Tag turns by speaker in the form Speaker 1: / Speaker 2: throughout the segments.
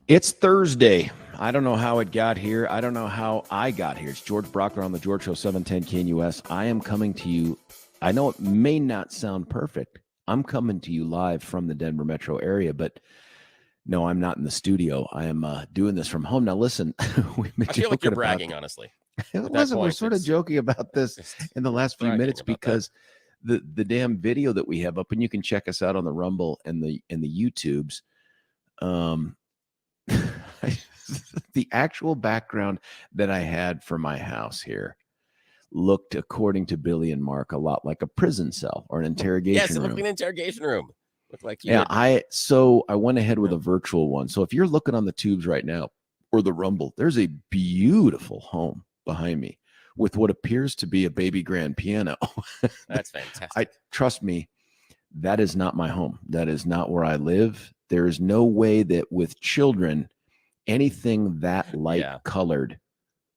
Speaker 1: It's Thursday. I don't know how it got here. I don't know how I got here. It's George Brauchler on the George Show, 710 KNUS. I am coming to you. I know it may not sound perfect. I'm coming to you live from the Denver metro area, but no, I'm not in the studio. I am doing this from home. Now, listen,
Speaker 2: I feel like you're bragging, honestly.
Speaker 1: We're sort of joking about this in the last few minutes because the damn video that we have up, and you can check us out on the Rumble and the YouTubes. The actual background that I had for my house here looked, according to Billy and Mark, a lot like a prison cell or an interrogation room.
Speaker 2: Yes, it looked like an interrogation room. Looked like
Speaker 1: I went ahead with a virtual one. So if you're looking on the tubes right now or the Rumble, there's a beautiful home behind me with what appears to be a baby grand piano.
Speaker 2: That's fantastic.
Speaker 1: Trust me, that is not my home. That is not where I live. There is no way that with children, anything that light colored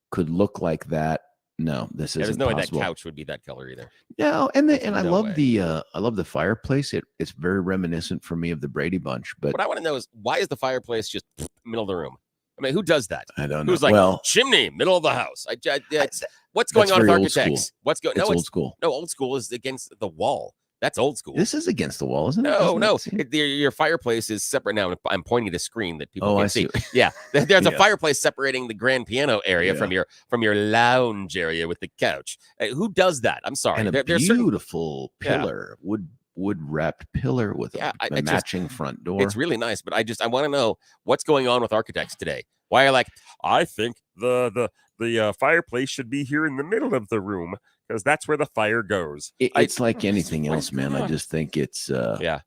Speaker 1: could look like that. No, this isn't.
Speaker 2: There's no
Speaker 1: possible.
Speaker 2: way that couch would be that color either.
Speaker 1: No, and I love the fireplace. It's very reminiscent for me of the Brady Bunch. But
Speaker 2: what I want to know is, why is the fireplace just middle of the room? I mean, who does that?
Speaker 1: I don't know.
Speaker 2: Who's like, chimney, middle of the house? What's going on with architects? What's going? No,
Speaker 1: it's old school.
Speaker 2: No, old school is against the wall. That's old school.
Speaker 1: This is against the wall, isn't it?
Speaker 2: No. Your fireplace is separate now. I'm pointing at a screen that people can see.
Speaker 1: See.
Speaker 2: Yeah, there's a fireplace separating the grand piano area from your lounge area with the couch. Who does that? I'm sorry.
Speaker 1: And there's beautiful pillar, wood wrapped pillar with a matching front door.
Speaker 2: It's really nice, but I want to know what's going on with architects today. Why are I think the fireplace should be here in the middle of the room, because that's where the fire goes.
Speaker 1: It's like anything else, man. I just think it's
Speaker 2: my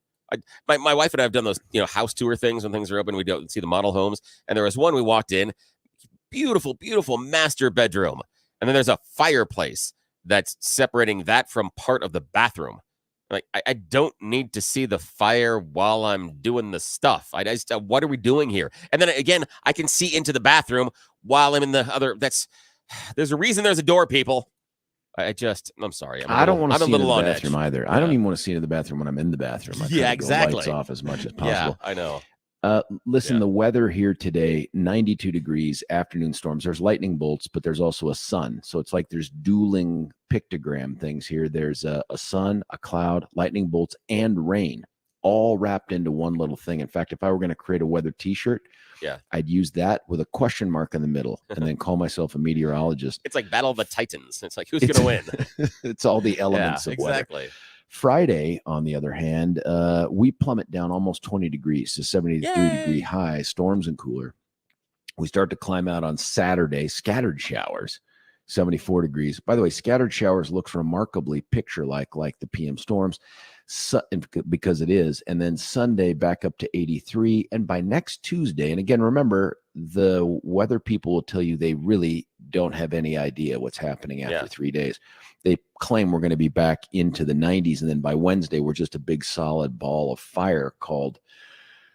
Speaker 2: wife and I have done those house tour things when things are open. We don't see the model homes, and there was one we walked in, beautiful master bedroom, and then there's a fireplace that's separating that from part of the bathroom. Like, I don't need to see the fire while I'm doing the stuff. I just what are we doing here? And then again, I can see into the bathroom while I'm in the other. There's a reason there's a door, people. I'm sorry.
Speaker 1: I don't want to see into the bathroom either. I don't even want to see into the bathroom when I'm in the bathroom.
Speaker 2: Exactly.
Speaker 1: Lights off as much as possible.
Speaker 2: Yeah, I know.
Speaker 1: Listen, the weather here today, 92 degrees, afternoon storms. There's lightning bolts, but there's also a sun. So it's like there's dueling pictogram things here. There's a sun, a cloud, lightning bolts, and rain, all wrapped into one little thing. In fact, if I were going to create a weather t-shirt, I'd use that with a question mark in the middle and then call myself a meteorologist.
Speaker 2: It's like Battle of the Titans. It's like, who's going to win?
Speaker 1: It's all the elements of weather.
Speaker 2: Exactly.
Speaker 1: Friday, on the other hand, we plummet down almost 20 degrees to 73-degree high, storms and cooler. We start to climb out on Saturday, scattered showers, 74 degrees. By the way, scattered showers looks remarkably picture-like the PM storms, because it is. And then Sunday back up to 83. And by next Tuesday, and again, remember, the weather people will tell you they really don't have any idea what's happening after 3 days. They claim we're going to be back into the 90s. And then by Wednesday, we're just a big solid ball of fire called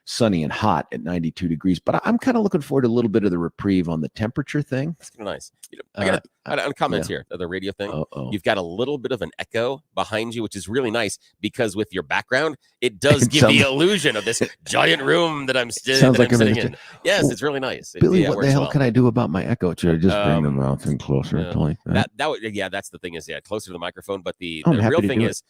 Speaker 1: sunny and hot at 92 degrees. But I'm kind of looking forward to a little bit of the reprieve on the temperature thing.
Speaker 2: That's kind of nice. I got a comment here, the radio thing. You've got a little bit of an echo behind you, which is really nice, because with your background, it does give the illusion of this giant room that I'm sitting in. Yes, it's really nice.
Speaker 1: Billy, what the hell can I do about my echo? Should I just bring the mouth in closer? Like that?
Speaker 2: That's the thing is, closer to the microphone. But the real thing is,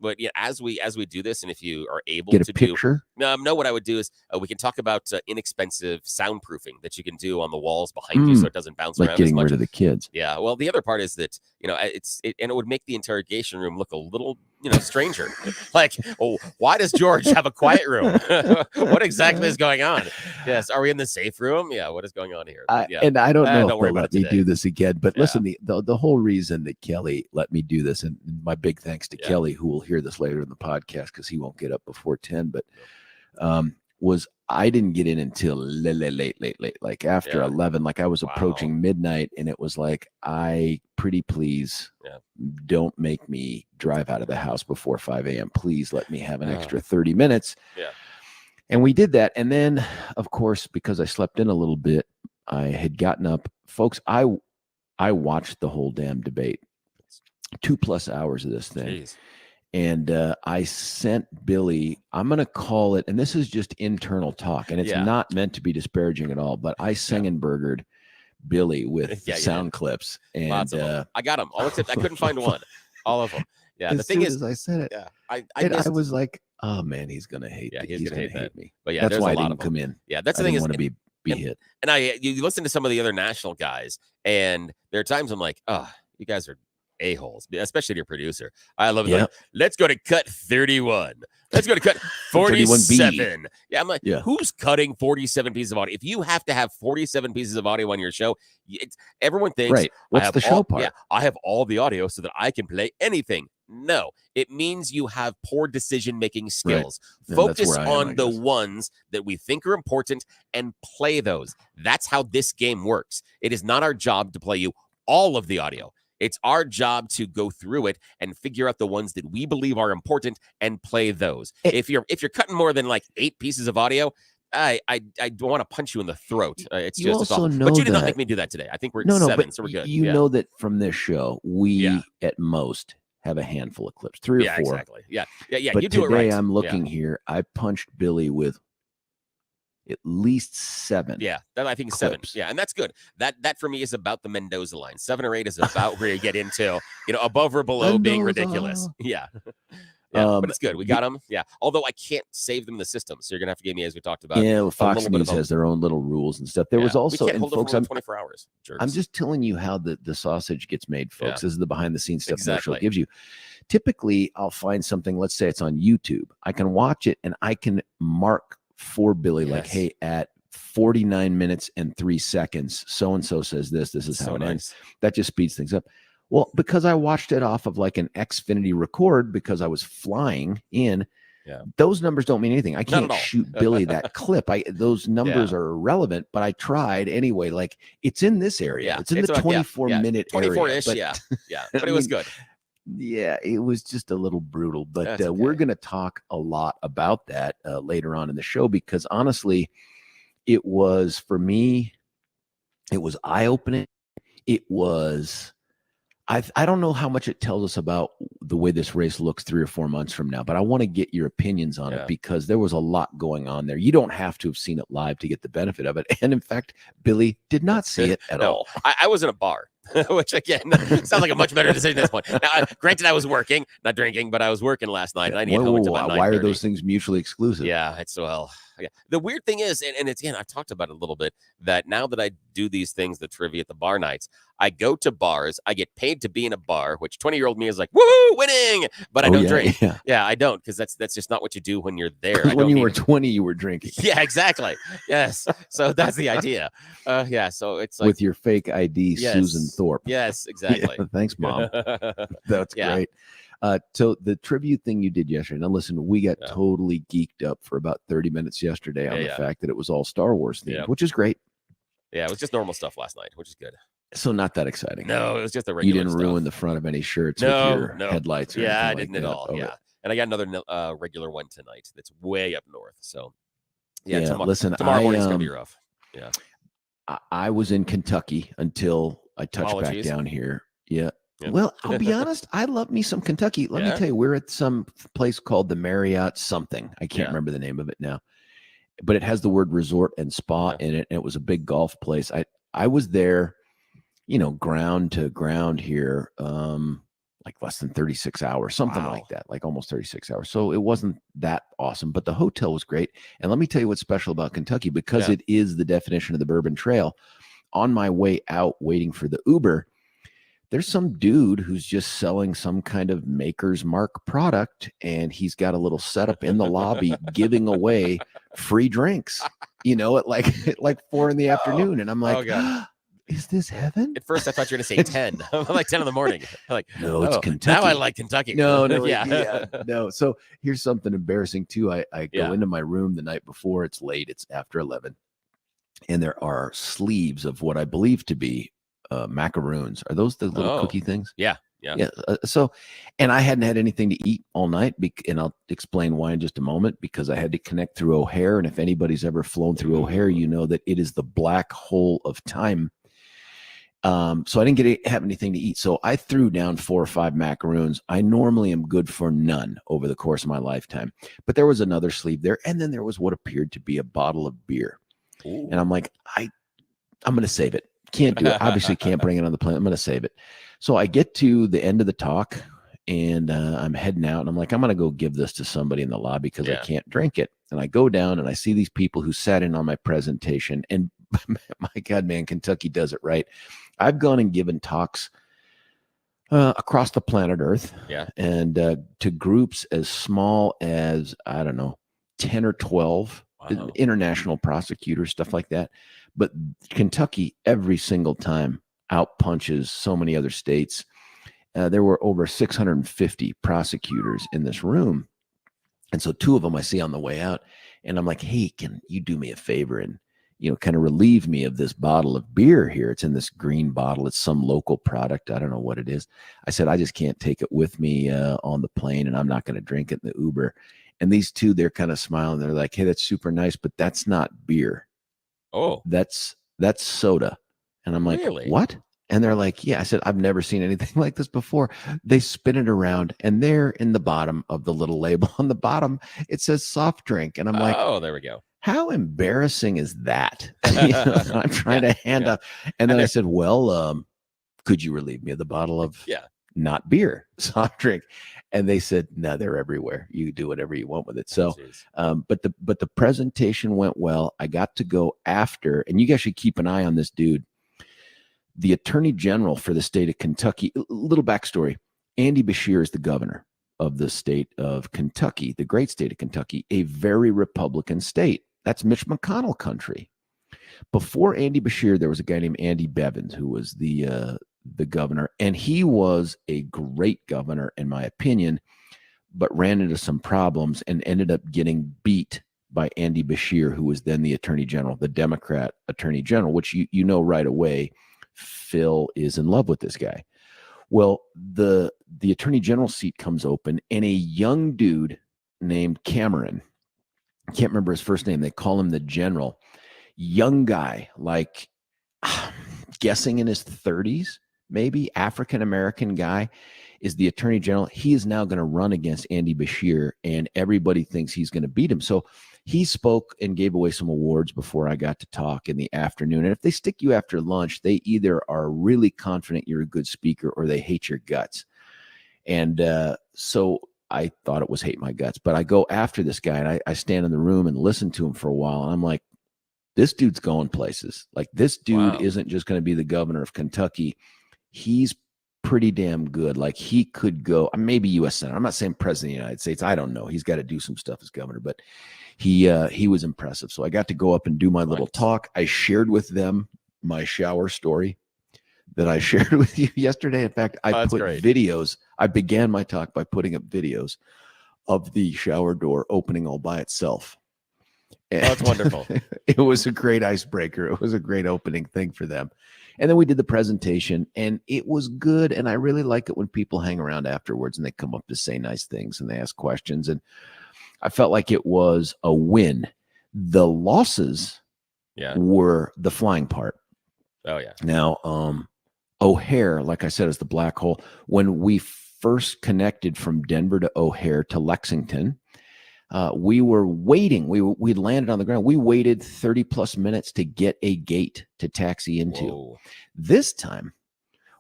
Speaker 2: but as we do this, and if you are able
Speaker 1: to
Speaker 2: get a
Speaker 1: picture,
Speaker 2: what I would do is we can talk about inexpensive soundproofing that you can do on the walls behind you, so it doesn't bounce around.
Speaker 1: Getting rid of the kids.
Speaker 2: Yeah. Well, the other part is that it would make the interrogation room look a little stranger. Like, why does George have a quiet room? What exactly is going on? Yes. Are we in the safe room? Yeah. What is going on here?
Speaker 1: And I don't know if they'll let me do this again. But listen, the whole reason that Kelly let me do this, and my big thanks to Kelly, who will hear this later in the podcast because he won't get up before 10, but was I didn't get in until late, like after 11, like I was approaching midnight, and it was like, pretty please don't make me drive out of the house before 5 a.m. Please let me have an extra 30 minutes.
Speaker 2: Yeah.
Speaker 1: And we did that. And then, of course, because I slept in a little bit, I had gotten up. Folks, I watched the whole damn debate, 2+ hours of this thing.
Speaker 2: Jeez.
Speaker 1: And I sent Billy, I'm going to call it, and this is just internal talk, and it's not meant to be disparaging at all, but I Sengenbergered Billy with sound clips. And
Speaker 2: lots of them. I got them all except I couldn't find one. All of them. Yeah.
Speaker 1: As
Speaker 2: the thing is,
Speaker 1: as I said it, I was like, oh man, he's going to hate me.
Speaker 2: He's going to hate
Speaker 1: me.
Speaker 2: But yeah,
Speaker 1: that's why I didn't come in.
Speaker 2: Yeah, that's the thing.
Speaker 1: I didn't want to be hit.
Speaker 2: And you listen to some of the other national guys, and there are times I'm like, oh, you guys are a-holes, especially your producer. I love it. Like, let's go to cut 31. Let's go to cut 47. Yeah, I'm like, who's cutting 47 pieces of audio? If you have to have 47 pieces of audio on your show, everyone thinks,
Speaker 1: what's the show part?
Speaker 2: Yeah, I have all the audio so that I can play anything. No, it means you have poor decision-making skills.
Speaker 1: No,
Speaker 2: focus on the ones that we think are important and play those. That's how this game works. It is not our job to play you all of the audio. It's our job to go through it and figure out the ones that we believe are important and play those. If you're cutting more than like 8 pieces of audio, I don't want to punch you in the throat. It's
Speaker 1: you
Speaker 2: just
Speaker 1: also know
Speaker 2: but you did not
Speaker 1: that-
Speaker 2: make me do that today. I think we're at
Speaker 1: No,
Speaker 2: 7,
Speaker 1: but
Speaker 2: so we're good.
Speaker 1: You know that from this show, we at most have a handful of clips, 3 or 4.
Speaker 2: Exactly. Yeah.
Speaker 1: But
Speaker 2: you do
Speaker 1: today
Speaker 2: it right.
Speaker 1: I'm looking here. I punched Billy with at least 7.
Speaker 2: Yeah, I think
Speaker 1: clips.
Speaker 2: 7. Yeah, and that's good. That for me is about the Mendoza line. 7 or 8 is about where you get into, above or below being ridiculous. Yeah. But it's good. We got them. Yeah. Although I can't save them in the system, so you're gonna have to give me, as we talked about.
Speaker 1: Yeah, well, Fox News has their own little rules and stuff. There was also,
Speaker 2: we can't
Speaker 1: and
Speaker 2: hold
Speaker 1: folks,
Speaker 2: them for 24 hours. Jerks.
Speaker 1: I'm just telling you how the sausage gets made, folks. This is the behind the scenes stuff the show
Speaker 2: Exactly.
Speaker 1: gives you. Typically, I'll find something. Let's say it's on YouTube. I can watch it and I can mark for Billy like, hey, at 49 minutes and 3 seconds, so and so says this. This is how it ends. That just speeds things up. Well, because I watched it off of like an Xfinity record because I was flying in, those numbers don't mean anything. I can't shoot Billy that clip. Those numbers are irrelevant, but I tried anyway. Like, it's in this area. It's in the 24-minute
Speaker 2: 24-ish,
Speaker 1: area.
Speaker 2: But it was good.
Speaker 1: Yeah, it was just a little brutal. But we're going to talk a lot about that later on in the show because honestly, it was, for me, it was eye-opening. It was... I don't know how much it tells us about the way this race looks 3 or 4 months from now, but I want to get your opinions on it because there was a lot going on there. You don't have to have seen it live to get the benefit of it. And in fact, Billy did not see it at all.
Speaker 2: I was in a bar, which again sounds like a much better decision at this point. Now, granted, I was working, not drinking, but I was working last night. And I need home until about 9:30.
Speaker 1: Why are those things mutually exclusive?
Speaker 2: Yeah, the weird thing is, and it's, I've talked about it a little bit, that now that I do these things, the trivia at the bar nights, I go to bars, I get paid to be in a bar, which 20-year-old me is like, woohoo, winning, but I don't drink. Yeah, I don't, because that's just not what you do when you're there.
Speaker 1: When you were 20, you were drinking.
Speaker 2: Yeah, exactly. Yes. So that's the idea. So it's like,
Speaker 1: with your fake ID, Susan Thorpe.
Speaker 2: Yes, exactly.
Speaker 1: Thanks, Mom. That's great. So the tribute thing you did yesterday. Now listen, we got totally geeked up for about 30 minutes yesterday on the fact that it was all Star Wars themed, which is great.
Speaker 2: Yeah, it was just normal stuff last night, which is good.
Speaker 1: So not that exciting.
Speaker 2: No, it was just a regular.
Speaker 1: You didn't ruin the front of any shirts with your headlights. Or
Speaker 2: I
Speaker 1: like
Speaker 2: didn't
Speaker 1: that.
Speaker 2: at all.
Speaker 1: Okay.
Speaker 2: Yeah, and I got another regular one tonight. That's way up north. So
Speaker 1: listen,
Speaker 2: tomorrow morning's gonna be rough. Yeah,
Speaker 1: I was in Kentucky until I touched back down here. Yeah. Well, I'll be honest. I love me some Kentucky. Let me tell you, we're at some place called the Marriott something. I can't remember the name of it now, but it has the word resort and spa in it. And it was a big golf place. I was there, ground to ground here, like less than 36 hours, something like that, like almost 36 hours. So it wasn't that awesome, but the hotel was great. And let me tell you what's special about Kentucky, because it is the definition of the Bourbon Trail. On my way out, waiting for the Uber, there's some dude who's just selling some kind of Maker's Mark product, and he's got a little setup in the lobby giving away free drinks, at like 4 in the afternoon. And I'm like, is this heaven?
Speaker 2: At first, I thought you were going to say 10. I'm like 10 in the morning. I'm like,
Speaker 1: no, it's Kentucky.
Speaker 2: Now I like Kentucky.
Speaker 1: No. No. So here's something embarrassing too. I go into my room the night before. It's late. It's after 11. And there are sleeves of what I believe to be macaroons. Are those the little cookie things?
Speaker 2: Yeah.
Speaker 1: So, and I hadn't had anything to eat all night, and I'll explain why in just a moment, because I had to connect through O'Hare. And if anybody's ever flown through O'Hare, you know that it is the black hole of time. So I didn't have anything to eat. So I threw down 4 or 5 macaroons. I normally am good for none over the course of my lifetime. But there was another sleeve there. And then there was what appeared to be a bottle of beer.
Speaker 2: Ooh.
Speaker 1: And I'm like, I'm going to save it. Can't do it. Obviously can't bring it on the plane. I'm going to save it. So I get to the end of the talk and I'm heading out and I'm like, I'm going to go give this to somebody in the lobby because I can't drink it. And I go down and I see these people who sat in on my presentation, and my God, man, Kentucky does it right. I've gone and given talks across the planet Earth, and to groups as small as, I don't know, 10 or 12 international prosecutors, stuff like that. But Kentucky, every single time, outpunches so many other states. There were over 650 prosecutors in this room. And so 2 of them I see on the way out, and I'm like, hey, can you do me a favor and, kind of relieve me of this bottle of beer here? It's in this green bottle. It's some local product. I don't know what it is. I said, I just can't take it with me on the plane, and I'm not going to drink it in the Uber. And these 2, they're kind of smiling. They're like, hey, that's super nice, but that's not beer.
Speaker 2: Oh,
Speaker 1: that's soda. And I'm like,
Speaker 2: really?
Speaker 1: What? And they're like, yeah. I said, I've never seen anything like this before. They spin it around, and there in the bottom of the little label on the bottom, it says soft drink. And I'm like,
Speaker 2: oh, there we go.
Speaker 1: How embarrassing is that? I'm trying to hand up. And then I said, well, could you relieve me of the bottle of not beer, soft drink? And they said, no, they're everywhere. You do whatever you want with it. So, but the presentation went well. I got to go after, and you guys should keep an eye on this dude. The Attorney General for the state of Kentucky, little backstory. Andy Beshear is the governor of the state of Kentucky, the great state of Kentucky, a very Republican state. That's Mitch McConnell country. Before Andy Beshear, there was a guy named Andy Bevins who was the governor, and he was a great governor, in my opinion, but ran into some problems and ended up getting beat by Andy Beshear, who was then the Attorney General, the Democrat Attorney General, which you know right away, Phil is in love with this guy. Well, the Attorney General seat comes open, and a young dude named Cameron, I can't remember his first name, they call him the General, young guy, like guessing in his 30s, maybe, African-American guy, is the Attorney General. He is now going to run against Andy Beshear, and everybody thinks he's going to beat him. So he spoke and gave away some awards before I got to talk in the afternoon. And if they stick you after lunch, they either are really confident you're a good speaker or they hate your guts. And so I thought it was hate my guts. But I go after this guy, and I stand in the room and listen to him for a while. And I'm like, this dude's going places. Like, this dude isn't just going to be the governor of Kentucky. He's pretty damn good. Like, he could go, maybe U.S. Senator. I'm not saying president of the United States. I don't know. He's got to do some stuff as governor, but he was impressive. So I got to go up and do my little talk. I shared with them my shower story that I shared with you yesterday. In fact, I put videos. I began my talk by putting up videos of the shower door opening all by itself. And
Speaker 2: that's wonderful.
Speaker 1: It was a great icebreaker. It was a great opening thing for them. And then we did the presentation, and it was good. And I really like it when people hang around afterwards and they come up to say nice things and they ask questions. And I felt like it was a win. The losses were the flying part.
Speaker 2: Oh, yeah.
Speaker 1: Now, O'Hare, like I said, is the black hole. When we first connected from Denver to O'Hare to Lexington, we were waiting. We landed on the ground. We waited 30 plus minutes to get a gate to taxi into.
Speaker 2: Whoa.
Speaker 1: This time,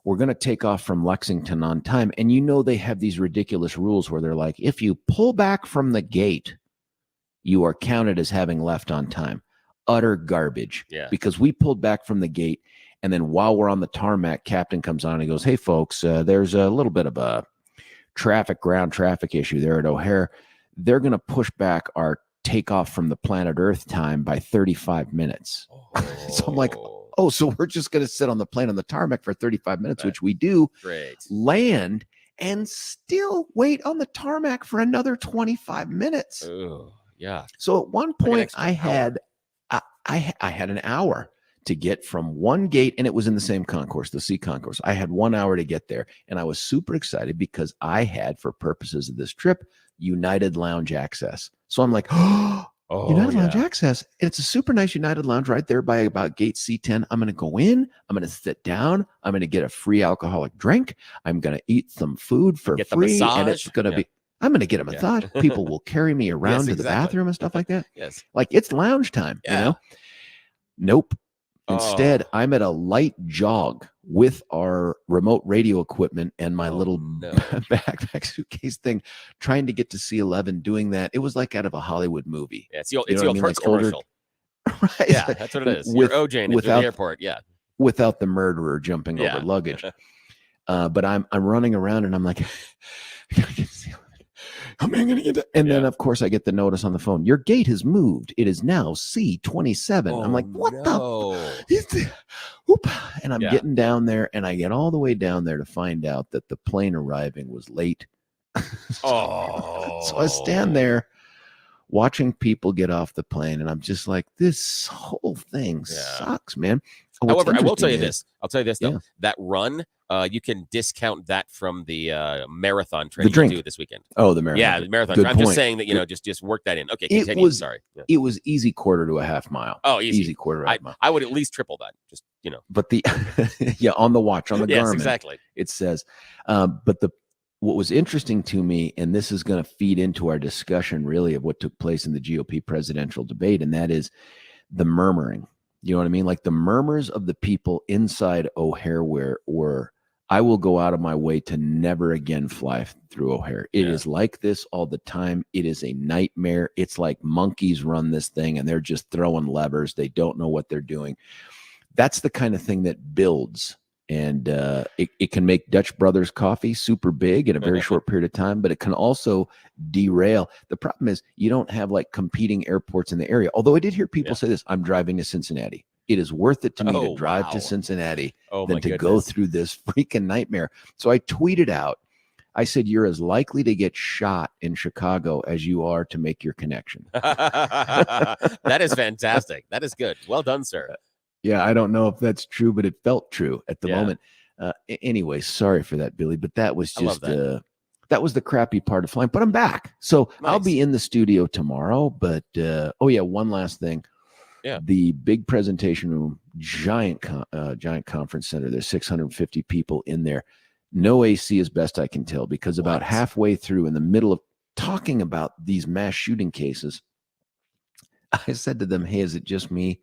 Speaker 1: we're going to take off from Lexington on time. And they have these ridiculous rules where they're like, if you pull back from the gate, you are counted as having left on time. Utter garbage.
Speaker 2: Yeah.
Speaker 1: Because we pulled back from the gate, and then while we're on the tarmac, captain comes on and goes, hey, folks, there's a little bit of a ground traffic issue there at O'Hare. They're going to push back our takeoff from the planet Earth time by 35 minutes. So I'm like, so we're just going to sit on the plane on the tarmac for 35 minutes, which we do.
Speaker 2: Great.
Speaker 1: Land and still wait on the tarmac for another 25 minutes.
Speaker 2: Oh, yeah.
Speaker 1: So at one point I had an hour to get from one gate, and it was in the same concourse, the C concourse. I had 1 hour to get there, and I was super excited because I had, for purposes of this trip, United Lounge access. So I'm like,
Speaker 2: Oh,
Speaker 1: United Lounge
Speaker 2: yeah.
Speaker 1: access. It's a super nice United Lounge right there by about gate C10. I'm going to go in. I'm going to sit down. I'm going to get a free alcoholic drink. I'm going to eat some food for
Speaker 2: Get the
Speaker 1: free. And it's
Speaker 2: massage.
Speaker 1: going to be, I'm going to get a
Speaker 2: Yeah.
Speaker 1: massage. People will carry me around
Speaker 2: Yes,
Speaker 1: to the
Speaker 2: exactly.
Speaker 1: bathroom and stuff like that.
Speaker 2: Yes.
Speaker 1: Like it's lounge time, you
Speaker 2: Yeah.
Speaker 1: know? Nope. Instead,
Speaker 2: Oh.
Speaker 1: I'm at a light jog with our remote radio equipment and my little backpack suitcase thing, trying to get to C11, doing that. It was like out of a Hollywood movie.
Speaker 2: Yeah, it's the old,
Speaker 1: You know what I mean?
Speaker 2: Hertz
Speaker 1: Like older-
Speaker 2: commercial.
Speaker 1: Right.
Speaker 2: Yeah, that's what it is.
Speaker 1: With-
Speaker 2: You're OJing it through
Speaker 1: without-
Speaker 2: the airport. Yeah.
Speaker 1: Without the murderer jumping
Speaker 2: Yeah.
Speaker 1: over luggage. But I'm running around and I'm like, I gotta get C11. How am I going to get that? And then, of course, I get the notice on the phone. Your gate has moved. It is now C27. I'm like, what the? Oop. And I'm getting down there, and I get all the way down there to find out that the plane arriving was late. So I stand there watching people get off the plane, and I'm just like, this whole thing sucks, man.
Speaker 2: However, I will tell you this. I'll tell you this, though.
Speaker 1: Yeah.
Speaker 2: That run, you can discount that from the marathon training you do this weekend.
Speaker 1: Oh, the marathon.
Speaker 2: Yeah, the marathon.
Speaker 1: Good
Speaker 2: I'm
Speaker 1: point.
Speaker 2: just saying that, just work that in. Okay, continue. Sorry. Yeah.
Speaker 1: It was easy quarter to a half mile.
Speaker 2: Oh, easy
Speaker 1: quarter to a half mile.
Speaker 2: I would at least triple that. Just,
Speaker 1: But the, on the watch, on the
Speaker 2: yes,
Speaker 1: Garmin,
Speaker 2: exactly.
Speaker 1: It says, but what was interesting to me, and this is going to feed into our discussion really of what took place in the GOP presidential debate, and that is the murmuring. You know what I mean? Like the murmurs of the people inside O'Hare were, I will go out of my way to never again fly through O'Hare. It is like this all the time. It is a nightmare. It's like monkeys run this thing and they're just throwing levers. They don't know what they're doing. That's the kind of thing that builds. And it can make Dutch Brothers coffee super big in a very short period of time, but it can also derail. The problem is you don't have like competing airports in the area. Although I did hear people say this, I'm driving to Cincinnati. It is worth it to me to drive to Cincinnati than to go through this freaking nightmare. So I tweeted out, I said, you're as likely to get shot in Chicago as you are to make your connection.
Speaker 2: That is fantastic. That is good. Well done, sir.
Speaker 1: Yeah, I don't know if that's true, but it felt true at the moment. Anyway, sorry for that, Billy, but that was just that was the crappy part of flying. But I'm back, so I'll be in the studio tomorrow. But one last thing.
Speaker 2: Yeah,
Speaker 1: the big presentation room, giant conference center. There's 650 people in there. No AC, as best I can tell, because about halfway through, in the middle of talking about these mass shooting cases, I said to them, "Hey, is it just me?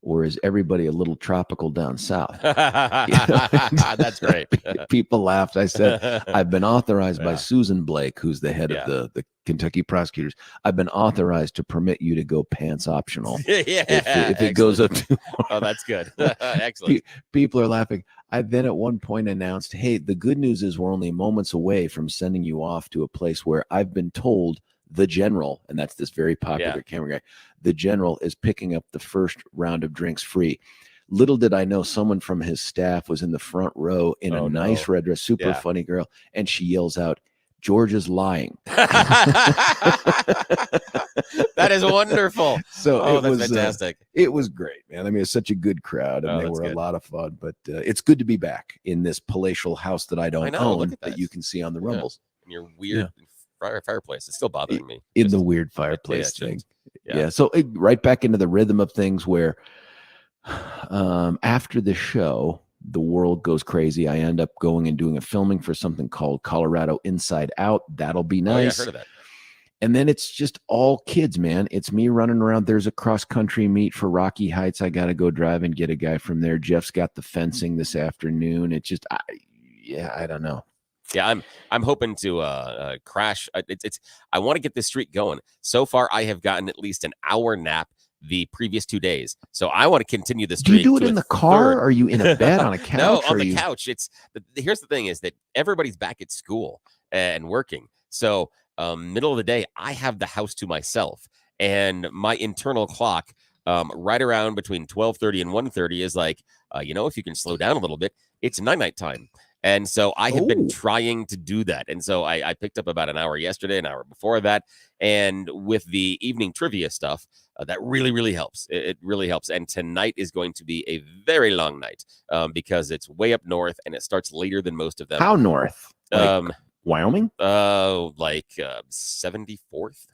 Speaker 1: Or is everybody a little tropical down south?"
Speaker 2: That's great.
Speaker 1: People laughed. I said, I've been authorized by Susan Blake, who's the head of the Kentucky prosecutors. I've been authorized to permit you to go pants optional. If it goes up to
Speaker 2: oh, that's good. Excellent.
Speaker 1: People are laughing. I then at one point announced, hey, the good news is we're only moments away from sending you off to a place where I've been told the general, and that's this very popular camera guy, the general is picking up the first round of drinks free. Little did I know someone from his staff was in the front row in a nice red dress, super funny girl, and she yells out, "George is lying."
Speaker 2: That is wonderful.
Speaker 1: So
Speaker 2: that's fantastic.
Speaker 1: It was great, man. I mean, it's such a good crowd, and they were a lot of fun. But it's good to be back in this palatial house that I don't own, that you can see on the Rumbles.
Speaker 2: And your weird fireplace. It's still bothering me.
Speaker 1: In the weird fireplace thing. Yeah. So right back into the rhythm of things where after the show, the world goes crazy. I end up going and doing a filming for something called Colorado Inside Out. That'll be nice.
Speaker 2: Oh, yeah, I've heard of that.
Speaker 1: And then it's just all kids, man. It's me running around. There's a cross-country meet for Rocky Heights. I got to go drive and get a guy from there. Jeff's got the fencing this afternoon. It's just, I don't know.
Speaker 2: Yeah, I'm hoping to crash. I want to get this streak going. So far, I have gotten at least an hour nap the previous 2 days. So I want to continue this.
Speaker 1: Do you do it in the car? Or are you in a bed on a couch?
Speaker 2: No, on the couch. Here's the thing: is that everybody's back at school and working. So middle of the day, I have the house to myself, and my internal clock right around between 12:30 and 1:30 is like, if you can slow down a little bit, it's night time. And so I have been trying to do that. And so I picked up about an hour yesterday, an hour before that. And with the evening trivia stuff, that really, really helps. It really helps. And tonight is going to be a very long night because it's way up north and it starts later than most of them.
Speaker 1: How north? Like Wyoming?
Speaker 2: Like 74th.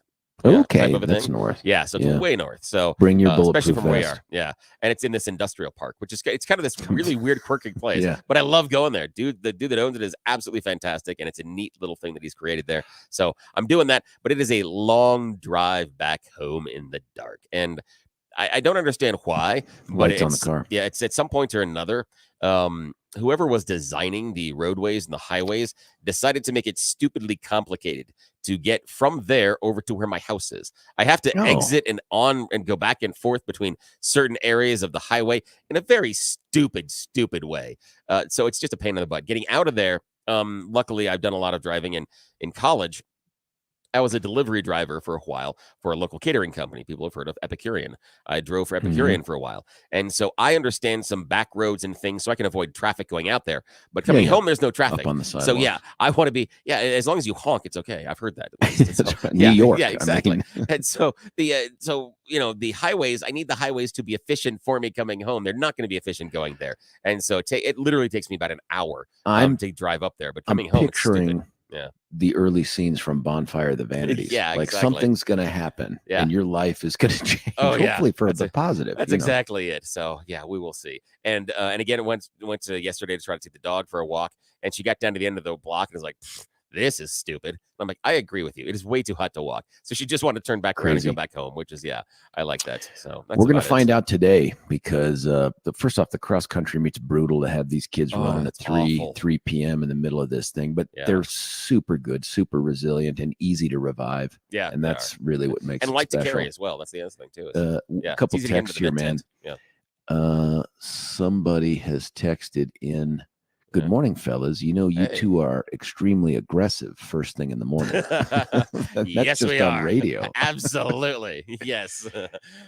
Speaker 1: Okay,
Speaker 2: type of a
Speaker 1: that's
Speaker 2: thing.
Speaker 1: north.
Speaker 2: Yeah, so it's way north. So
Speaker 1: bring your
Speaker 2: especially
Speaker 1: bulletproof
Speaker 2: from where we
Speaker 1: vest.
Speaker 2: are. Yeah, and it's in this industrial park, which is it's kind of this really weird, quirky place.
Speaker 1: Yeah.
Speaker 2: But I love going there. The dude that owns it is absolutely fantastic, and it's a neat little thing that he's created there. So I'm doing that, but it is a long drive back home in the dark, and I don't understand why, but
Speaker 1: Lights on the car.
Speaker 2: Yeah, it's at some point or another. Whoever was designing the roadways and the highways decided to make it stupidly complicated to get from there over to where my house is. I have to exit and on and go back and forth between certain areas of the highway in a very stupid way. So it's just a pain in the butt getting out of there. Luckily, I've done a lot of driving in college. I was a delivery driver for a while for a local catering company. People have heard of Epicurean. I drove for Epicurean for a while. And so I understand some back roads and things so I can avoid traffic going out there. But coming home, there's no traffic.
Speaker 1: Up on the sidewalk.
Speaker 2: So, yeah, I want to be, as long as you honk, it's okay. I've heard that. At least. So,
Speaker 1: right. New York.
Speaker 2: Yeah, exactly.
Speaker 1: I mean.
Speaker 2: And so, the highways, I need the highways to be efficient for me coming home. They're not going to be efficient going there. And so it literally takes me about an hour to drive up there. But coming home, it's stupid. Yeah.
Speaker 1: The early scenes from Bonfire of the Vanities.
Speaker 2: Yeah,
Speaker 1: like
Speaker 2: exactly.
Speaker 1: Something's going to happen and your life is going to change. Hopefully for the positive.
Speaker 2: That's exactly it. So yeah, we will see. And again, it went to yesterday to try to take the dog for a walk, and she got down to the end of the block and was like, this is stupid. I'm like, I agree with you. It is way too hot to walk. So she just wanted to turn back around and go back home, which is, I like that. So
Speaker 1: we're going to find out today because first off, the cross country meet's brutal to have these kids running at 3 p.m. in the middle of this thing, but they're super good, super resilient, and easy to revive.
Speaker 2: Yeah.
Speaker 1: And that's really what makes it
Speaker 2: light
Speaker 1: special.
Speaker 2: to carry as well. That's the other thing too.
Speaker 1: A couple texts here, man.
Speaker 2: Yeah.
Speaker 1: Somebody has texted in. Good morning, fellas. You two are extremely aggressive first thing in the morning. That's
Speaker 2: yes,
Speaker 1: just
Speaker 2: we
Speaker 1: on
Speaker 2: are.
Speaker 1: Radio.
Speaker 2: Absolutely. Yes.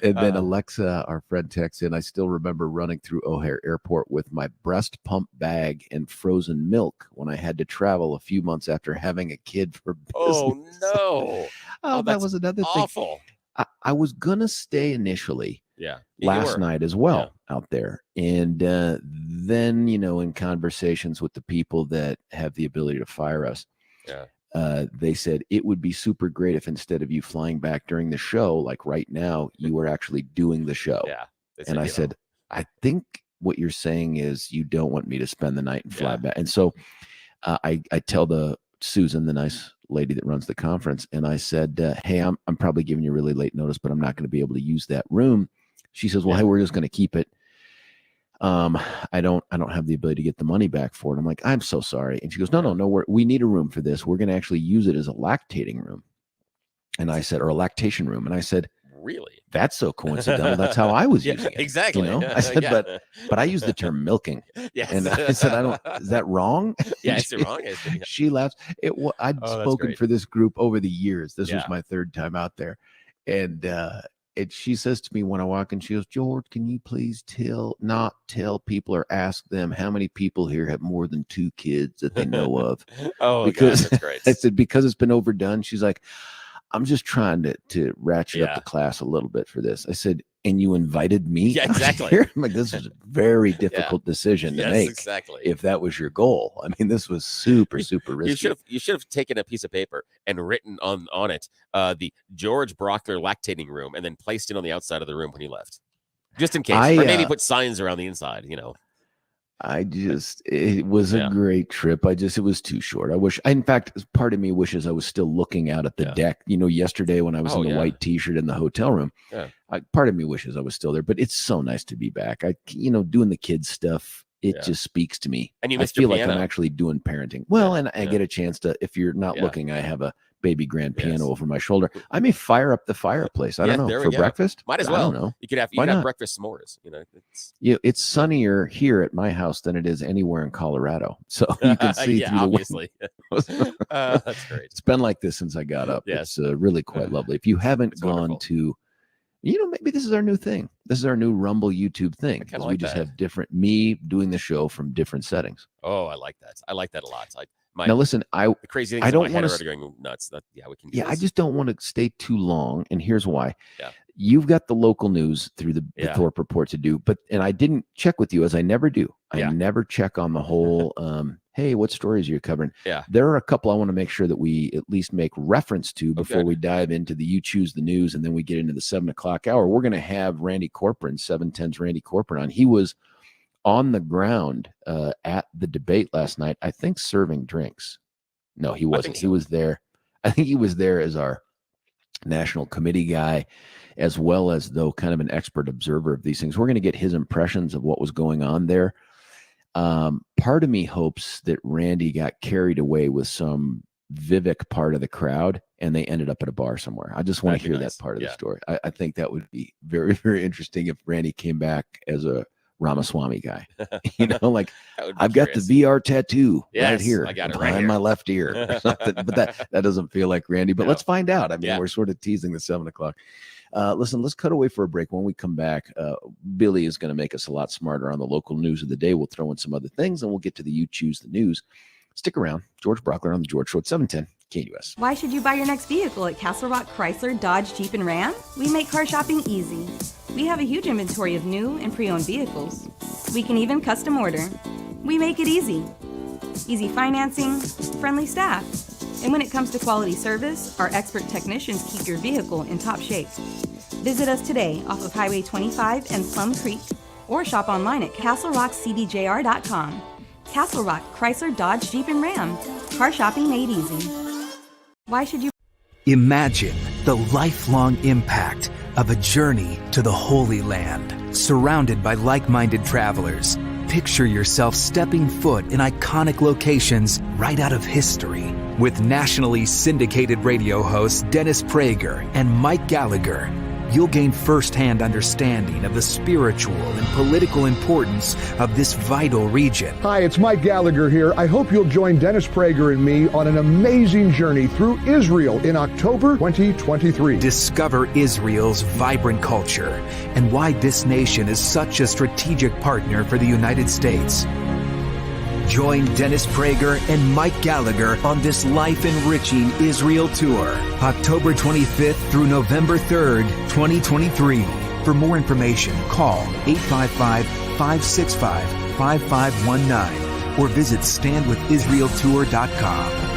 Speaker 1: And then Alexa, our friend, texts in, I still remember running through O'Hare Airport with my breast pump bag and frozen milk when I had to travel a few months after having a kid for business.
Speaker 2: Oh, no.
Speaker 1: That was another
Speaker 2: awful
Speaker 1: thing. I was going to stay initially.
Speaker 2: Yeah.
Speaker 1: Last night as well out there. And then, in conversations with the people that have the ability to fire us, they said it would be super great if instead of you flying back during the show, like right now, you were actually doing the show.
Speaker 2: Yeah.
Speaker 1: And I said, I think what you're saying is you don't want me to spend the night and fly back. And so I tell Susan, the nice lady that runs the conference, and I said, hey, I'm probably giving you really late notice, but I'm not going to be able to use that room. She says, well, hey, we're just going to keep it. I don't have the ability to get the money back for it. I'm like, I'm so sorry. And she goes, no, we need a room for this. We're going to actually use it as a lactating room. And I said, or a lactation room. And I said,
Speaker 2: really?
Speaker 1: That's so coincidental. That's how I was using it.
Speaker 2: Exactly.
Speaker 1: I said, but I use the term milking.
Speaker 2: Yes.
Speaker 1: And I said, is that wrong?
Speaker 2: Yeah, it's wrong.
Speaker 1: She laughs. I'd spoken for this group over the years. This was my third time out there. And she says to me when I walk in, she goes, George, can you please not tell people or ask them how many people here have more than 2 kids that they know of?
Speaker 2: Because God, that's great.
Speaker 1: I said, because it's been overdone. She's like, I'm just trying to ratchet up the class a little bit for this. I said, and you invited me?
Speaker 2: Yeah, exactly.
Speaker 1: Here? I'm like, this is a very difficult decision to make.
Speaker 2: Exactly.
Speaker 1: If that was your goal. I mean, this was super risky.
Speaker 2: You should have taken a piece of paper and written on it the George Brauchler lactating room and then placed it on the outside of the room when you left. Just in case. Or maybe put signs around the inside,
Speaker 1: It was a great trip. It was too short. In fact, part of me wishes I was still looking out at the deck. Yesterday when I was in the white t-shirt in the hotel room, part of me wishes I was still there, but it's so nice to be back. Doing the kids stuff, it just speaks to me.
Speaker 2: And
Speaker 1: I feel like I'm actually doing parenting. Well, and I get a chance to, if you're not looking, I have a baby grand piano over my shoulder. I may fire up the fireplace. I don't know, for breakfast.
Speaker 2: Might as well.
Speaker 1: I don't know.
Speaker 2: You could have breakfast s'mores.
Speaker 1: It's sunnier here at my house than it is anywhere in Colorado. So you can see through
Speaker 2: obviously.
Speaker 1: The
Speaker 2: that's great.
Speaker 1: It's been like this since I got up.
Speaker 2: Yes.
Speaker 1: It's really quite lovely. If you haven't gone to, maybe this is our new thing. This is our new Rumble YouTube thing. Because we just have me doing the show from different settings.
Speaker 2: Oh, I like that. I like that a lot.
Speaker 1: Now listen,
Speaker 2: the crazy things
Speaker 1: I don't
Speaker 2: want
Speaker 1: to
Speaker 2: going nuts. We can do
Speaker 1: I just don't want to stay too long, and here's why. you've got the local news through the Thorpe Report to do, and I didn't check with you, as I never do. I never check on the whole, hey, what stories are you covering?
Speaker 2: Yeah.
Speaker 1: There are a couple I want to make sure that we at least make reference to before we dive into the You Choose the News, and then we get into the 7 o'clock hour. We're going to have Randy Corcoran, 710's Randy Corcoran on. He was on the ground at the debate last night, I think serving drinks. No, he wasn't. He was there. I think he was there as our national committee guy, as well as, though, kind of an expert observer of these things. We're going to get his impressions of what was going on there. Part of me hopes that Randy got carried away with some Vivek part of the crowd and they ended up at a bar somewhere. I just want to hear that part of the story. I think that would be very, very interesting if Randy came back as a Ramaswamy guy. Like, I've got the VR tattoo right here.
Speaker 2: I got it
Speaker 1: behind my left ear or something. But that doesn't feel like Randy. But let's find out. I mean, we're sort of teasing the 7 o'clock. Listen, let's cut away for a break. When we come back, Billy is going to make us a lot smarter on the local news of the day. We'll throw in some other things, and we'll get to the You Choose the News. Stick around. George Brauchler on the George Show at 710 KUS.
Speaker 3: Why should you buy your next vehicle at Castle Rock Chrysler, Dodge, Jeep, and Ram? We make car shopping easy. We have a huge inventory of new and pre-owned vehicles. We can even custom order. We make it easy. Easy financing, friendly staff. And when it comes to quality service, our expert technicians keep your vehicle in top shape. Visit us today off of Highway 25 and Plum Creek, or shop online at castlerockcdjr.com. Castle Rock Chrysler, Dodge, Jeep, and Ram. Car shopping made easy. Why should you
Speaker 4: imagine the lifelong impact of a journey to the Holy Land, surrounded by like-minded travelers? Picture yourself stepping foot in iconic locations right out of history. With nationally syndicated radio hosts Dennis Prager and Mike Gallagher, you'll gain firsthand understanding of the spiritual and political importance of this vital region.
Speaker 5: Hi, it's Mike Gallagher here. I hope you'll join Dennis Prager and me on an amazing journey through Israel in October 2023.
Speaker 4: Discover Israel's vibrant culture and why this nation is such a strategic partner for the United States. Join Dennis Prager and Mike Gallagher on this life-enriching Israel tour, October 25th through November 3rd, 2023. For more information, call 855-565-5519 or visit standwithisraeltour.com.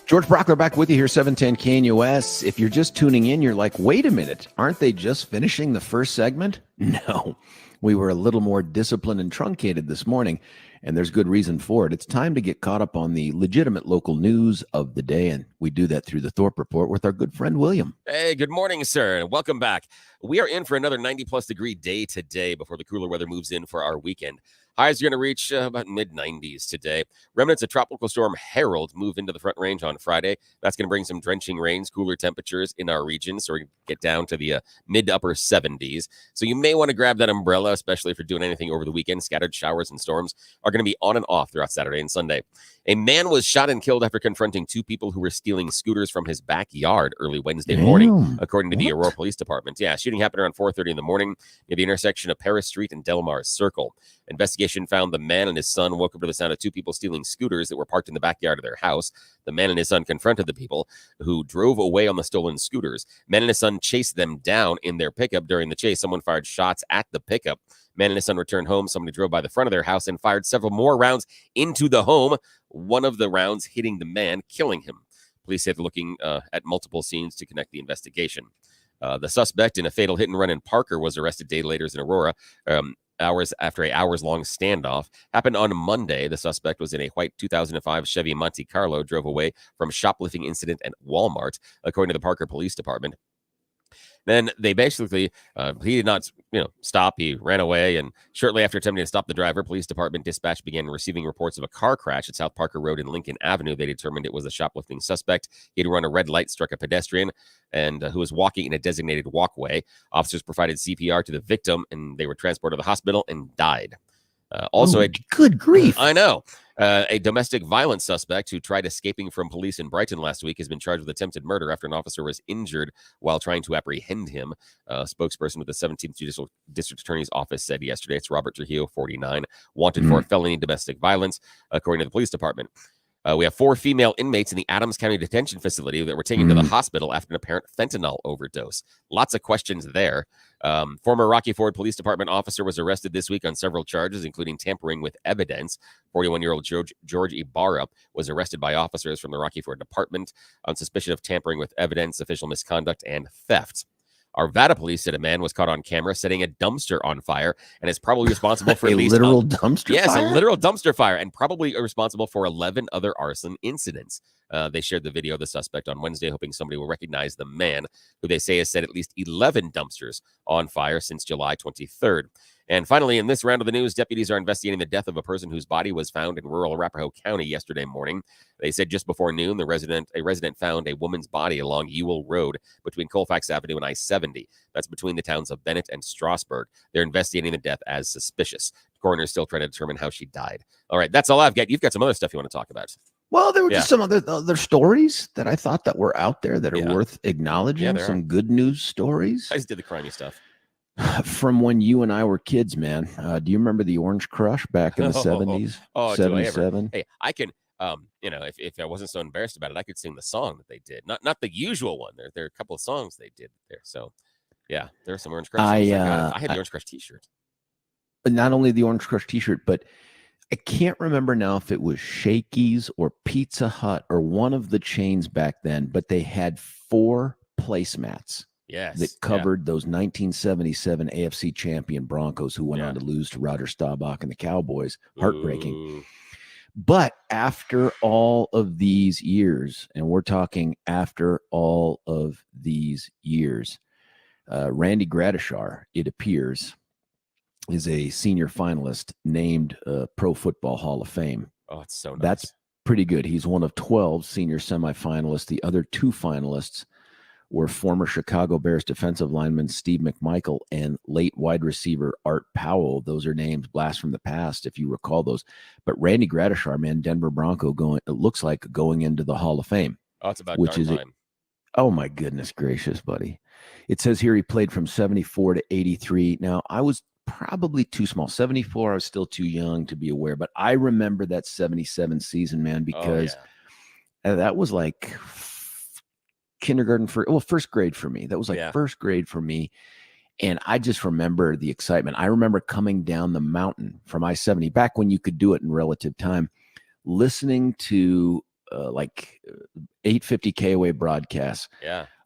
Speaker 1: George Brauchler back with you here, 710 KNUS. If you're just tuning in, you're like, wait a minute, aren't they just finishing the first segment? No, we were a little more disciplined and truncated this morning, and there's good reason for it. It's time to get caught up on the legitimate local news of the day, and we do that through the Thorpe Report with our good friend William.
Speaker 2: Hey, good morning, sir, and welcome back. We are in for another 90-plus degree day today before the cooler weather moves in for our weekend. Highs are going to reach about mid-90s today. Remnants of Tropical Storm Harold move into the Front Range on Friday. That's going to bring some drenching rains, cooler temperatures in our region, so we get down to the mid to upper 70s. So you may want to grab that umbrella, especially if you're doing anything over the weekend. Scattered showers and storms are going to be on and off throughout Saturday and Sunday. A man was shot and killed after confronting two people who were stealing scooters from his backyard early Wednesday morning, according to the Aurora Police Department. Yeah, shooting happened around 4:30 in the morning near the intersection of Paris Street and Delmar Circle. Investigation found the man and his son woke up to the sound of two people stealing scooters that were parked in the backyard of their house. The man and his son confronted the people who drove away on the stolen scooters. Man and his son chased them down in their pickup. During the chase, someone fired shots at the pickup. Man and his son returned home. Somebody drove by the front of their house and fired several more rounds into the home, one of the rounds hitting the man, killing him. Police say they're looking at multiple scenes to connect the investigation. The suspect in a fatal hit and run in Parker was arrested a day later in Aurora. Hours after a hours-long standoff. Happened on Monday. The suspect was in a white 2005 Chevy Monte Carlo, drove away from shoplifting incident at Walmart, according to the Parker Police Department. Then they basically, he did not, stop. He ran away, and shortly after attempting to stop the driver, police department dispatch began receiving reports of a car crash at South Parker Road and Lincoln Avenue. They determined it was a shoplifting suspect. He had run a red light, struck a pedestrian, and who was walking in a designated walkway. Officers provided CPR to the victim, and they were transported to the hospital and died.
Speaker 1: Good grief.
Speaker 2: I know. A domestic violence suspect who tried escaping from police in Brighton last week has been charged with attempted murder after an officer was injured while trying to apprehend him. A spokesperson with the 17th Judicial District Attorney's Office said yesterday it's Robert Trujillo, 49, wanted for felony domestic violence, according to the police department. We have 4 female inmates in the Adams County Detention Facility that were taken to the hospital after an apparent fentanyl overdose. Lots of questions there. Former Rocky Ford Police Department officer was arrested this week on several charges, including tampering with evidence. 41-year-old George Ibarra was arrested by officers from the Rocky Ford Department on suspicion of tampering with evidence, official misconduct, and theft. Arvada police said a man was caught on camera setting a dumpster on fire and is probably responsible for
Speaker 1: a
Speaker 2: at least
Speaker 1: literal dumpster fire?
Speaker 2: Yes, a literal dumpster fire, and probably responsible for 11 other arson incidents. They shared the video of the suspect on Wednesday, hoping somebody will recognize the man, who they say has set at least 11 dumpsters on fire since July 23rd. And finally, in this round of the news, deputies are investigating the death of a person whose body was found in rural Arapahoe County yesterday morning. They said just before noon, a resident found a woman's body along Ewell Road between Colfax Avenue and I-70. That's between the towns of Bennett and Strasburg. They're investigating the death as suspicious. The coroner is still trying to determine how she died. All right, that's all I've got. You've got some other stuff you want to talk about.
Speaker 1: Well, there were just some other stories that I thought that were out there that are worth acknowledging. Some good news stories.
Speaker 2: I just did the crimey stuff.
Speaker 1: From when you and I were kids, man. Do you remember the Orange Crush back in the 70s? 77?
Speaker 2: Hey, I can, if I wasn't so embarrassed about it, I could sing the song that they did. Not the usual one. There are a couple of songs they did there. So, yeah, there are some Orange Crush. I had the Orange Crush t-shirt.
Speaker 1: Not only the Orange Crush t-shirt, but I can't remember now if it was Shakey's or Pizza Hut or one of the chains back then, but they had 4 placemats.
Speaker 2: Yes,
Speaker 1: that covered those 1977 AFC champion Broncos who went on to lose to Roger Staubach and the Cowboys. Heartbreaking.
Speaker 2: Ooh.
Speaker 1: But after all of these years, and we're talking after all of these years, Randy Gradishar, it appears, is a senior finalist named Pro Football Hall of Fame.
Speaker 2: Oh, it's so nice.
Speaker 1: That's pretty good. He's one of 12 senior semifinalists. The other 2 finalists were former Chicago Bears defensive lineman Steve McMichael and late wide receiver Art Powell. Those are names blast from the past, if you recall those. But Randy Gradishar, man, Denver Bronco, it looks like going into the Hall of Fame.
Speaker 2: Oh, it's about
Speaker 1: which is
Speaker 2: time.
Speaker 1: Oh, my goodness gracious, buddy. It says here he played from 74 to 83. Now, I was probably too small. 74, I was still too young to be aware. But I remember that 77 season, man, because that was like first grade for me. That was like first grade for me. And I just remember the excitement. I remember coming down the mountain from I-70 back when you could do it in relative time, listening to like 850 KOA broadcasts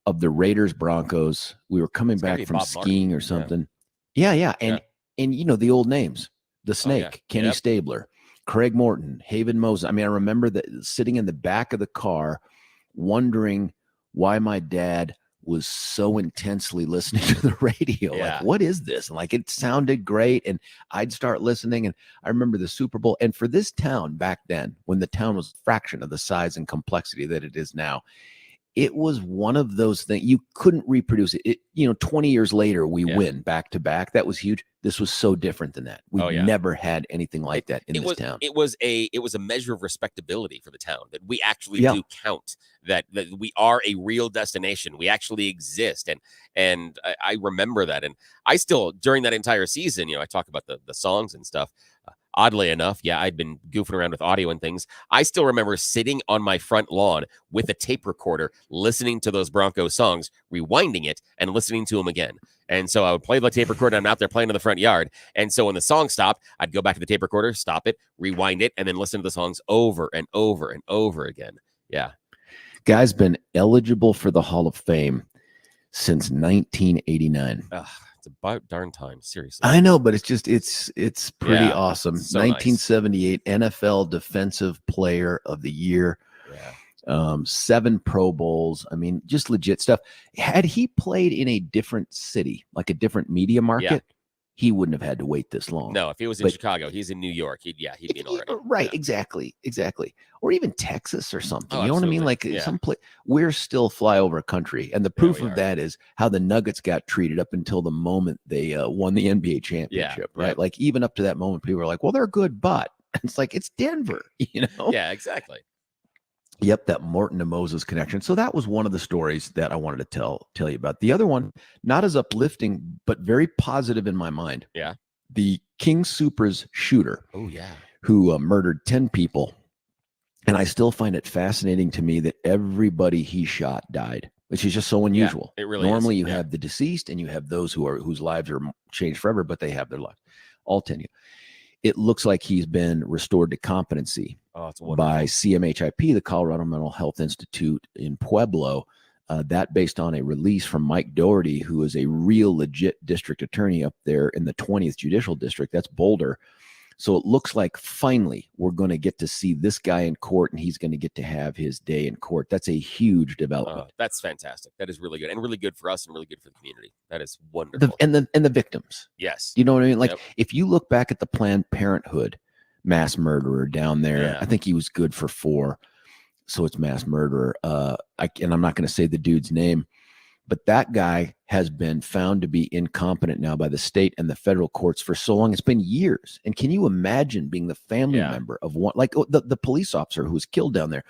Speaker 1: of the Raiders Broncos. We were coming back from skiing or something. Yeah. And you know, the old names, the Snake, Kenny Stabler, Craig Morton, Haven Moses. I mean, I remember that sitting in the back of the car wondering why my dad was so intensely listening to the radio. Like, what is this? And like, it sounded great. And I'd start listening. And I remember the Super Bowl. And for this town back then, when the town was a fraction of the size and complexity that it is now, it was one of those things you couldn't reproduce it. 20 years later, we win back to back. That was huge. This was so different than that. We've never had anything like that in this town.
Speaker 2: It was a measure of respectability for the town that we actually do count, that we are a real destination. We actually exist. And I remember that. And I still, during that entire season, I talk about the songs and stuff. Oddly enough, I'd been goofing around with audio and things. I still remember sitting on my front lawn with a tape recorder, listening to those Broncos songs, rewinding it, and listening to them again. And so I would play the tape recorder, and I'm out there playing in the front yard. And so when the song stopped, I'd go back to the tape recorder, stop it, rewind it, and then listen to the songs over and over and over again. Yeah.
Speaker 1: Guy's been eligible for the Hall of Fame since 1989.
Speaker 2: It's about darn time, seriously.
Speaker 1: I know, but it's pretty awesome.
Speaker 2: So
Speaker 1: 1978 nice. NFL Defensive Player of the Year. 7 Pro Bowls. I mean, just legit stuff. Had he played in a different city, like a different media market, he wouldn't have had to wait this long.
Speaker 2: No, if he was in Chicago, he's in New York. He'd be in already.
Speaker 1: Right, exactly. Or even Texas or something. You know what I mean? Like some place. We're still flyover country, and the proof of that is how the Nuggets got treated up until the moment they won the NBA championship. Right, like even up to that moment, people were like, "Well, they're good, but." It's like it's Denver.
Speaker 2: Yeah, exactly.
Speaker 1: Yep, that Morton to Moses connection. So that was one of the stories that I wanted to tell you about. The other one, not as uplifting, but very positive in my mind.
Speaker 2: Yeah.
Speaker 1: The King Soopers shooter.
Speaker 2: Oh, yeah.
Speaker 1: Who murdered 10 people. And I still find it fascinating to me that everybody he shot died, which is just so unusual.
Speaker 2: Yeah, it really
Speaker 1: Normally
Speaker 2: is.
Speaker 1: You have the deceased and you have those whose lives are changed forever, but they have their lives. All 10. It looks like he's been restored to competency by CMHIP, the Colorado Mental Health Institute in Pueblo. That based on a release from Mike Doherty, who is a real legit district attorney up there in the 20th Judicial District. That's Boulder. So it looks like finally we're going to get to see this guy in court, and he's going to get to have his day in court. That's a huge development.
Speaker 2: That's fantastic. That is really good, and really good for us and really good for the community. That is wonderful.
Speaker 1: And the victims.
Speaker 2: Yes.
Speaker 1: You know what I mean? Like if you look back at the Planned Parenthood mass murderer down there, I think he was good for 4. So it's mass murderer. And I'm not going to say the dude's name, but that guy has been found to be incompetent now by the state and the federal courts for so long. It's been years. And can you imagine being the family member of one, like the police officer who was killed down there,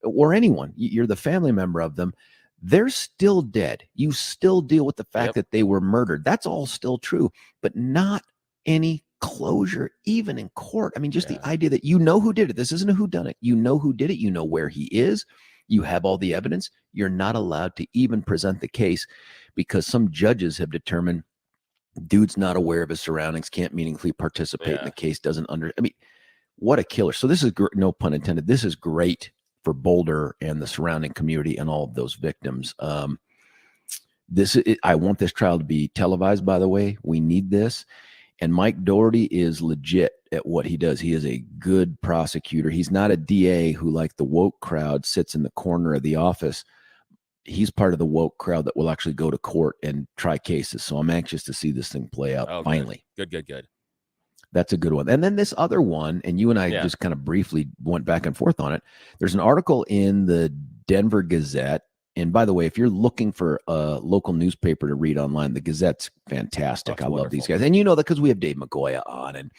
Speaker 1: or anyone? You're the family member of them. They're still dead. You still deal with the fact that they were murdered. That's all still true, but not any closure, even in court. I mean, just the idea that you know who did it. This isn't a whodunit. You know who did it. You know where he is. You have all the evidence. You're not allowed to even present the case because some judges have determined dude's not aware of his surroundings, can't meaningfully participate in the case, doesn't I mean, what a killer. So this is, no pun intended, this is great for Boulder and the surrounding community and all of those victims. I want this trial to be televised, by the way. We need this. And Mike Doherty is legit at what he does. He is a good prosecutor. He's not a DA who, like the woke crowd, sits in the corner of the office. He's part of the woke crowd that will actually go to court and try cases. So I'm anxious to see this thing play out finally.
Speaker 2: Good.
Speaker 1: That's a good one. And then this other one, and you and I just kind of briefly went back and forth on it. There's an article in the Denver Gazette. And by the way, if you're looking for a local newspaper to read online, the Gazette's fantastic. I love these guys. And you know that because we have Dave Magoya on and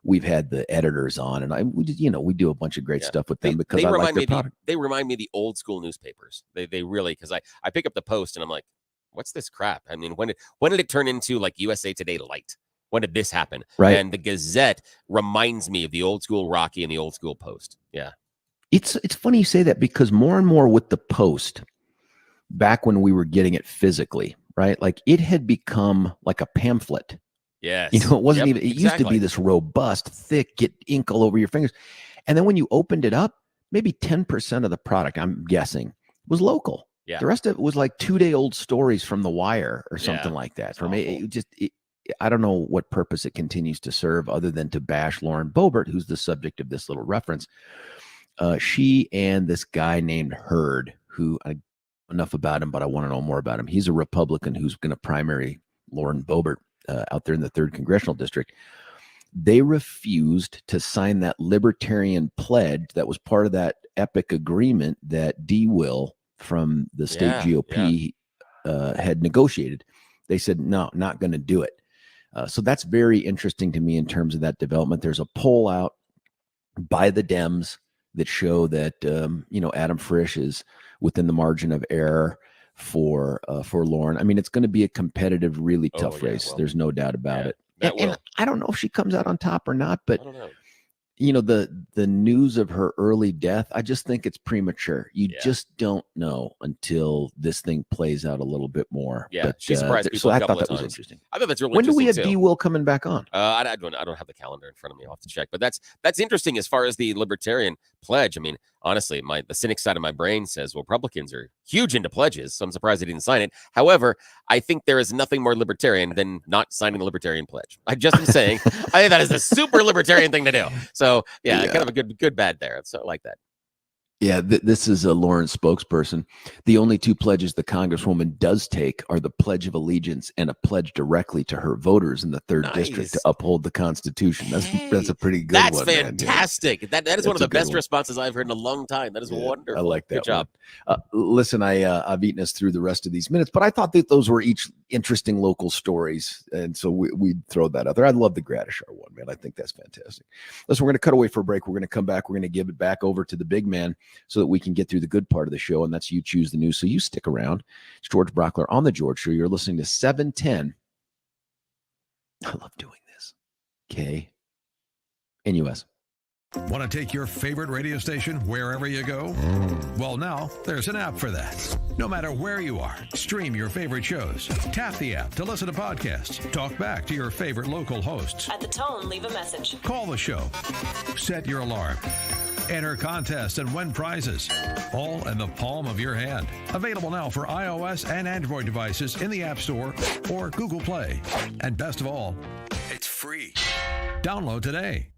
Speaker 1: we've had the editors on, and we do a bunch of great stuff with them because I like their product.
Speaker 2: They remind me of the old school newspapers. They really, because I pick up the Post and I'm like, what's this crap? I mean, when did it turn into like USA Today Light? When did this happen?
Speaker 1: Right.
Speaker 2: And the Gazette reminds me of the old school Rocky and the old school Post. Yeah.
Speaker 1: It's funny you say that because more and more with the Post, back when we were getting it physically, right? Like it had become like a pamphlet.
Speaker 2: Yes.
Speaker 1: It wasn't even, it used to be this robust, thick, get ink all over your fingers. And then when you opened it up, maybe 10% of the product, I'm guessing, was local.
Speaker 2: Yeah.
Speaker 1: The rest of it was like 2-day-old stories from The Wire or something like that. For me, I don't know what purpose it continues to serve other than to bash Lauren Boebert, who's the subject of this little reference. She and this guy named Hurd, who enough about him, but I want to know more about him. He's a Republican who's going to primary Lauren Boebert out there in the 3rd Congressional District. They refused to sign that libertarian pledge that was part of that epic agreement that D. Will from the state GOP had negotiated. They said, no, not going to do it. So that's very interesting to me in terms of that development. There's a poll out by the Dems that show that, Adam Frisch is within the margin of error for Lauren. I mean, it's going to be a competitive, really tough race. Well, there's no doubt about it. And I don't know if she comes out on top or not, but the news of her early death, I just think it's premature. You just don't know until this thing plays out a little bit more.
Speaker 2: Yeah,
Speaker 1: but,
Speaker 2: she surprised people.
Speaker 1: So I thought that was interesting.
Speaker 2: I thought that's really
Speaker 1: when do we have
Speaker 2: too.
Speaker 1: D. Will coming back on?
Speaker 2: I don't have the calendar in front of me. I'll have to check. But that's interesting as far as the libertarian pledge. I mean, honestly, the cynic side of my brain says, well, Republicans are huge into pledges, so I'm surprised they didn't sign it. However, I think there is nothing more libertarian than not signing the libertarian pledge. I just am saying, I think that is a super libertarian thing to do. So kind of a good bad there. So I like that.
Speaker 1: Yeah, this is a Lauren spokesperson. The only 2 pledges the Congresswoman does take are the Pledge of Allegiance and a pledge directly to her voters in the 3rd District to uphold the Constitution. That's a pretty good one.
Speaker 2: That's fantastic. Man. That is one of the best responses I've heard in a long time. That is wonderful.
Speaker 1: I like that.
Speaker 2: Good job.
Speaker 1: Listen, I've eaten us through the rest of these minutes, but I thought that those were each interesting local stories, and so we'd throw that out there. I love the Gradishar one, man. I think that's fantastic. Listen, we're going to cut away for a break. We're going to come back. We're going to give it back over to the big man, so that we can get through the good part of the show, and that's You Choose the News. So you stick around. It's George Brauchler on The George Show. You're listening to 710. I love doing this. KNUS.
Speaker 6: Want to take your favorite radio station wherever you go? Well, now there's an app for that. No matter where you are, stream your favorite shows. Tap the app to listen to podcasts. Talk back to your favorite local hosts.
Speaker 7: At the tone, leave a message.
Speaker 6: Call the show. Set your alarm. Enter contests and win prizes, all in the palm of your hand. Available now for iOS and Android devices in the App Store or Google Play. And best of all, it's free. Download today.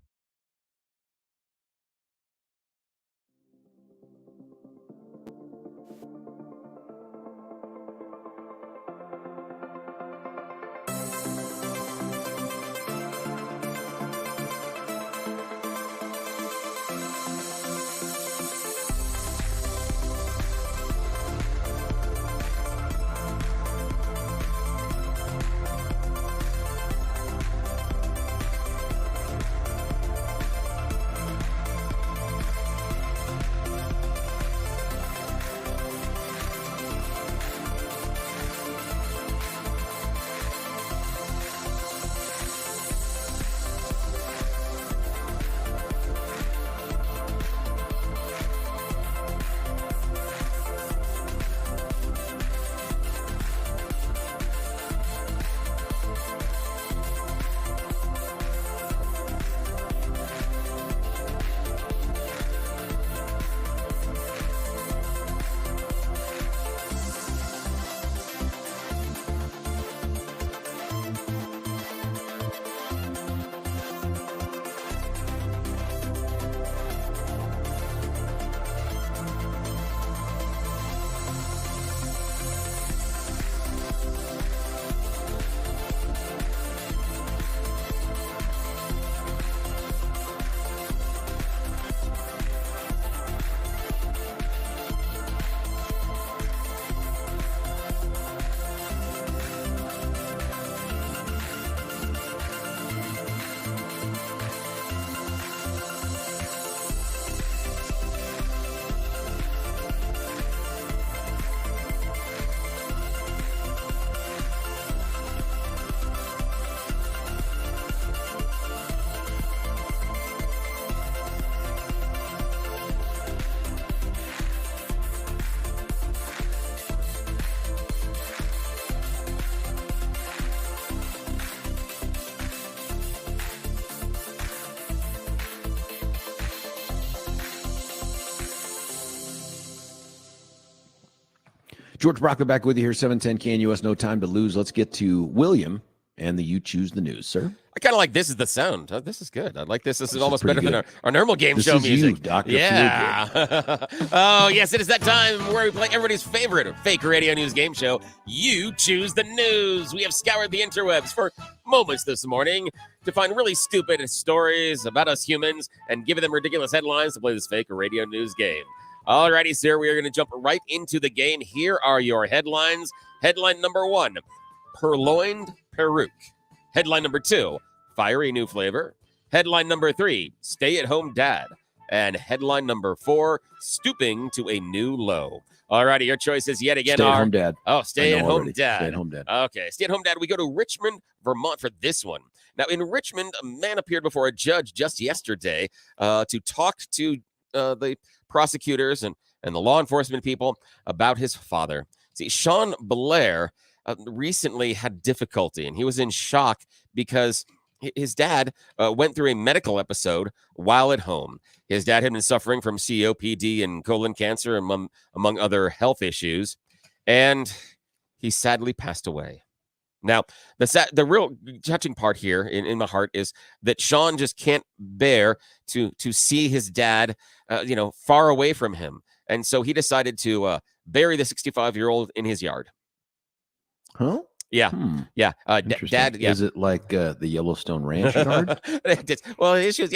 Speaker 1: George Brauchler back with you here, 710 KNUS, no time to lose. Let's get to William and the You Choose the News, sir.
Speaker 2: I kind of like this is the sound. This is good. I like this. This is almost better
Speaker 1: pretty
Speaker 2: than our normal game
Speaker 1: This
Speaker 2: show
Speaker 1: is
Speaker 2: music.
Speaker 1: you, Dr.
Speaker 2: Yeah. Oh, yes, it is that time where we play everybody's favorite fake radio news game show, You Choose the News. We have scoured the interwebs for moments this morning to find really stupid stories about us humans and giving them ridiculous headlines to play this fake radio news game. Alrighty, sir, we are going to jump right into the game. Here are your headlines. Headline number 1, purloined peruke. Headline number 2, fiery new flavor. Headline number 3, stay-at-home dad. And headline number 4, stooping to a new low. All righty, your choices yet again
Speaker 1: Stay-at-home dad.
Speaker 2: Oh, stay-at-home dad.
Speaker 1: Stay-at-home dad.
Speaker 2: Okay, stay-at-home dad. We go to Richmond, Vermont for this one. Now, in Richmond, a man appeared before a judge just yesterday to talk to the prosecutors and the law enforcement people about his father. See, Sean Blair recently had difficulty, and he was in shock because his dad went through a medical episode while at home. His dad had been suffering from COPD and colon cancer, among other health issues, and he sadly passed away. Now, the real touching part here in my heart is that Sean just can't bear to see his dad, far away from him, and so he decided to bury the 65-year-old in his yard.
Speaker 1: Huh?
Speaker 2: Yeah. Yeah. Dad. Yeah.
Speaker 1: Is it like the Yellowstone Ranch yard?
Speaker 2: Well, the issue is,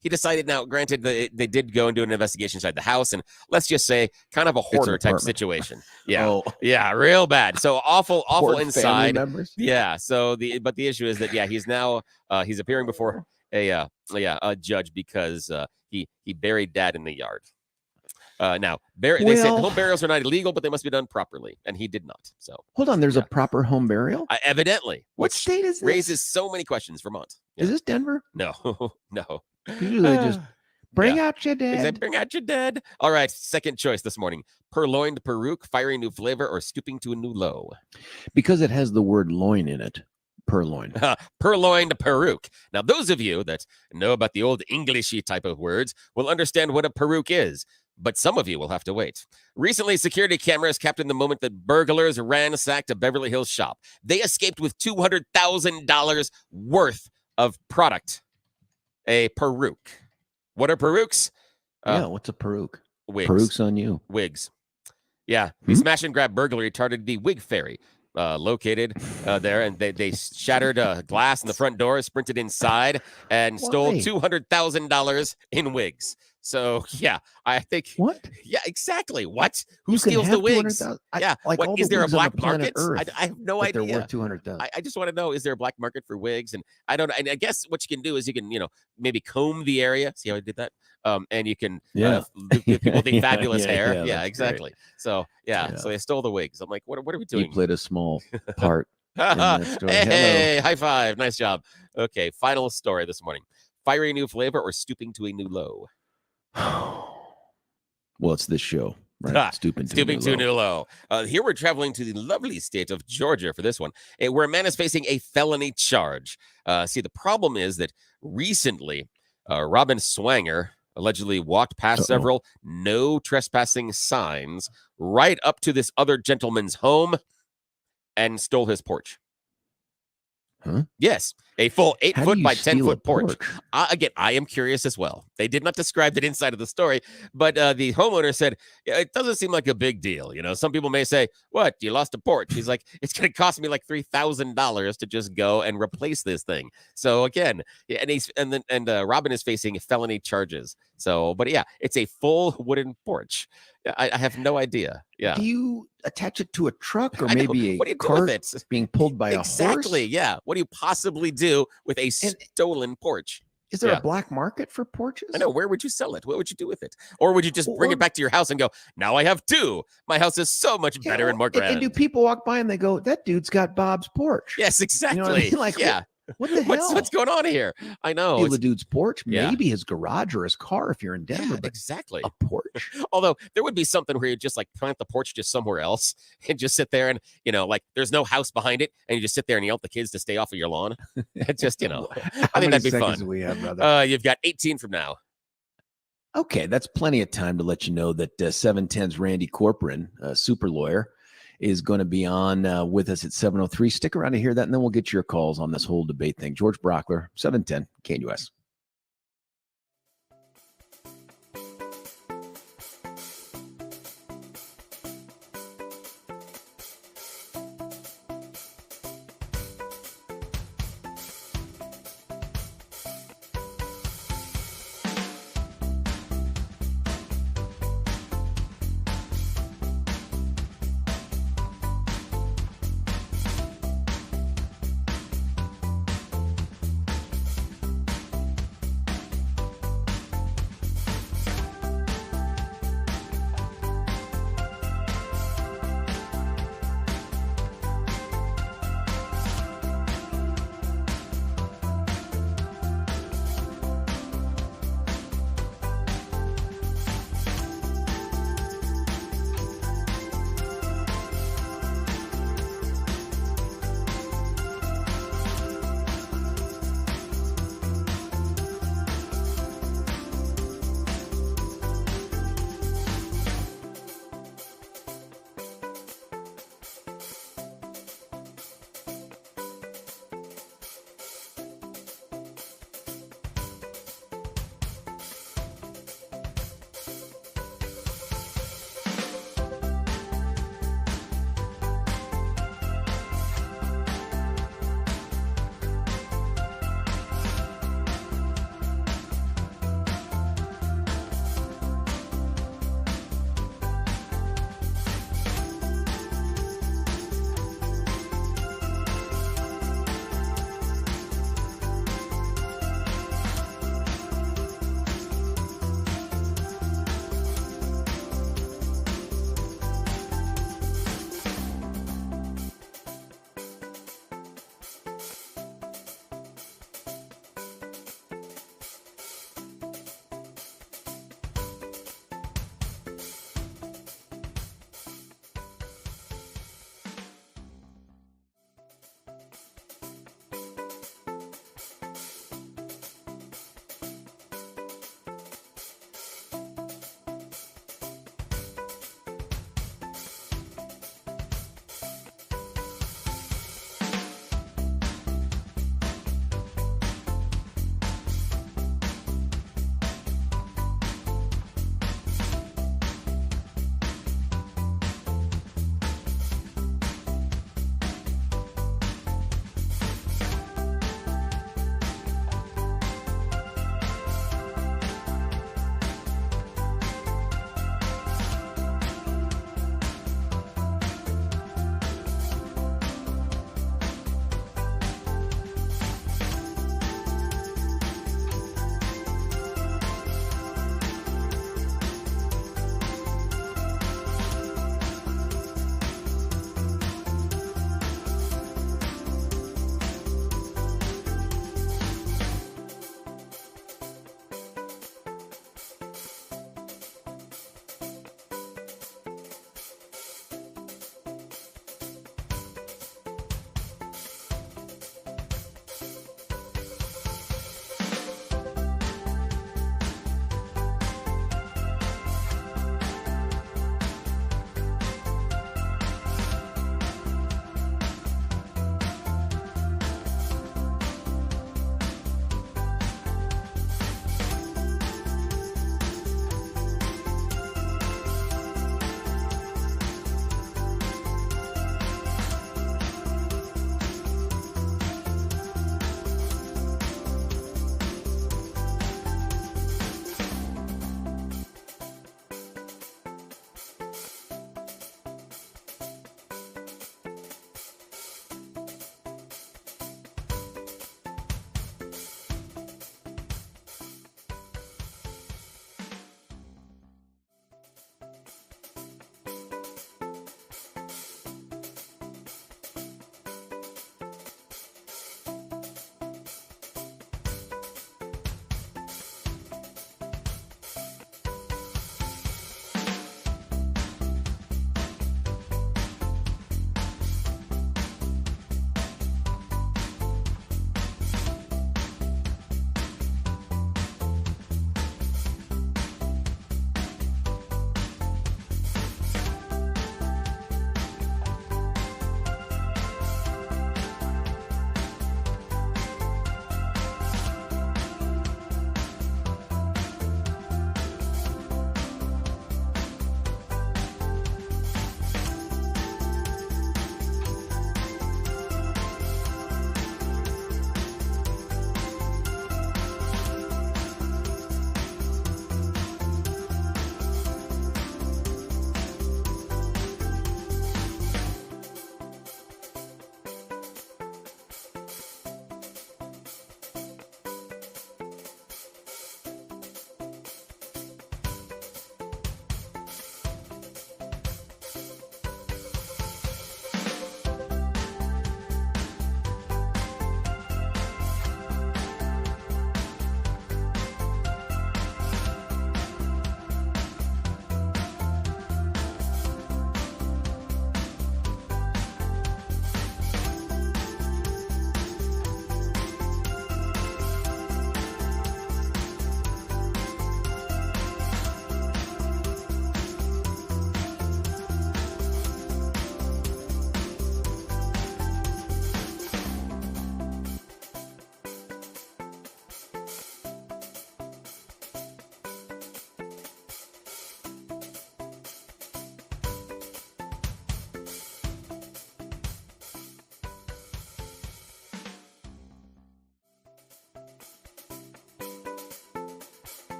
Speaker 2: he decided. Now, granted, they did go and do an investigation inside the house, and let's just say, kind of a hoarder type situation. Yeah.
Speaker 1: Oh.
Speaker 2: Yeah. Real bad. So awful inside.
Speaker 1: Members?
Speaker 2: Yeah. So the issue is that he's now he's appearing before a judge because he buried dad in the yard. They said home burials are not illegal, but they must be done properly, and he did not. So
Speaker 1: hold on, there's a proper home burial?
Speaker 2: Evidently.
Speaker 1: What state is this?
Speaker 2: Raises so many questions. Vermont. Yeah.
Speaker 1: Is this Denver?
Speaker 2: No, no.
Speaker 1: Usually they just bring out your dead.
Speaker 2: Bring out your dead. All right, second choice this morning: purloined peruke, fiery new flavor, or stooping to a new low.
Speaker 1: Because it has the word loin in it. Purloined.
Speaker 2: Purloined peruke. Now, those of you that know about the old Englishy type of words will understand what a peruke is. But some of you will have to wait. Recently, security cameras captured the moment that burglars ransacked a Beverly Hills shop. They escaped with $200,000 worth of product. A peruke. What are perukes?
Speaker 1: What's a peruke?
Speaker 2: Wigs.
Speaker 1: Perukes on you.
Speaker 2: Wigs. Yeah. The smash and grab burglary targeted the Wig Ferry, located there, and they shattered glass in the front door, sprinted inside, and stole $200,000 in wigs. So, I think...
Speaker 1: What?
Speaker 2: Yeah, exactly. What? Who steals the wigs? Yeah.
Speaker 1: Like
Speaker 2: is there a black market? I have no idea.
Speaker 1: They're worth $200,000.
Speaker 2: I just want to know, is there a black market for wigs? And I don't know. And I guess what you can do is you can, maybe comb the area. See how I did that? And you can give people the fabulous hair. Yeah, exactly. Great. So, so they stole the wigs. I'm like, what are we doing?
Speaker 1: You played a small part in that story.
Speaker 2: Hey, high five. Nice job. Okay, final story this morning. Fiery new flavor or stooping to a new low?
Speaker 1: Well, it's this show, right? Stooping to a new
Speaker 2: low. Here we're traveling to the lovely state of Georgia for this one, where a man is facing a felony charge. See, the problem is that recently, Robin Swanger allegedly walked past several no trespassing signs right up to this other gentleman's home and stole his porch.
Speaker 1: Huh?
Speaker 2: Yes, a full 8-foot by 10-foot porch. Again, I am curious as well. They did not describe the inside of the story, but the homeowner said, it doesn't seem like a big deal. Some people may say, what, you lost a porch? He's like, it's going to cost me like $3,000 to just go and replace this thing. So again, and Robin is facing felony charges. So, but it's a full wooden porch. I have no idea. Yeah.
Speaker 1: Do you attach it to a truck or maybe
Speaker 2: a
Speaker 1: cart being pulled by a horse?
Speaker 2: Exactly. Yeah. What do you possibly do with a stolen porch?
Speaker 1: Is there a black market for porches?
Speaker 2: I know. Where would you sell it? What would you do with it? Or would you just bring it back to your house and go, now I have 2. My house is so much better and more grand.
Speaker 1: And do people walk by and they go, that dude's got Bob's porch?
Speaker 2: Yes, exactly.
Speaker 1: You know what I mean? Like, what the hell?
Speaker 2: What's going on here? I know.
Speaker 1: Steal the dude's porch, maybe his garage or his car if you're in Denver. But
Speaker 2: exactly.
Speaker 1: A porch.
Speaker 2: Although there would be something where you just like plant the porch just somewhere else and just sit there and, like there's no house behind it and you just sit there and yell at the kids to stay off of your lawn. Just, I think that'd be fun.
Speaker 1: We have, brother?
Speaker 2: You've got 18 from now.
Speaker 1: Okay, that's plenty of time to let you know that 710's Randy Corcoran, super lawyer, is going to be on with us at 7:03. Stick around to hear that, and then we'll get your calls on this whole debate thing. George Brauchler, 710 KNUS.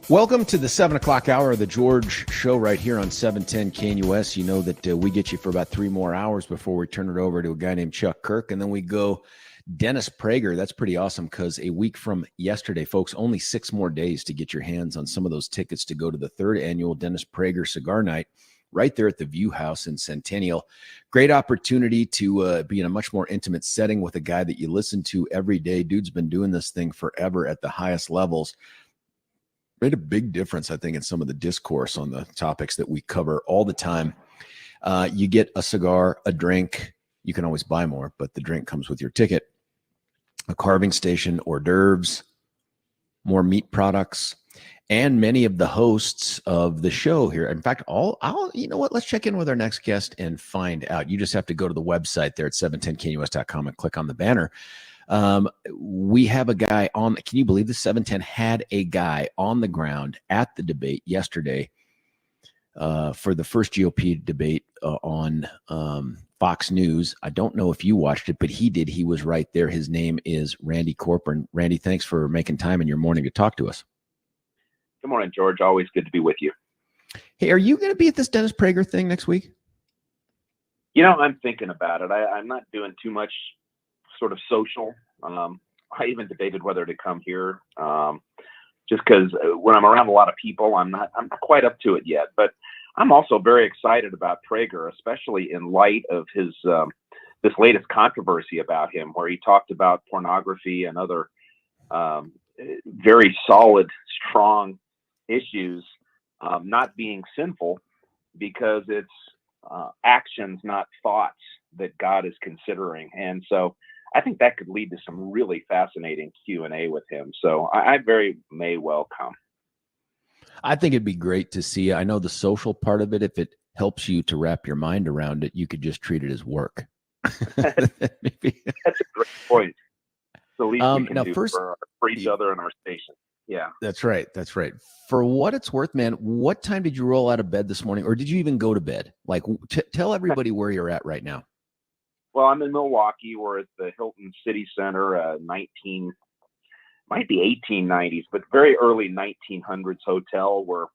Speaker 1: Welcome to the 7 o'clock hour of the George Show right here on 710 KNUS. You know that we get you for about 3 more hours before we turn it over to a guy named Chuck Kirk, and then we go Dennis Prager. That's pretty awesome because a week from yesterday, folks, only 6 more days to get your hands on some of those tickets to go to the 3rd annual Dennis Prager Cigar Night right there at the View House in Centennial. Great opportunity to be in a much more intimate setting with a guy that you listen to every day. Dude's been doing this thing forever at the highest levels. Made a big difference, I think, in some of the discourse on the topics that we cover all the time. You get a cigar, a drink. You can always buy more, but the drink comes with your ticket. A carving station, hors d'oeuvres, more meat products, and many of the hosts of the show here. In fact, you know what? Let's check in with our next guest and find out. You just have to go to the website there at 710knus.com and click on the banner. We have a guy on, can you believe this? 710 had a guy on the ground at the debate yesterday for the first GOP debate on Fox News. I don't know if you watched it, but he did. He was right there. His name is Randy Corcoran. Randy, thanks for making time in your morning to talk to us.
Speaker 7: Good morning, George. Always good to be with you.
Speaker 1: Hey, are you going to be at this Dennis Prager thing next week?
Speaker 7: You know, I'm thinking about it. I'm not doing too much sort of social. I even debated whether to come here, just because when I'm around a lot of people, I'm not quite up to it yet. But I'm also very excited about Prager, especially in light of his this latest controversy about him, where he talked about pornography and other very solid, strong issues not being sinful because it's actions, not thoughts, that God is considering. And so I think that could lead to some really fascinating Q&A with him. So I very may well come.
Speaker 1: I think it'd be great to see. I know the social part of it, if it helps you to wrap your mind around it, you could just treat it as work.
Speaker 7: Maybe. That's a great point. The least we can
Speaker 1: now
Speaker 7: do
Speaker 1: first,
Speaker 7: for each other and our station. Yeah.
Speaker 1: That's right. That's right. For what it's worth, man, what time did you roll out of bed this morning? Or did you even go to bed? Like, tell everybody where you're at right now.
Speaker 7: Well, I'm in Milwaukee. We're at the Hilton City Center, might be 1890s, but very early 1900s hotel where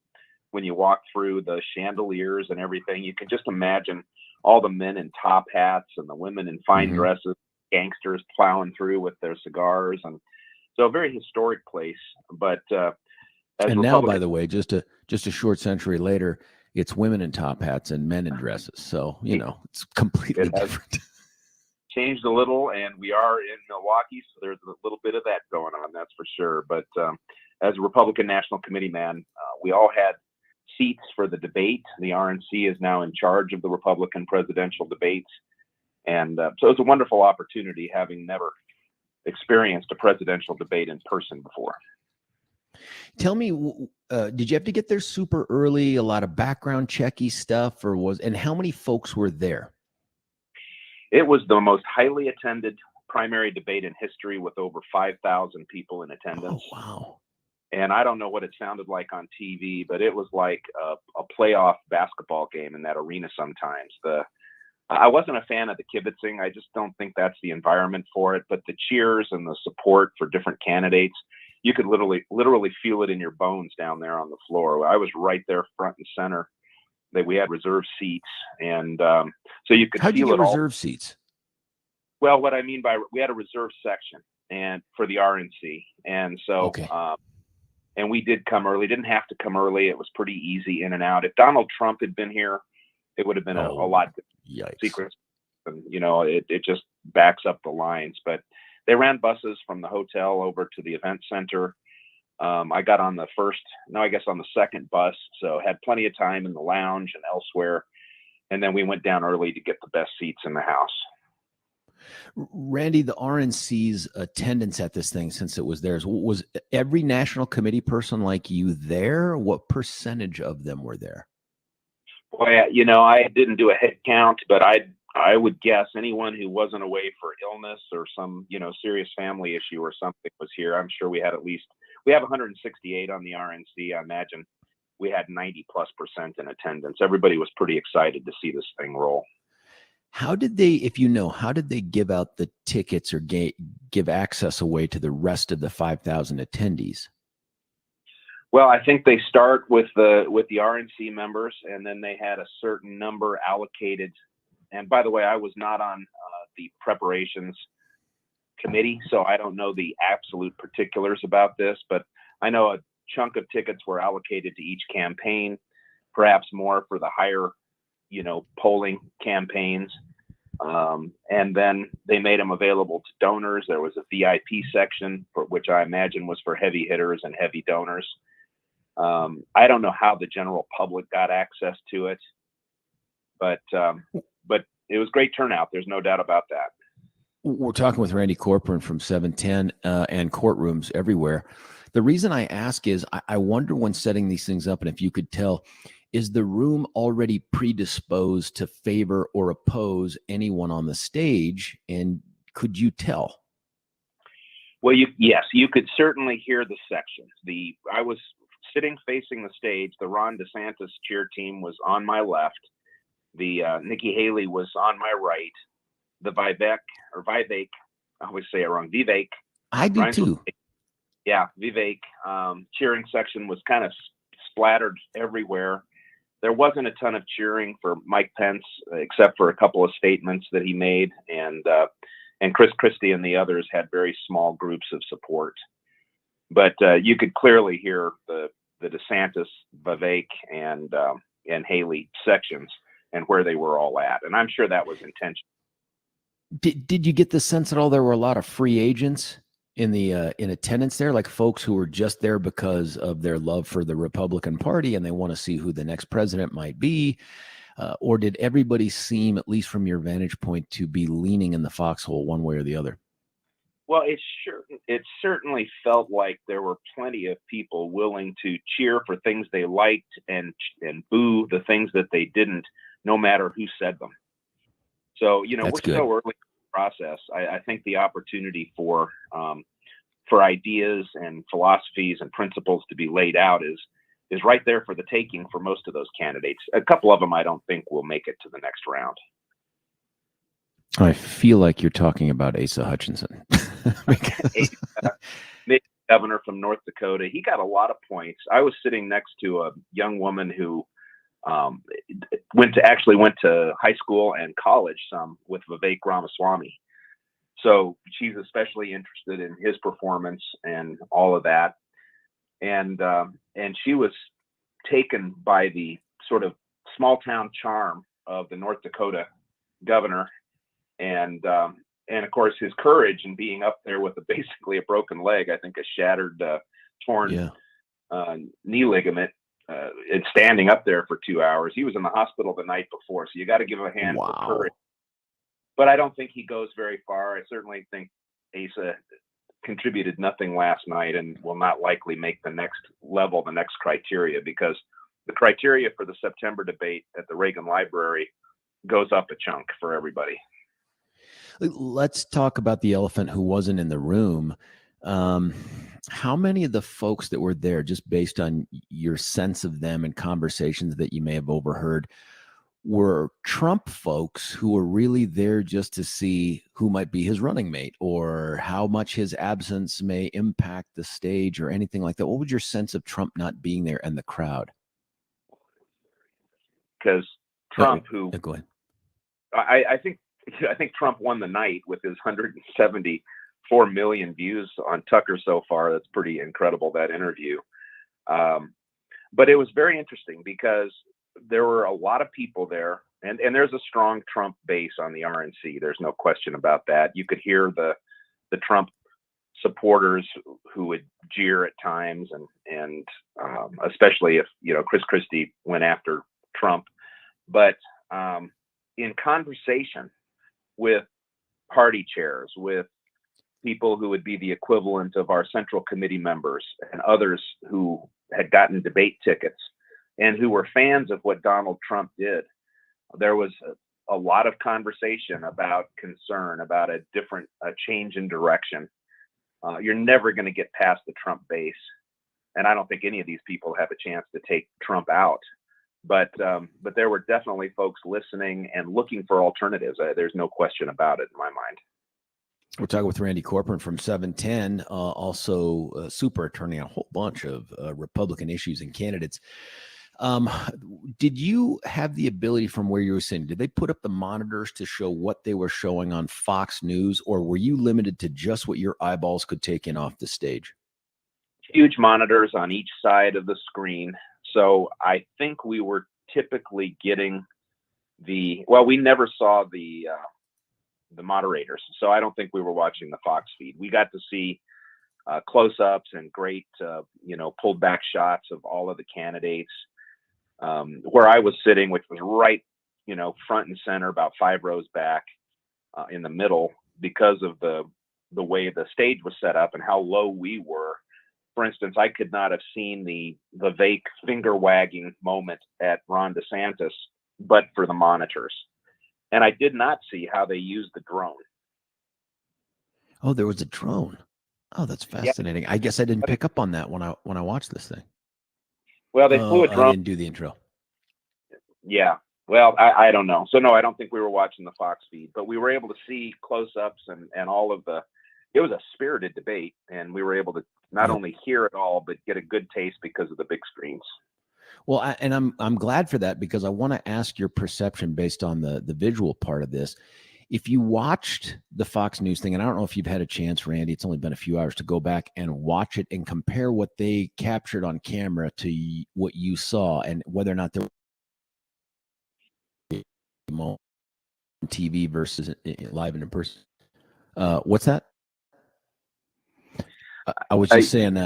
Speaker 7: when you walk through the chandeliers and everything, you can just imagine all the men in top hats and the women in fine dresses, gangsters plowing through with their cigars. And so a very historic place. But
Speaker 1: and now, by the way, just a short century later, it's women in top hats and men in dresses. So, you know, it's completely different.
Speaker 7: Changed a little, and we are in Milwaukee, so there's a little bit of that going on, that's for sure. But as a Republican National Committee man, we all had seats for the debate. The RNC is now in charge of the Republican presidential debates, and so it's a wonderful opportunity, having never experienced a presidential debate in person before.
Speaker 1: Tell me, did you have to get there super early? A lot of background checky stuff, and how many folks were there?
Speaker 7: It was the most highly attended primary debate in history, with over 5,000 people in attendance.
Speaker 1: Oh, wow.
Speaker 7: And I don't know what it sounded like on TV, but it was like a playoff basketball game in that arena sometimes. I wasn't a fan of the kibitzing. I just don't think that's the environment for it. But the cheers and the support for different candidates, you could literally feel it in your bones down there on the floor. I was right there front and center. That we had reserved seats, and so you could.
Speaker 1: How'd you get reserved seats?
Speaker 7: Well, what I mean by we had a reserved section, and for the RNC, and so and we did come early. Didn't have to come early. It was pretty easy in and out. If Donald Trump had been here, it would have been a lot secret. And you know, it just backs up the lines. But they ran buses from the hotel over to the event center. I got on the second bus, so had plenty of time in the lounge and elsewhere. And then we went down early to get the best seats in the house.
Speaker 1: Randy, the RNC's attendance at this thing, since it was theirs, was every national committee person like you there? What percentage of them were there?
Speaker 7: Boy, you know, I didn't do a head count, but I would guess anyone who wasn't away for illness or some, you know, serious family issue or something was here. I'm sure we have 168 on the RNC. I imagine we had 90+% in attendance. Everybody was pretty excited to see this thing roll.
Speaker 1: How did they give out the tickets or give access away to the rest of the 5,000 attendees?
Speaker 7: Well, I think they start with the RNC members, and then they had a certain number allocated. And by the way, I was not on the preparations committee, so I don't know the absolute particulars about this, but I know a chunk of tickets were allocated to each campaign, perhaps more for the higher, polling campaigns. And then they made them available to donors. There was a VIP section, which I imagine was for heavy hitters and heavy donors. I don't know how the general public got access to it, but it was great turnout. There's no doubt about that.
Speaker 1: We're talking with Randy Corcoran from 710 and courtrooms everywhere. The reason I ask is I wonder when setting these things up, and if you could tell, is the room already predisposed to favor or oppose anyone on the stage? And could you tell?
Speaker 7: Well, yes, you could certainly hear the sections. I was sitting facing the stage. The Ron DeSantis cheer team was on my left. The Nikki Haley was on my right. The Vivek, I always say it wrong, Vivek.
Speaker 1: I do too.
Speaker 7: Yeah, Vivek. Cheering section was kind of splattered everywhere. There wasn't a ton of cheering for Mike Pence, except for a couple of statements that he made, and Chris Christie and the others had very small groups of support. But you could clearly hear the DeSantis, Vivek, and Haley sections and where they were all at, and I'm sure that was intentional.
Speaker 1: Did you get the sense at all there were a lot of free agents in attendance there, like folks who were just there because of their love for the Republican Party and they want to see who the next president might be? Or did everybody seem, at least from your vantage point, to be leaning in the foxhole one way or the other?
Speaker 7: Well, it certainly felt like there were plenty of people willing to cheer for things they liked and boo the things that they didn't, no matter who said them. So,
Speaker 1: That's
Speaker 7: we're
Speaker 1: good.
Speaker 7: so early in the process. I think the opportunity for ideas and philosophies and principles to be laid out is right there for the taking for most of those candidates. A couple of them I don't think will make it to the next round.
Speaker 1: I feel like you're talking about Asa Hutchinson.
Speaker 7: Governor from North Dakota. He got a lot of points. I was sitting next to a young woman who went to high school and college with Vivek Ramaswamy. So she's especially interested in his performance and all of that. And she was taken by the sort of small town charm of the North Dakota governor. And of course his courage in being up there with basically a broken leg, I think a shattered, torn knee ligament, and standing up there for 2 hours. He was in the hospital the night before, so you got to give him a hand for courage. But I don't think he goes very far. I certainly think Asa contributed nothing last night and will not likely make the next level, the next criteria, because the criteria for the September debate at the Reagan Library goes up a chunk for everybody.
Speaker 1: Let's talk about the elephant who wasn't in the room. How many of the folks that were there, just based on your sense of them and conversations that you may have overheard, were Trump folks who were really there just to see who might be his running mate or how much his absence may impact the stage or anything like that? What was your sense of Trump not being there and the crowd?
Speaker 7: Because Trump,
Speaker 1: go ahead.
Speaker 7: I think Trump won the night with his 174 million views on Tucker so far. That's pretty incredible, that interview. But it was very interesting because there were a lot of people there, and there's a strong Trump base on the RNC. There's no question about that. You could hear the Trump supporters who would jeer at times, and especially if Chris Christie went after Trump. But in conversation with party chairs, with people who would be the equivalent of our Central Committee members and others who had gotten debate tickets and who were fans of what Donald Trump did, there was a lot of conversation about concern, about a change in direction. You're never going to get past the Trump base. And I don't think any of these people have a chance to take Trump out. But there were definitely folks listening and looking for alternatives. There's no question about it in my mind.
Speaker 1: We're talking with Randy Corcoran from 710, also a super attorney on a whole bunch of Republican issues and candidates. Did you have the ability from where you were sitting? Did they put up the monitors to show what they were showing on Fox News, or were you limited to just what your eyeballs could take in off the stage?
Speaker 7: Huge monitors on each side of the screen. So I think we were typically getting we never saw the moderators. So I don't think we were watching the Fox feed. We got to see close-ups and great, pulled back shots of all of the candidates. Where I was sitting, which was right, front and center, about 5 rows back in the middle, because of the way the stage was set up and how low we were. For instance, I could not have seen the Vivek finger wagging moment at Ron DeSantis, but for the monitors. And I did not see how they used the drone.
Speaker 1: Oh, there was a drone. Oh, that's fascinating. Yeah. I guess I didn't pick up on that when I watched this thing.
Speaker 7: Well, they flew a drone.
Speaker 1: I didn't do the intro.
Speaker 7: Yeah. Well, I don't know. So no, I don't think we were watching the Fox feed, but we were able to see close-ups and all of it was a spirited debate, and we were able to not only hear it all, but get a good taste because of the big screens.
Speaker 1: Well, I'm glad for that, because I want to ask your perception based on the visual part of this. If you watched the Fox News thing, and I don't know if you've had a chance, Randy, it's only been a few hours, to go back and watch it and compare what they captured on camera to what you saw, and whether or not there was TV versus live and in person. What's that? I was just saying,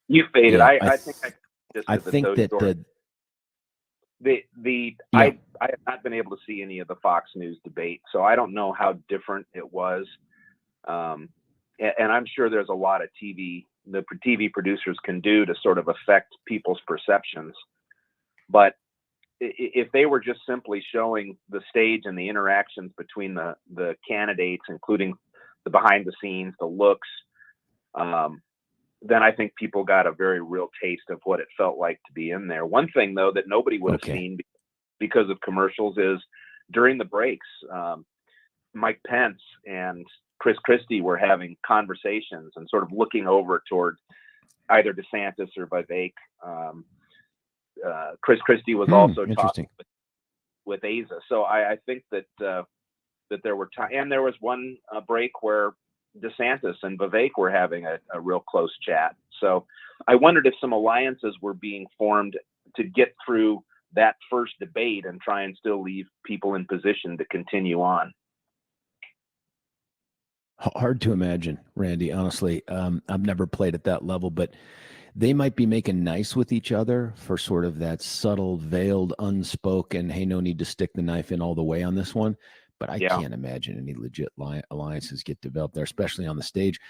Speaker 7: you faded.
Speaker 1: Yeah,
Speaker 7: I think that I have not been able to see any of the Fox News debate, so I don't know how different it was. And I'm sure there's a lot of the TV producers can do to sort of affect people's perceptions. But if they were just simply showing the stage and the interactions between the candidates, including the behind the scenes, the looks, then I think people got a very real taste of what it felt like to be in there. One thing, though, that nobody would have seen because of commercials is during the breaks, Mike Pence and Chris Christie were having conversations and sort of looking over toward either DeSantis or Vivek. Chris Christie was also talking with Asa. So I think that there were and there was one break where DeSantis and Vivek were having a real close chat. So I wondered if some alliances were being formed to get through that first debate and try and still leave people in position to continue on.
Speaker 1: Hard to imagine, Randy, honestly. I've never played at that level, but they might be making nice with each other for sort of that subtle, veiled, unspoken, hey, no need to stick the knife in all the way on this one. But I can't imagine any legit alliances get developed there, especially on the stage.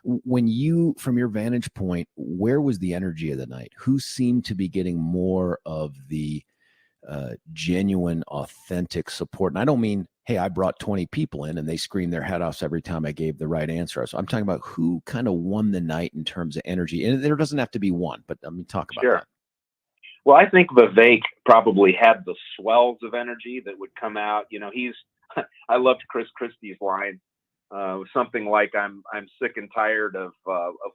Speaker 1: When you, from your vantage point, where was the energy of the night? Who seemed to be getting more of the genuine, authentic support? And I don't mean, hey, I brought 20 people in and they screamed their head off every time I gave the right answer. So I'm talking about who kind of won the night in terms of energy. And there doesn't have to be one, but I mean, talk about that.
Speaker 7: Well, I think Vivek probably had the swells of energy that would come out. I loved Chris Christie's line, something like, "I'm sick and tired of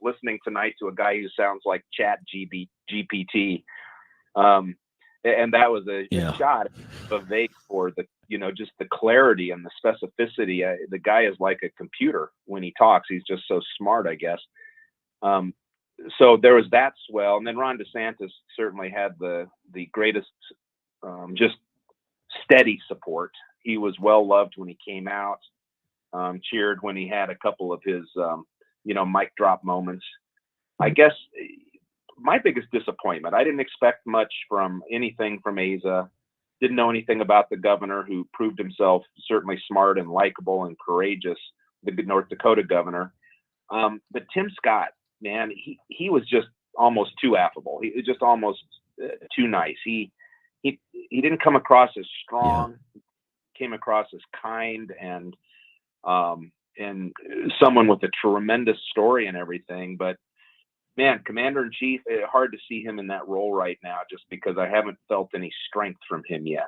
Speaker 7: listening tonight to a guy who sounds like Chat GPT," and that was a shot of Vivek for the just the clarity and the specificity. The guy is like a computer when he talks. He's just so smart, I guess. So there was that swell, and then Ron DeSantis certainly had the greatest, just steady support. He was well loved when he came out, cheered when he had a couple of his, mic drop moments. I guess my biggest disappointment, I didn't expect much from anything from Asa. Didn't know anything about the governor, who proved himself certainly smart and likable and courageous, the North Dakota governor. But Tim Scott, man, he was just almost too affable. He was just almost too nice. He didn't come across as strong. Came across as kind and someone with a tremendous story and everything. But man, Commander-in-Chief, hard to see him in that role right now, just because I haven't felt any strength from him yet.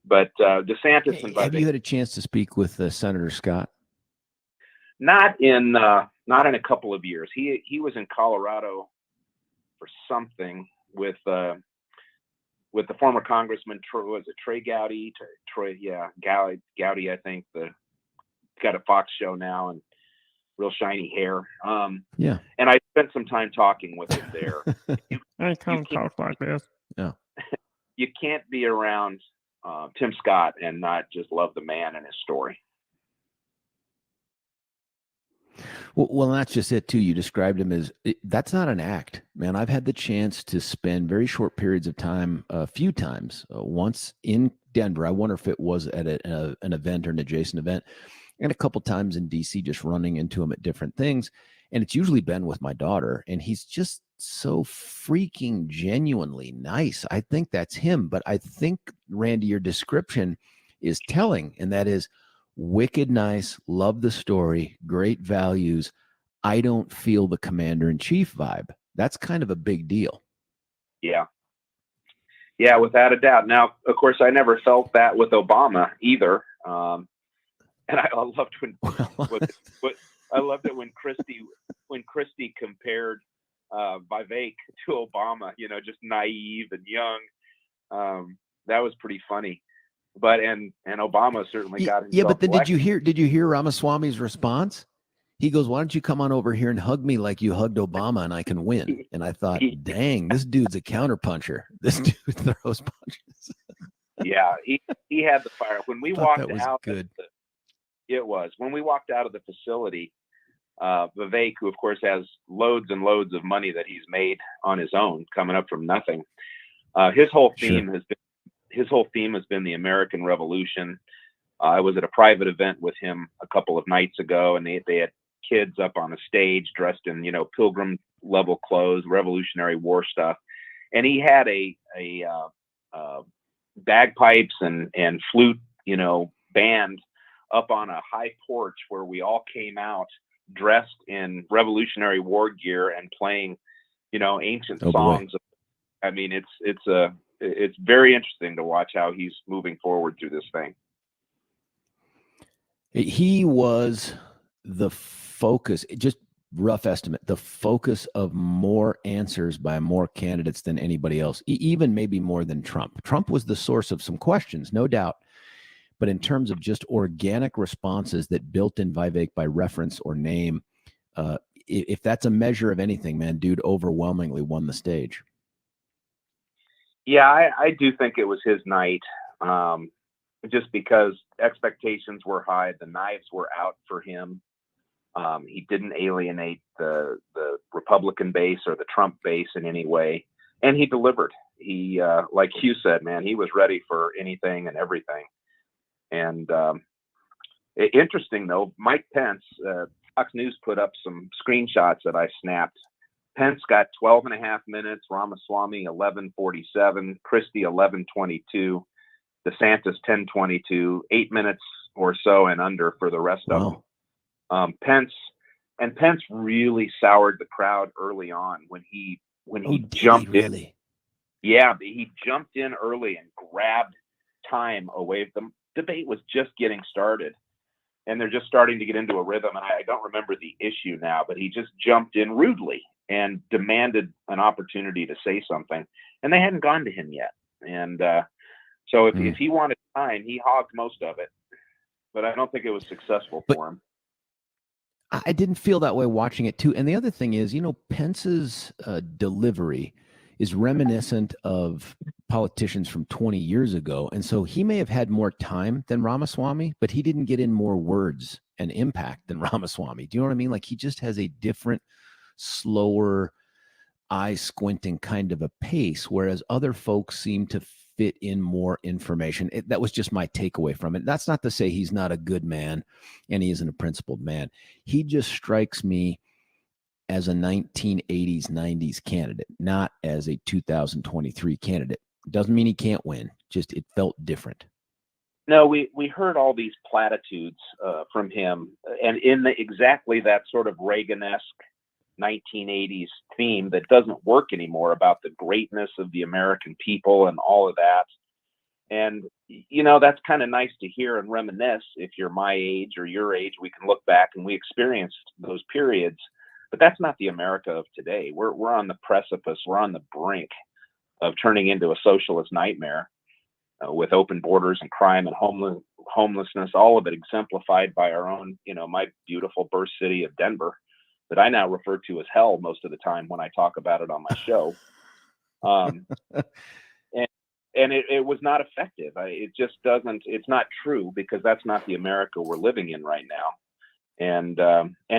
Speaker 7: But DeSantis and Vivek,
Speaker 1: have you had a chance to speak with Senator Scott?
Speaker 7: Not in a couple of years. He was in Colorado for something with the former Congressman Trey Gowdy? Gowdy, I think. Got a Fox show now and real shiny hair.
Speaker 1: Yeah.
Speaker 7: And I spent some time talking with him there.
Speaker 8: I can't talk like this.
Speaker 1: Yeah.
Speaker 7: You can't be around Tim Scott and not just love the man and his story.
Speaker 1: Well, that's just it too. You described him as that's not an act, man. I've had the chance to spend very short periods of time, a few times. Once in Denver, I wonder if it was at an event or an adjacent event, and a couple times in DC, just running into him at different things. And it's usually been with my daughter, and he's just so freaking genuinely nice. I think that's him. But I think, Randy, your description is telling, and that is wicked nice, love the story, great values. I don't feel the commander-in-chief vibe. That's kind of a big deal.
Speaker 7: Yeah, without a doubt. Now, of course, I never felt that with Obama either. And I loved I loved it when Christie compared Vivek to Obama, just naive and young. That was pretty funny. But and Obama certainly got himself.
Speaker 1: Yeah, but then
Speaker 7: elected.
Speaker 1: did you hear Ramaswamy's response? He goes, "Why don't you come on over here and hug me like you hugged Obama and I can win?" And I thought, dang, this dude's a counterpuncher. This dude throws punches.
Speaker 7: Yeah, he had the fire. When we walked out,
Speaker 1: good.
Speaker 7: When we walked out of the facility, Vivek, who of course has loads and loads of money that he's made on his own, coming up from nothing, his whole theme has been the American Revolution. I was at a private event with him a couple of nights ago, and they had kids up on a stage dressed in pilgrim level clothes, Revolutionary War stuff, and he had a bagpipes and flute band up on a high porch where we all came out dressed in Revolutionary War gear and playing, ancient songs. I mean, it's very interesting to watch how he's moving forward through this thing.
Speaker 1: He was the focus, just rough estimate, the focus of more answers by more candidates than anybody else, even maybe more than Trump. Trump was the source of some questions, no doubt. But in terms of just organic responses that built in Vivek by reference or name, if that's a measure of anything, man, dude overwhelmingly won the stage.
Speaker 7: Yeah, I do think it was his night, just because expectations were high. The knives were out for him. He didn't alienate the Republican base or the Trump base in any way. And he delivered. He, like you said, man, he was ready for anything and everything. And interesting, though, Mike Pence, Fox News put up some screenshots that I snapped. Pence got 12 and a half minutes, Ramaswamy 11:47, Christie 11:22, DeSantis 10:22, 8 minutes or so and under for the rest of them. Pence really soured the crowd early on when he jumped in. Yeah, he jumped in early and grabbed time away from them. Debate was just getting started, and they're just starting to get into a rhythm. And I don't remember the issue now, but he just jumped in rudely and demanded an opportunity to say something, and they hadn't gone to him yet. And so if he wanted time, he hogged most of it, but I don't think it was successful for him.
Speaker 1: I didn't feel that way watching it too. And the other thing is, Pence's delivery is reminiscent of politicians from 20 years ago. And so he may have had more time than Ramaswamy, but he didn't get in more words and impact than Ramaswamy. Do you know what I mean? Like, he just has a different, slower, eye squinting kind of a pace, whereas other folks seem to fit in more information. That was just my takeaway from it. That's not to say he's not a good man and he isn't a principled man. He just strikes me as a 1980s, 90s candidate, not as a 2023 candidate. Doesn't mean he can't win. Just it felt different.
Speaker 7: No, we heard all these platitudes from him, and in exactly that sort of Reagan-esque 1980s theme that doesn't work anymore about the greatness of the American people and all of that. And, you know, that's kind of nice to hear and reminisce. If you're my age or your age, we can look back and we experienced those periods. But that's not the America of today. We're on the precipice. We're on the brink of turning into a socialist nightmare with open borders and crime and homelessness, all of it exemplified by our own, you know, my beautiful birth city of Denver, that I now refer to as hell most of the time when I talk about it on my show. And it was not effective. It just doesn't, it's not true, because that's not the America we're living in right now. And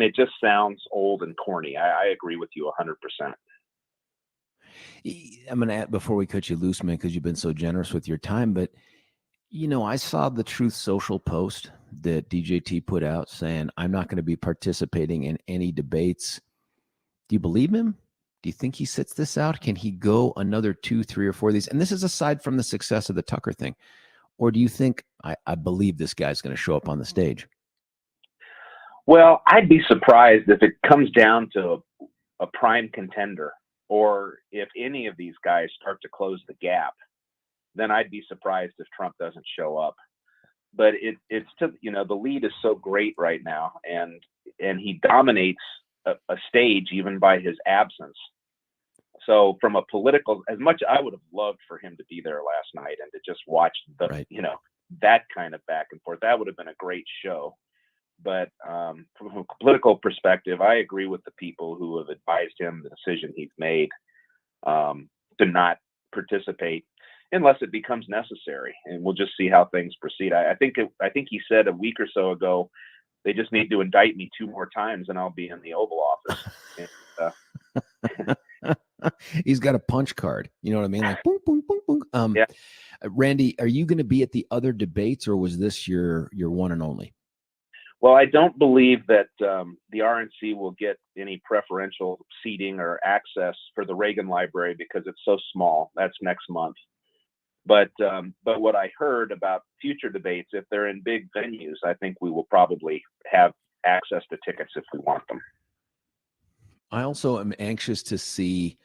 Speaker 7: it just sounds old and corny. I agree with you 100%.
Speaker 1: I'm going to add, before we cut you loose, man, because you've been so generous with your time, but, you know, I saw the Truth Social post that DJT put out saying, I'm not going to be participating in any debates. Do you believe him? Do you think he sits this out? Can he go another 2, 3, or 4 of these? And this is aside from the success of the Tucker thing. Or do you think, I believe this guy's going to show up on the stage?
Speaker 7: Well, I'd be surprised if it comes down to a prime contender, or if any of these guys start to close the gap. Then I'd be surprised if Trump doesn't show up. But it's to, you know, the lead is so great right now, and he dominates a stage even by his absence. So from a political, as much I would have loved for him to be there last night and to just watch the,
Speaker 1: right,
Speaker 7: you know, that kind of back and forth, that would have been a great show. But from a political perspective, I agree with the people who have advised him the decision he's made to not participate unless it becomes necessary, and we'll just see how things proceed. I think he said a week or so ago, they just need to indict me 2 more times and I'll be in the Oval Office. And,
Speaker 1: he's got a punch card. You know what I mean? Like, boom, boom, boom, boom.
Speaker 7: Yeah.
Speaker 1: Randy, are you going to be at the other debates, or was this your one and only?
Speaker 7: Well, I don't believe that the RNC will get any preferential seating or access for the Reagan Library because it's so small. That's next month. But what I heard about future debates, if they're in big venues, I think we will probably have access to tickets if we want them.
Speaker 1: I also am anxious to see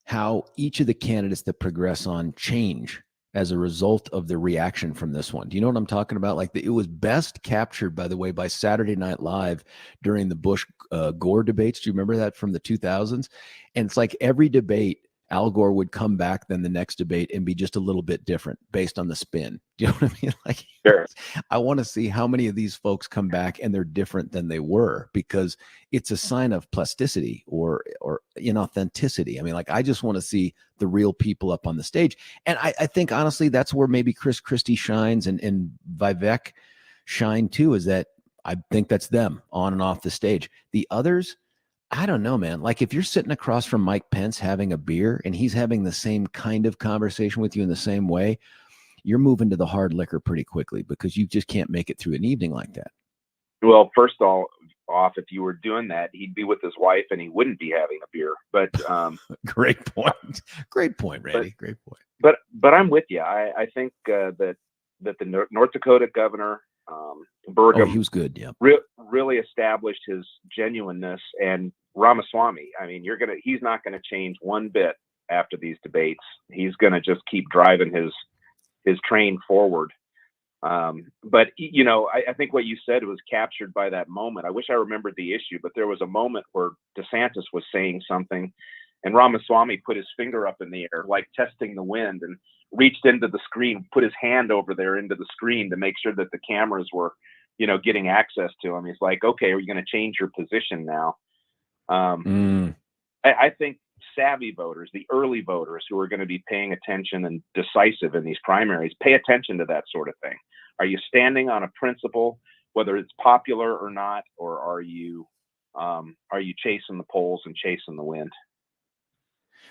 Speaker 1: how each of the candidates that progress on change as a result of the reaction from this one. Do you know what I'm talking about? Like, it was best captured, by the way, by Saturday Night Live during the Bush Gore debates. Do you remember that from the 2000s? And it's like every debate, Al Gore would come back then the next debate and be just a little bit different based on the spin. Do you know what I mean? Like,
Speaker 7: sure.
Speaker 1: I want to see how many of these folks come back and they're different than they were, because it's a sign of plasticity or inauthenticity. I mean, like, I just want to see the real people up on the stage. And I think, honestly, that's where maybe Chris Christie shines and Vivek shine too, is that I think that's them on and off the stage. The others, I don't know, man. Like, if you're sitting across from Mike Pence having a beer and he's having the same kind of conversation with you in the same way, you're moving to the hard liquor pretty quickly, because you just can't make it through an evening like that.
Speaker 7: Well, first off, if you were doing that, he'd be with his wife and he wouldn't be having a beer. But
Speaker 1: great point. Great point, Randy. Great point.
Speaker 7: But I'm with you. I think that the North Dakota governor, Burgum,
Speaker 1: he was good. Yeah,
Speaker 7: really established his genuineness. And Ramaswamy, I mean, he's not gonna change one bit after these debates. He's gonna just keep driving his train forward. But you know, I think what you said was captured by that moment. I wish I remembered the issue, but there was a moment where DeSantis was saying something, and Ramaswamy put his finger up in the air, like testing the wind, and reached into the screen, put his hand over there into the screen to make sure that the cameras were, you know, getting access to him. He's like, okay, are you going to change your position now? I think savvy voters, the early voters who are going to be paying attention and decisive in these primaries, pay attention to that sort of thing. Are you standing on a principle, whether it's popular or not, or are you chasing the polls and chasing the wind?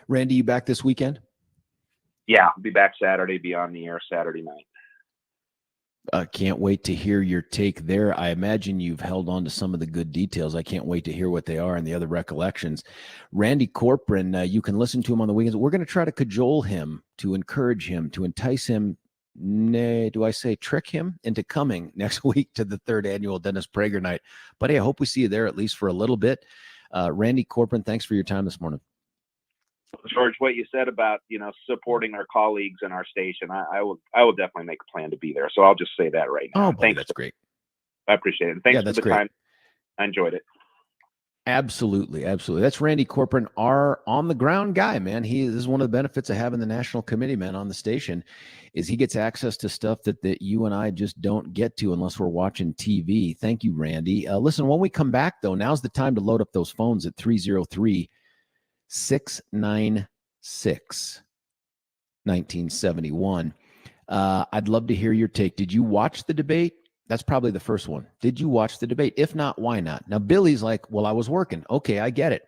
Speaker 1: Randy, you back this weekend?
Speaker 7: Yeah, I'll be back Saturday, be on the air Saturday night.
Speaker 1: Can't wait to hear your take there. I imagine you've held on to some of the good details. I can't wait to hear what they are and the other recollections. Randy Corcoran, you can listen to him on the weekends. We're going to try to cajole him, to encourage him, to entice him, trick him into coming next week to the 3rd annual Dennis Prager night. But hey, I hope we see you there at least for a little bit. Randy Corcoran, thanks for your time this morning.
Speaker 7: George, what you said about, supporting our colleagues in our station, I will definitely make a plan to be there. So I'll just say that right now.
Speaker 1: Oh, buddy, that's great.
Speaker 7: I appreciate it. And thanks
Speaker 1: that's
Speaker 7: for the
Speaker 1: great.
Speaker 7: time. I enjoyed it.
Speaker 1: Absolutely. Absolutely. That's Randy Corcoran, our on the ground guy, man. This is one of the benefits of having the national committee man on the station is he gets access to stuff that you and I just don't get to unless we're watching TV. Thank you, Randy. Listen, when we come back though, now's the time to load up those phones at 303-696-1971. I'd love to hear your take. Did you watch the debate? That's probably the first one. Did you watch the debate? If not, why not? Now, Billy's like, well, I was working. Okay, I get it.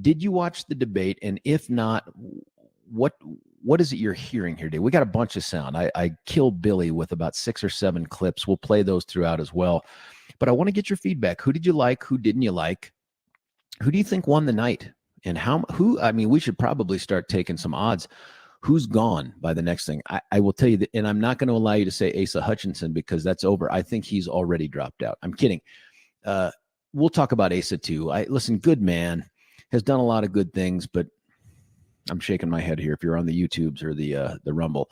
Speaker 1: Did you watch the debate? And if not, what is it you're hearing here today? We got a bunch of sound. I killed Billy with about 6 or 7 clips. We'll play those throughout as well. But I want to get your feedback. Who did you like? Who didn't you like? Who do you think won the night? And we should probably start taking some odds. Who's gone by the next thing? I will tell you that, and I'm not going to allow you to say Asa Hutchinson because that's over. I think he's already dropped out. I'm kidding. We'll talk about Asa too. Listen, good man, has done a lot of good things, but I'm shaking my head here. If you're on the YouTubes or the Rumble,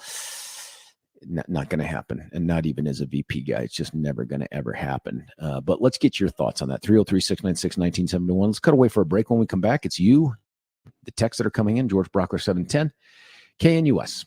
Speaker 1: not going to happen. And not even as a VP guy. It's just never going to ever happen. But let's get your thoughts on that. 303-696-1971. Let's cut away for a break. When we come back, it's you, the texts that are coming in, George Brauchler 710. KNUS.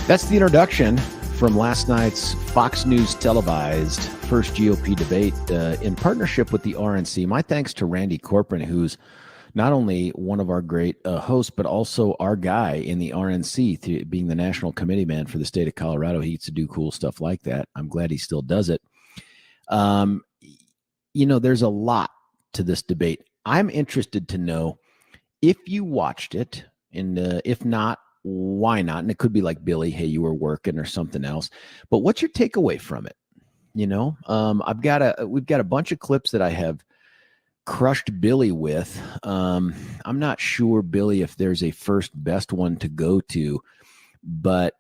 Speaker 1: That's the introduction from last night's Fox News televised first GOP debate in partnership with the RNC. My thanks to Randy Corcoran, who's not only one of our great hosts, but also our guy in the RNC, being the national committee man for the state of Colorado. He gets to do cool stuff like that. I'm glad he still does it. There's a lot to this debate. I'm interested to know if you watched it, and if not, why not? And it could be like, Billy, hey, you were working or something else. But what's your takeaway from it? We've got a bunch of clips that I have crushed Billy with. I'm not sure, Billy, if there's a first best one to go to, but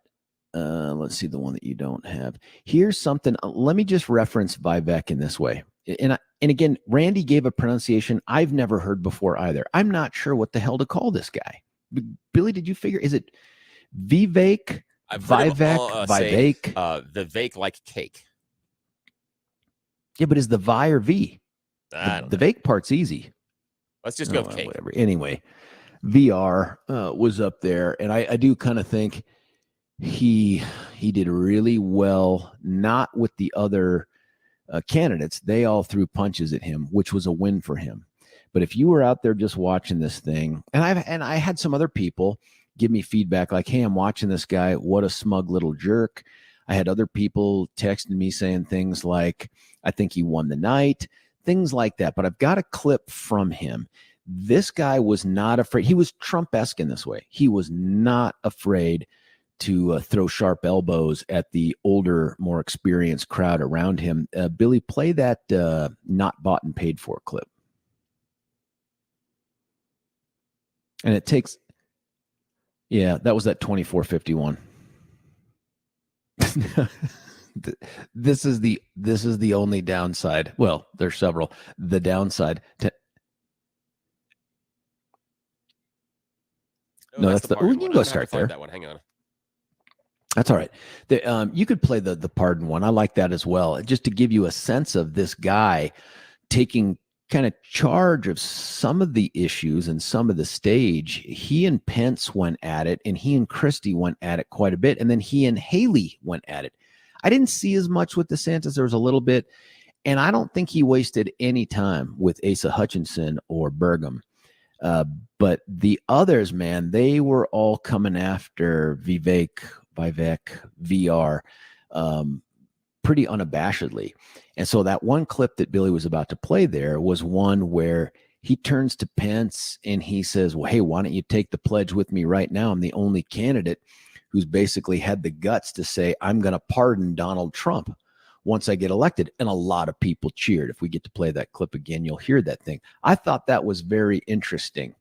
Speaker 1: let's see the one that you don't have. Here's something. Let me just reference Vivek in this way. And again, Randy gave a pronunciation I've never heard before either. I'm not sure what the hell to call this guy. Billy, did you figure? Is it Vivek? Vivek?
Speaker 2: Vivek? Vivek like cake.
Speaker 1: Yeah, but is the Vi or V? The Vivek part's easy.
Speaker 2: Let's just go with cake.
Speaker 1: Whatever. Anyway, VR was up there, and I do kind of think he did really well, not with the other candidates. They all threw punches at him, which was a win for him. But if you were out there just watching this thing, and I had some other people give me feedback like, hey, I'm watching this guy. What a smug little jerk. I had other people texting me saying things like, I think he won the night, things like that. But I've got a clip from him. This guy was not afraid. He was Trump-esque in this way. He was not afraid to throw sharp elbows at the older, more experienced crowd around him. Billy, play that not bought and paid for clip. And it takes, that was that 2451. This is the only downside. Well, there's several. The downside to that's the you can go start there.
Speaker 2: That one. Hang on.
Speaker 1: That's all right. You could play the pardon one. I like that as well, just to give you a sense of this guy taking kind of charge of some of the issues and some of the stage. He and Pence went at it, and he and Christie went at it quite a bit, and then he and Haley went at it. I didn't see as much with DeSantis. There was a little bit, and I don't think he wasted any time with Asa Hutchinson or Burgum. But the others, man, they were all coming after Vivek, VR, pretty unabashedly. And so that one clip that Billy was about to play there was one where he turns to Pence and he says, well, hey, why don't you take the pledge with me right now? I'm the only candidate who's basically had the guts to say, I'm going to pardon Donald Trump once I get elected. And a lot of people cheered. If we get to play that clip again, you'll hear that thing. I thought that was very interesting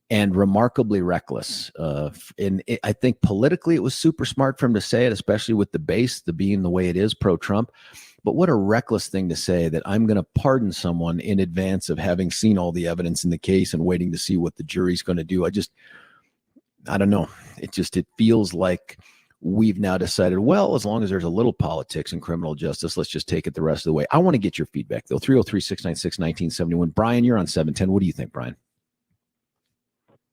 Speaker 1: and remarkably reckless. I think politically it was super smart for him to say it, especially with the base, being the way it is pro-Trump. But what a reckless thing to say, that I'm going to pardon someone in advance of having seen all the evidence in the case and waiting to see what the jury's going to do. I don't know. It feels like we've now decided, well, as long as there's a little politics and criminal justice, let's just take it the rest of the way. I want to get your feedback, though. 303-696-1971. Brian, you're on 710. What do you think, Brian?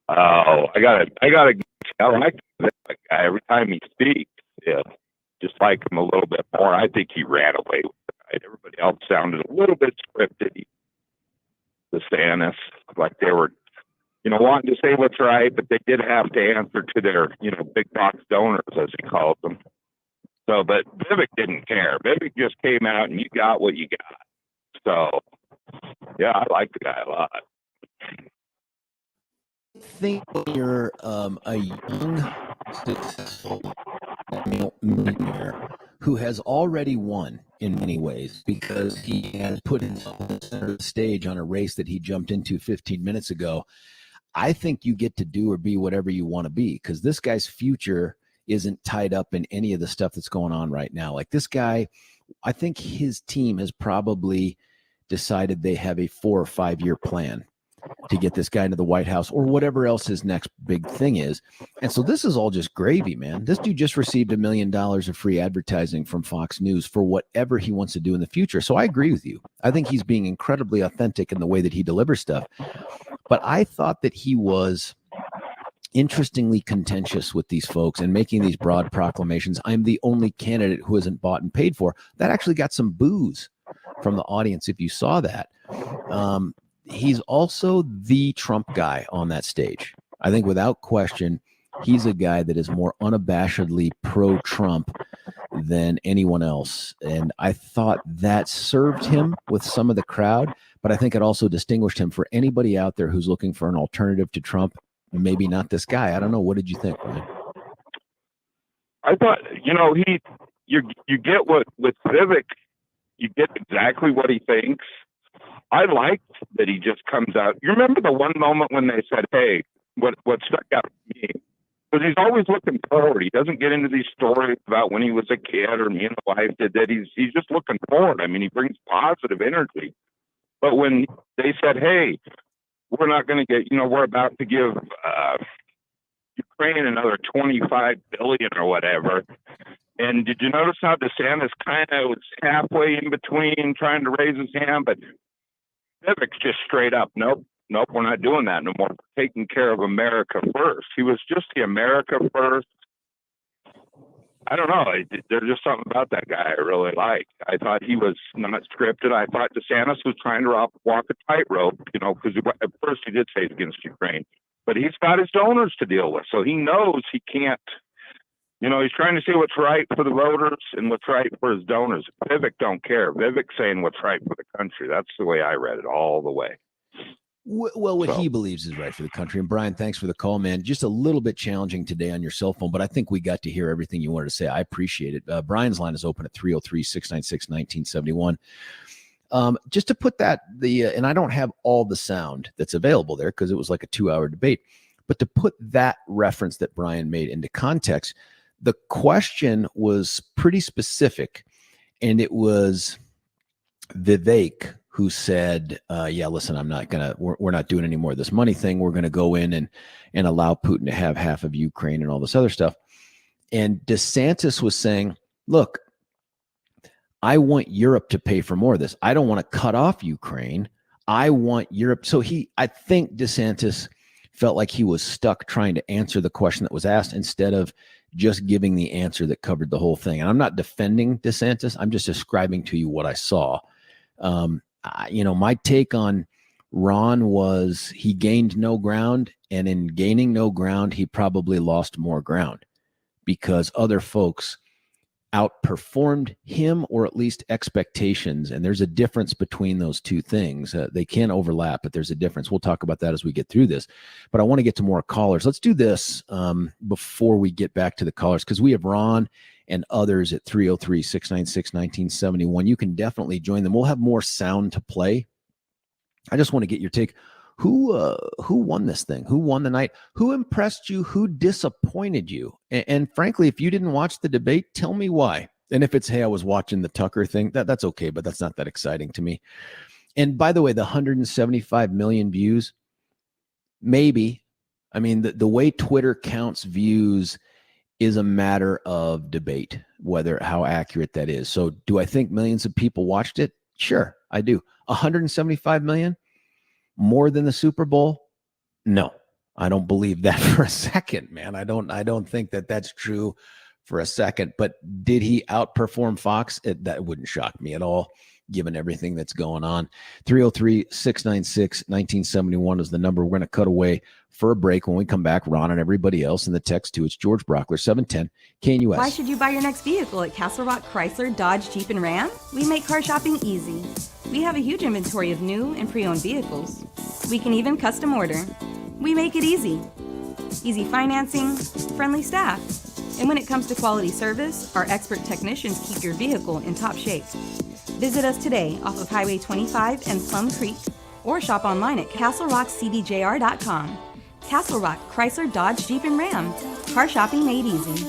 Speaker 9: Oh, I like that guy. Every time he speaks, just like him a little bit more. I think he ran away with it. Right? Everybody else sounded a little bit scripted. DeSantis, like they were, wanting to say what's right, but they did have to answer to their, big box donors, as he calls them. So, but Vivek didn't care. Vivek just came out and you got what you got. So, yeah, I like the guy a lot.
Speaker 1: I think when you're a young, successful millionaire who has already won in many ways because he has put himself on the center of the stage on a race that he jumped into 15 minutes ago, I think you get to do or be whatever you want to be, because this guy's future isn't tied up in any of the stuff that's going on right now. Like this guy, I think his team has probably decided they have a 4 or 5 year plan to get this guy into the White House or whatever else his next big thing is. And so this is all just gravy, man. This dude just received $1 million of free advertising from Fox News for whatever he wants to do in the future. So I agree with you. I think he's being incredibly authentic in the way that he delivers stuff. But I thought that he was interestingly contentious with these folks and making these broad proclamations. I'm the only candidate who isn't bought and paid for. That actually got some boos from the audience if you saw that. He's also the Trump guy on that stage. I think without question, he's a guy that is more unabashedly pro-Trump than anyone else. And I thought that served him with some of the crowd, but I think it also distinguished him for anybody out there who's looking for an alternative to Trump. Maybe not this guy. I don't know. What did you think, Ryan?
Speaker 9: I thought, you get what with Vivek, you get exactly what he thinks. I liked that he just comes out. You remember the one moment when they said, hey, what stuck out to me? Because he's always looking forward. He doesn't get into these stories about when he was a kid or me and the wife did that. He's just looking forward. I mean, he brings positive energy. But when they said, hey, we're not going to get, we're about to give Ukraine another $25 billion or whatever. And did you notice how DeSantis kind of was halfway in between trying to raise his hand? But Vivek's just straight up, nope, we're not doing that no more. We're taking care of America first. He was just the America first. I don't know. There's just something about that guy I really like. I thought he was not scripted. I thought DeSantis was trying to walk a tightrope, because at first he did say it's against Ukraine. But he's got his donors to deal with, so he knows he can't. He's trying to see what's right for the voters and what's right for his donors. Vivek don't care. Vivek's saying what's right for the country. That's the way I read it all the way.
Speaker 1: Well, what he believes is right for the country. And Brian, thanks for the call, man. Just a little bit challenging today on your cell phone, but I think we got to hear everything you wanted to say. I appreciate it. Brian's line is open at 303-696-1971. Just to put that, and I don't have all the sound that's available there because it was like a 2-hour debate, but to put that reference that Brian made into context, the question was pretty specific, and it was Vivek who said, yeah, listen, we're not doing any more of this money thing. We're going to go in and allow Putin to have half of Ukraine and all this other stuff. And DeSantis was saying, look, I want Europe to pay for more of this. I don't want to cut off Ukraine. I want Europe. So I think DeSantis felt like he was stuck trying to answer the question that was asked instead of just giving the answer that covered the whole thing. And I'm not defending DeSantis. I'm just describing to you what I saw. My take on Ron was he gained no ground, and in gaining no ground, he probably lost more ground because other folks outperformed him, or at least expectations. And there's a difference between those two things. They can overlap, but there's a difference. We'll talk about that as we get through this. But I want to get to more callers. Let's do this before we get back to the callers, because we have Ron and others at 303-696-1971. You can definitely join them. We'll have more sound to play. I just want to get your take. Who won this thing? Who won the night? Who impressed you? Who disappointed you? And frankly, if you didn't watch the debate, tell me why. And if it's, hey, I was watching the Tucker thing, that's okay, but that's not that exciting to me. And by the way, the 175 million views, maybe. I mean, the way Twitter counts views is a matter of debate, how accurate that is. So do I think millions of people watched it? Sure, I do. 175 million? More than the Super Bowl? No, I don't believe that for a second, man. I don't think that that's true for a second. But did he outperform Fox? That wouldn't shock me at all, given everything that's going on. 303-696-1971 is the number. We're going to cut away for a break. When we come back, Ron and everybody else in the text too. It's George Brauchler, 710 KNUS.
Speaker 3: Why should you buy your next vehicle at Castle Rock Chrysler, Dodge, Jeep, and Ram? We make car shopping easy. We have a huge inventory of new and pre-owned vehicles. We can even custom order. We make it easy. Easy financing, friendly staff. And when it comes to quality service, our expert technicians keep your vehicle in top shape. Visit us today off of Highway 25 and Plum Creek, or shop online at castlerockcdjr.com. Castle Rock Chrysler, Dodge, Jeep, and Ram. Car shopping made easy.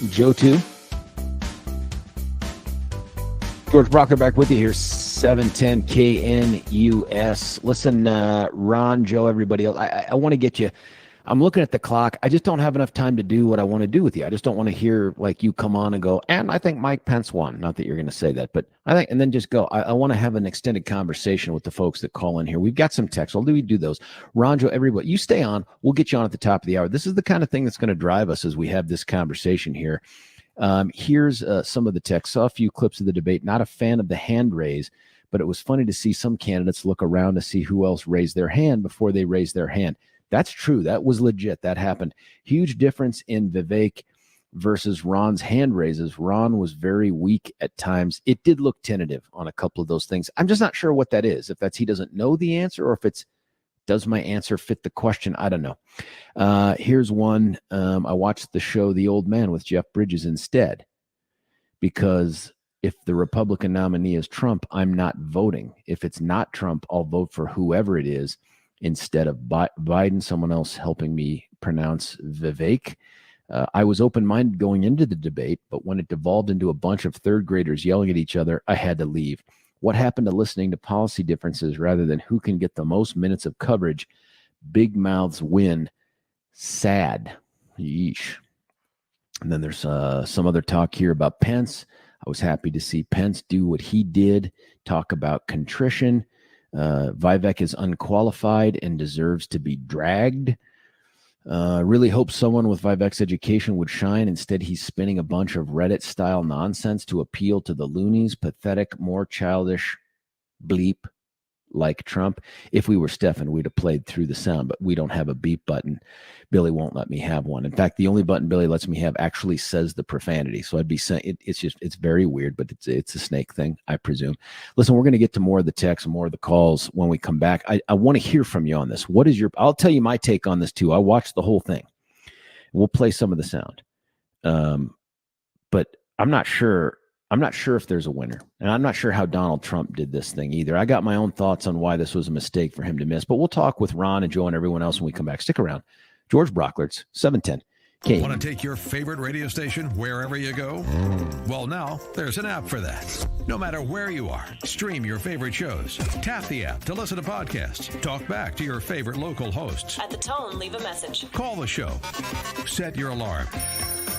Speaker 1: Joe too. George Brauchler back with you here, 710 KNUS. Listen, Ron, Joe, everybody else, I want to get you. I'm looking at the clock. I just don't have enough time to do what I want to do with you. I just don't want to hear like you come on and go, and I think Mike Pence won. Not that you're going to say that, but I think, and then just go. I want to have an extended conversation with the folks that call in here. We've got some texts. I'll do those. Ron, Joe, everybody, you stay on. We'll get you on at the top of the hour. This is the kind of thing that's going to drive us as we have this conversation here. Here's some of the text. Saw a few clips of the debate. Not a fan of the hand raise, but it was funny to see some candidates look around to see who else raised their hand before they raised their hand. That's true. That was legit. That happened. Huge difference in Vivek versus Ron's hand raises. Ron was very weak at times. It did look tentative on a couple of those things. I'm just not sure what that is. If that's he doesn't know the answer, or if it's does my answer fit the question? I don't know. Here's one. I watched the show The Old Man with Jeff Bridges instead, because if the Republican nominee is Trump, I'm not voting. If it's not Trump, I'll vote for whoever it is instead of Biden, someone else helping me pronounce Vivek. I was open-minded going into the debate, but when it devolved into a bunch of third graders yelling at each other, I had to leave. What happened to listening to policy differences rather than who can get the most minutes of coverage? Big mouths win. Sad. Yeesh. And then there's some other talk here about Pence. I was happy to see Pence do what he did, talk about contrition. Vivek is unqualified and deserves to be dragged. Really hope someone with Vivek's education would shine. Instead, he's spinning a bunch of Reddit-style nonsense to appeal to the loonies. Pathetic, more childish bleep like Trump. If we were Stefan, we'd have played through the sound, but we don't have a beep button. Billy won't let me have one. In fact, the only button Billy lets me have actually says the profanity. So I'd be saying it's very weird, but it's a snake thing, I presume. Listen, we're going to get to more of the texts and more of the calls when we come back. I want to hear from you on this. I'll tell you my take on this too. I watched the whole thing. We'll play some of the sound. But I'm not sure if there's a winner, and I'm not sure how Donald Trump did this thing either. I got my own thoughts on why this was a mistake for him to miss, but we'll talk with Ron and Joe and everyone else when we come back. Stick around. George Brauchler, it's 710.
Speaker 6: Want to take your favorite radio station wherever you go? Well, now there's an app for that. No matter where you are, stream your favorite shows. Tap the app to listen to podcasts. Talk back to your favorite local hosts.
Speaker 10: At the tone, leave a message.
Speaker 6: Call the show. Set your alarm.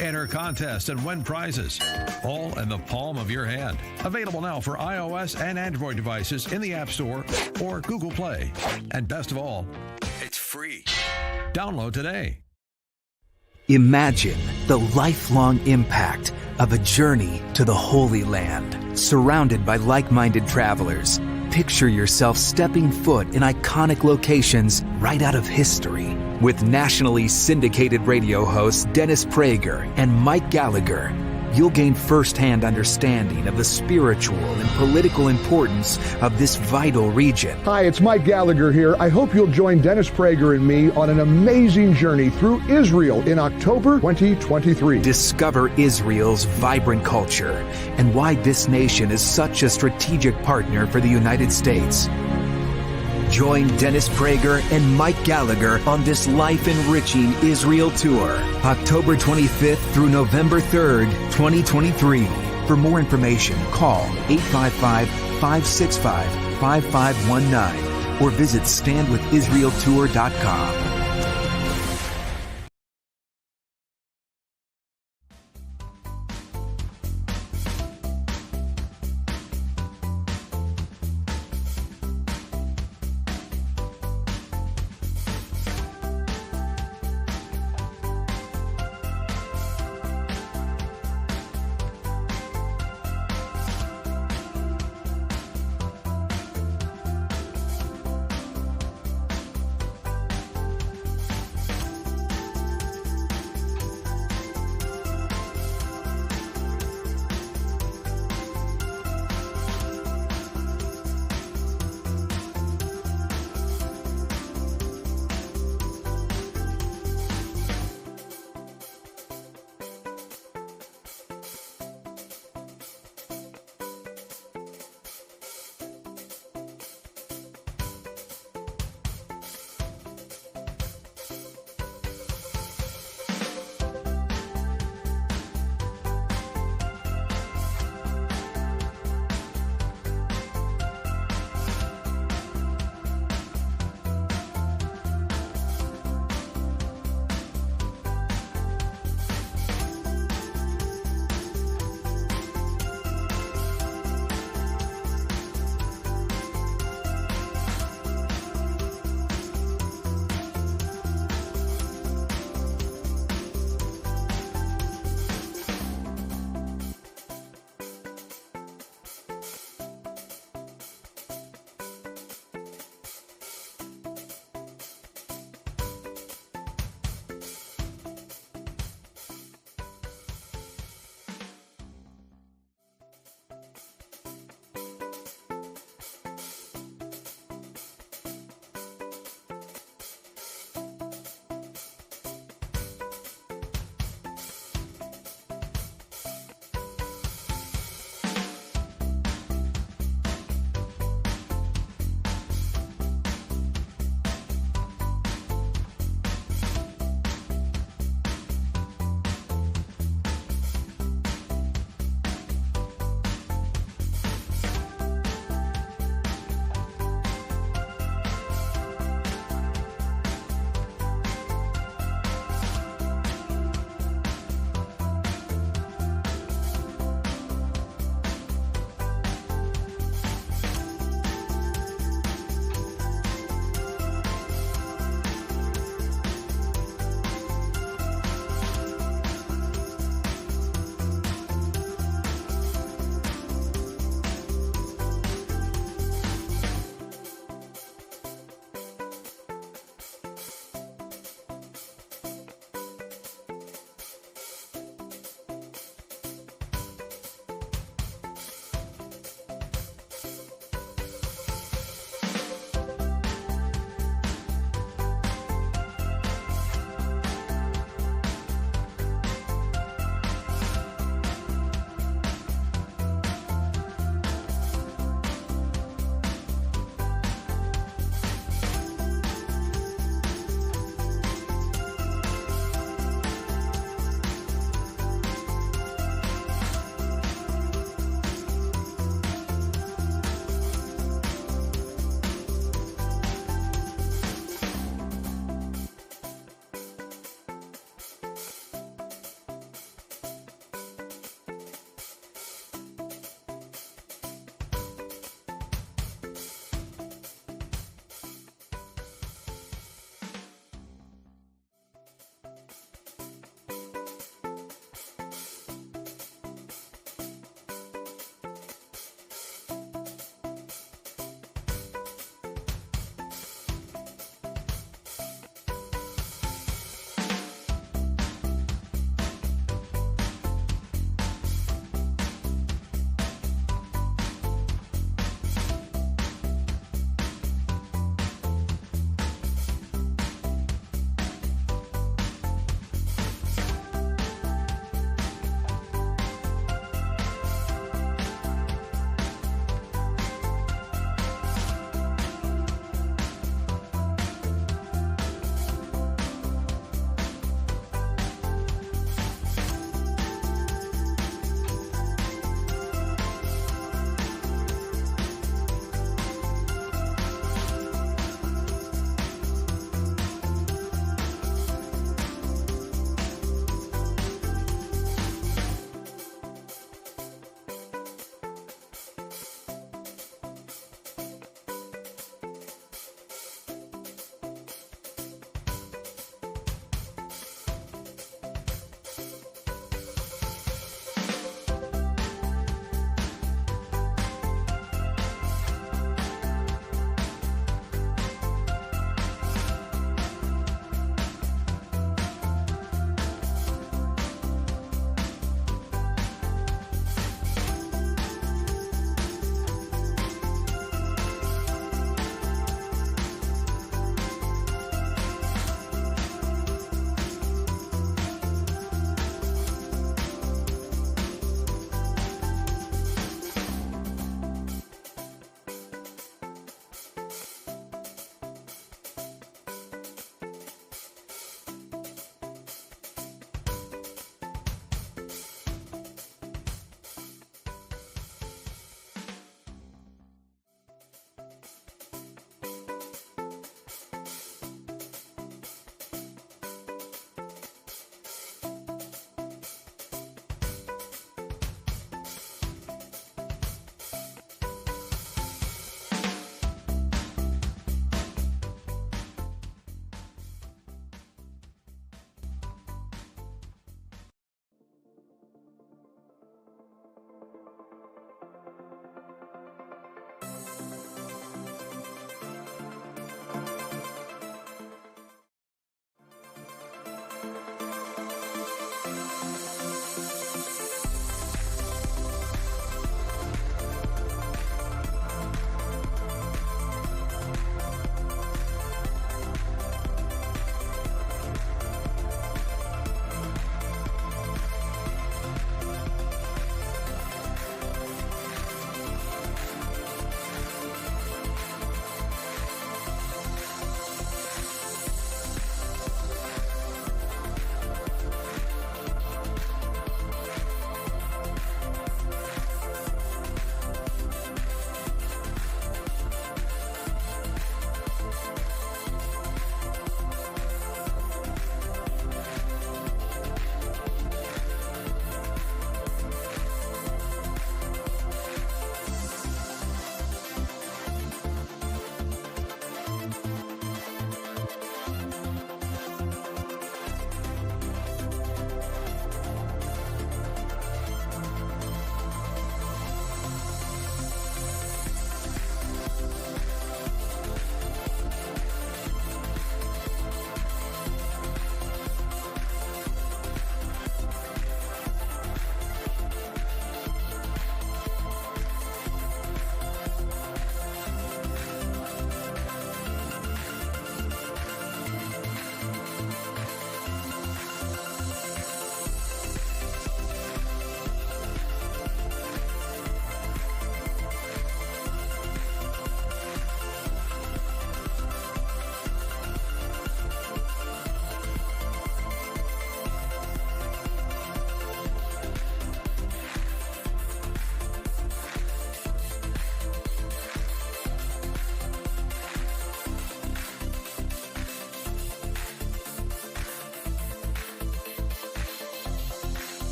Speaker 6: Enter contests and win prizes, all in the palm of your hand. Available now for iOS and Android devices in the App Store or Google Play. And best of all, it's free. Download today.
Speaker 4: Imagine the lifelong impact of a journey to the Holy Land, surrounded by like-minded travelers. Picture yourself stepping foot in iconic locations right out of history. With nationally syndicated radio hosts Dennis Prager and Mike Gallagher, you'll gain firsthand understanding of the spiritual and political importance of this vital region.
Speaker 5: Hi, it's Mike Gallagher here. I hope you'll join Dennis Prager and me on an amazing journey through Israel in October 2023.
Speaker 4: Discover Israel's vibrant culture and why this nation is such a strategic partner for the United States. Join Dennis Prager and Mike Gallagher on this life-enriching Israel tour, October 25th through November 3rd, 2023. For more information, call 855-565-5519 or visit standwithisraeltour.com.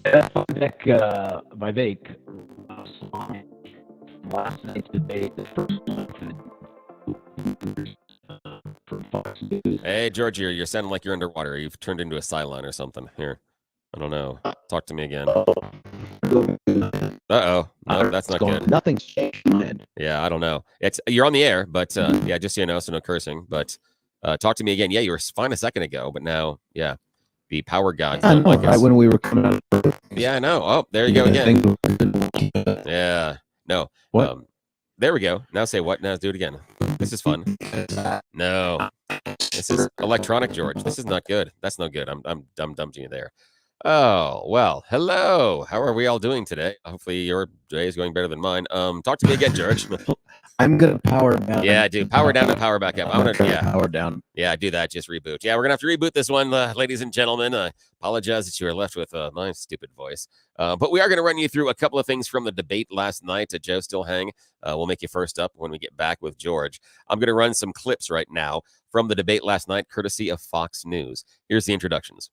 Speaker 1: Vivek last night's debate, the first one for Fox News.
Speaker 2: Hey, George, you're sounding like you're underwater. You've turned into a Cylon or something. Here, I don't know. Talk to me again. Uh-oh. No, that's not good.
Speaker 1: Nothing's changed.
Speaker 2: Yeah, I don't know. You're on the air, but yeah, just so you know, so no cursing. But talk to me again. Yeah, you were fine a second ago, but now, yeah, the power gods don't like us.
Speaker 1: Right when we were coming out.
Speaker 2: Yeah, I know. Oh, there you go again. Yeah. No.
Speaker 1: What?
Speaker 2: There we go. Now say what? Now do it again. This is fun. No. This is electronic, George. This is not good. That's no good. I'm dumping you there. Oh, well, hello. How are we all doing today? Hopefully your day is going better than mine. Talk to me again, George.
Speaker 1: I'm gonna power down.
Speaker 2: Yeah, dude. Power down and power back up. I'm gonna
Speaker 1: power down.
Speaker 2: Yeah, do that. Just reboot. Yeah, we're gonna have to reboot this one, ladies and gentlemen. I apologize that you are left with my stupid voice. But we are gonna run you through a couple of things from the debate last night. Joe still hang. We'll make you first up when we get back with George. I'm gonna run some clips right now from the debate last night, courtesy of Fox News. Here's the introductions.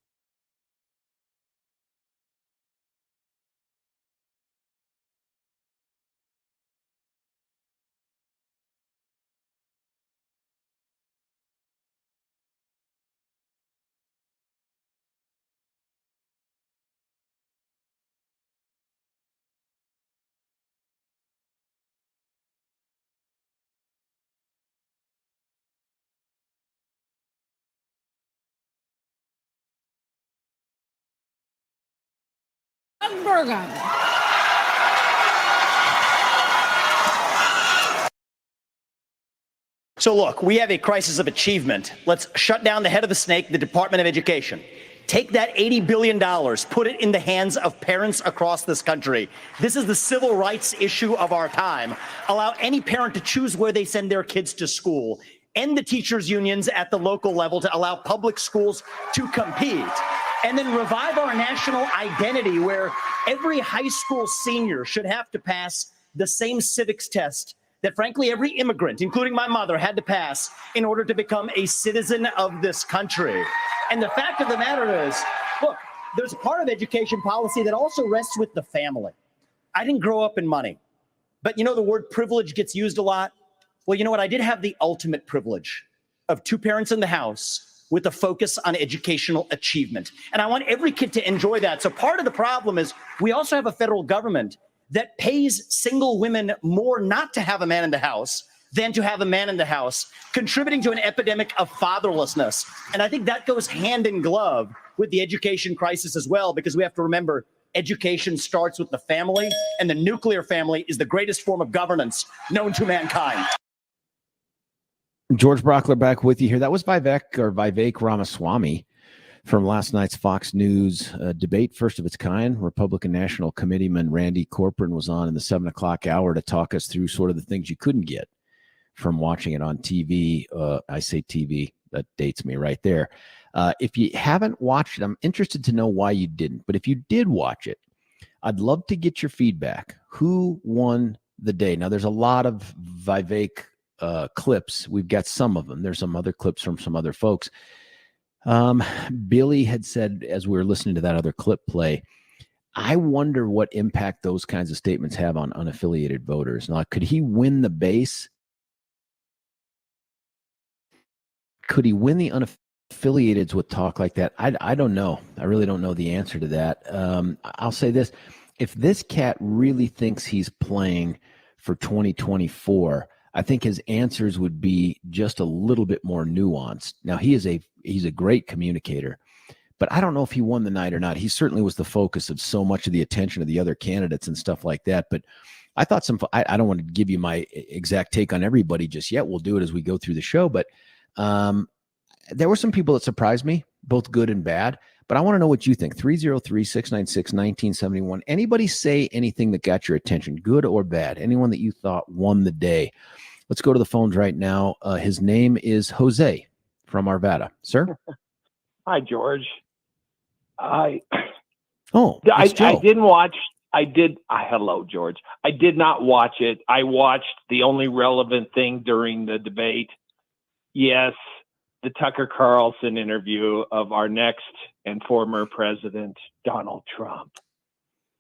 Speaker 10: So look, we have a crisis of achievement. Let's shut down the head of the snake, the Department of Education. Take that $80 billion, put it in the hands of parents across this country. This is the civil rights issue of our time. Allow any parent to choose where they send their kids to school. End the teachers' unions at the local level to allow public schools to compete. And then revive our national identity where every high school senior should have to pass the same civics test that, frankly, every immigrant, including my mother, had to pass in order to become a citizen of this country. And the fact of the matter is, look, there's a part of education policy that also rests with the family. I didn't grow up in money, but you know the word privilege gets used a lot. Well, you know what? I did have the ultimate privilege of two parents in the house with a focus on educational achievement. And I want every kid to enjoy that. So part of the problem is we also have a federal government that pays single women more not to have a man in the house than to have a man in the house, contributing to an epidemic of fatherlessness. And I think that goes hand in glove with the education crisis as well, because we have to remember education starts with the family, and the nuclear family is the greatest form of governance known to mankind.
Speaker 1: George Brauchler back with you here. That was Vivek Ramaswamy from last night's Fox News debate, first of its kind. Republican National Committeeman Randy Corcoran was on in the 7 o'clock hour to talk us through sort of the things you couldn't get from watching it on TV. I say TV, that dates me right there. If you haven't watched it, I'm interested to know why you didn't. But if you did watch it, I'd love to get your feedback. Who won the day? Now, there's a lot of Vivek clips. We've got some of them. There's some other clips from some other folks. Billy had said, as we were listening to that other clip play, I wonder what impact those kinds of statements have on unaffiliated voters. Now, could he win the base? Could he win the unaffiliateds with talk like that? I don't know. I really don't know the answer to that. I'll say this. If this cat really thinks he's playing for 2024, I think his answers would be just a little bit more nuanced. Now, he's a great communicator, but I don't know if he won the night or not. He certainly was the focus of so much of the attention of the other candidates and stuff like that. But I thought I don't want to give you my exact take on everybody just yet. We'll do it as we go through the show. But there were some people that surprised me, both good and bad. But I want to know what you think. 303-696-1971. Anybody say anything that got your attention, good or bad? Anyone that you thought won the day? Let's go to the phones right now. His name is Jose from Arvada. Sir?
Speaker 11: Hi, George. I didn't watch. Hello, George. I did not watch it. I watched the only relevant thing during the debate. Yes, the Tucker Carlson interview of our next and former president, Donald Trump.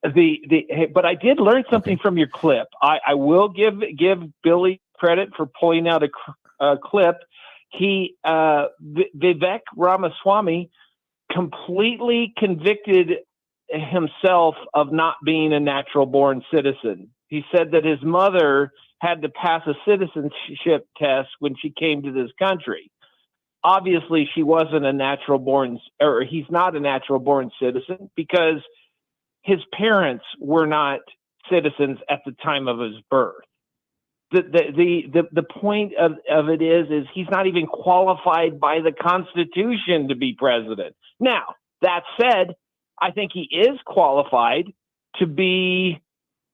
Speaker 11: But I did learn something from your clip. I will give Billy credit for pulling out a clip. Vivek Ramaswamy completely convicted himself of not being a natural born citizen. He said that his mother had to pass a citizenship test when she came to this country. Obviously, she wasn't a natural born, or he's not a natural born citizen because his parents were not citizens at the time of his birth. The point of it is he's not even qualified by the Constitution to be president. Now, that said, I think he is qualified to be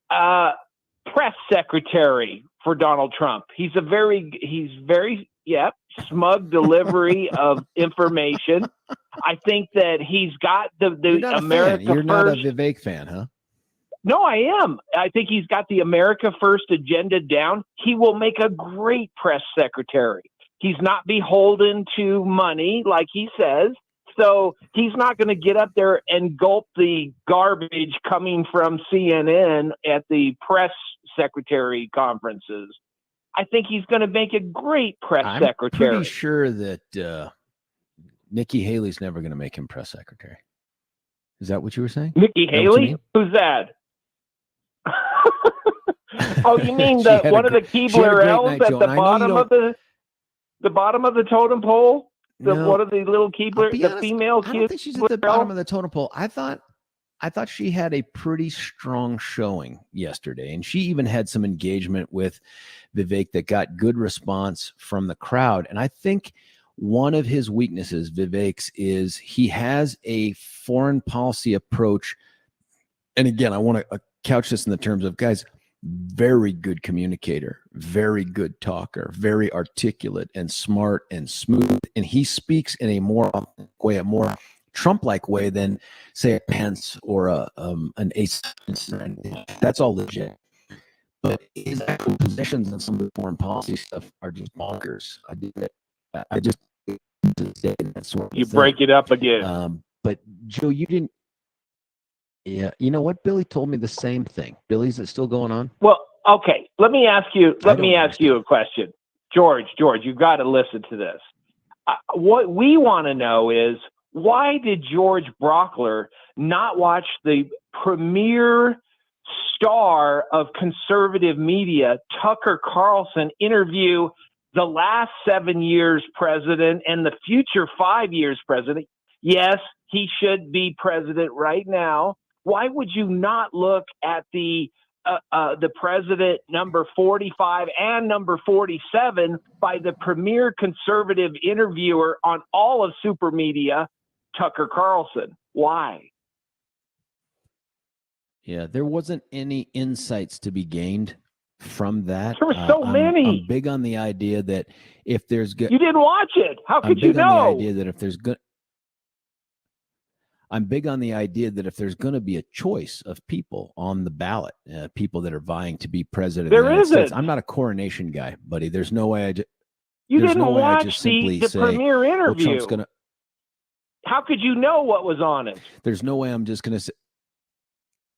Speaker 11: press secretary for Donald Trump. He's very smug delivery of information. I think that he's got the America
Speaker 1: You're
Speaker 11: First.
Speaker 1: not a Vivek fan, huh?
Speaker 11: No, I am. I think he's got the America First agenda down. He will make a great press secretary. He's not beholden to money, like he says. So he's not going to get up there and gulp the garbage coming from CNN at the press secretary conferences. I think he's going to make a great press secretary.
Speaker 1: I'm pretty sure that Nikki Haley's never going to make him press secretary. Is that what you were saying?
Speaker 11: Nikki Haley? Who's that? Oh, you mean one of the Keebler elves at the bottom of the bottom of the totem pole? One of the little Keebler, the female
Speaker 1: I don't think she's at the bottom of the totem pole. I thought she had a pretty strong showing yesterday, and she even had some engagement with Vivek that got good response from the crowd. And I think one of his weaknesses, Vivek's, is he has a foreign policy approach. And again, I want to couch this in the terms of, guys, very good communicator, very good talker, very articulate and smart and smooth. And he speaks in a more Trump-like way than, say, a Pence or an Ace. That's all legit. But his actual positions on some of the foreign policy stuff are just bonkers.
Speaker 11: You break it up again.
Speaker 1: But Joe, you didn't. Yeah, you know what? Billy told me the same thing. Billy, is it still going on?
Speaker 11: Well, okay. Let me ask you a question, George. You've got to listen to this. What we want to know is, why did George Brauchler not watch the premier star of conservative media, Tucker Carlson, interview the last 7 years president and the future 5 years president? Yes, he should be president right now. Why would you not look at the president number 45 and number 47 by the premier conservative interviewer on all of super media, Tucker Carlson? Why?
Speaker 1: Yeah, there wasn't any insights to be gained from that.
Speaker 11: There were so many.
Speaker 1: I'm big on the idea that if there's good,
Speaker 11: you didn't watch it. How could you know?
Speaker 1: On the idea that if there's good. I'm big on the idea that if there's going to be a choice of people on the ballot, people that are vying to be president,
Speaker 11: there isn't.
Speaker 1: I'm not a coronation guy, buddy. There's no way
Speaker 11: you didn't watch the premier interview.
Speaker 1: Well,
Speaker 11: how could you know what was on it?
Speaker 1: There's no way I'm just going to say.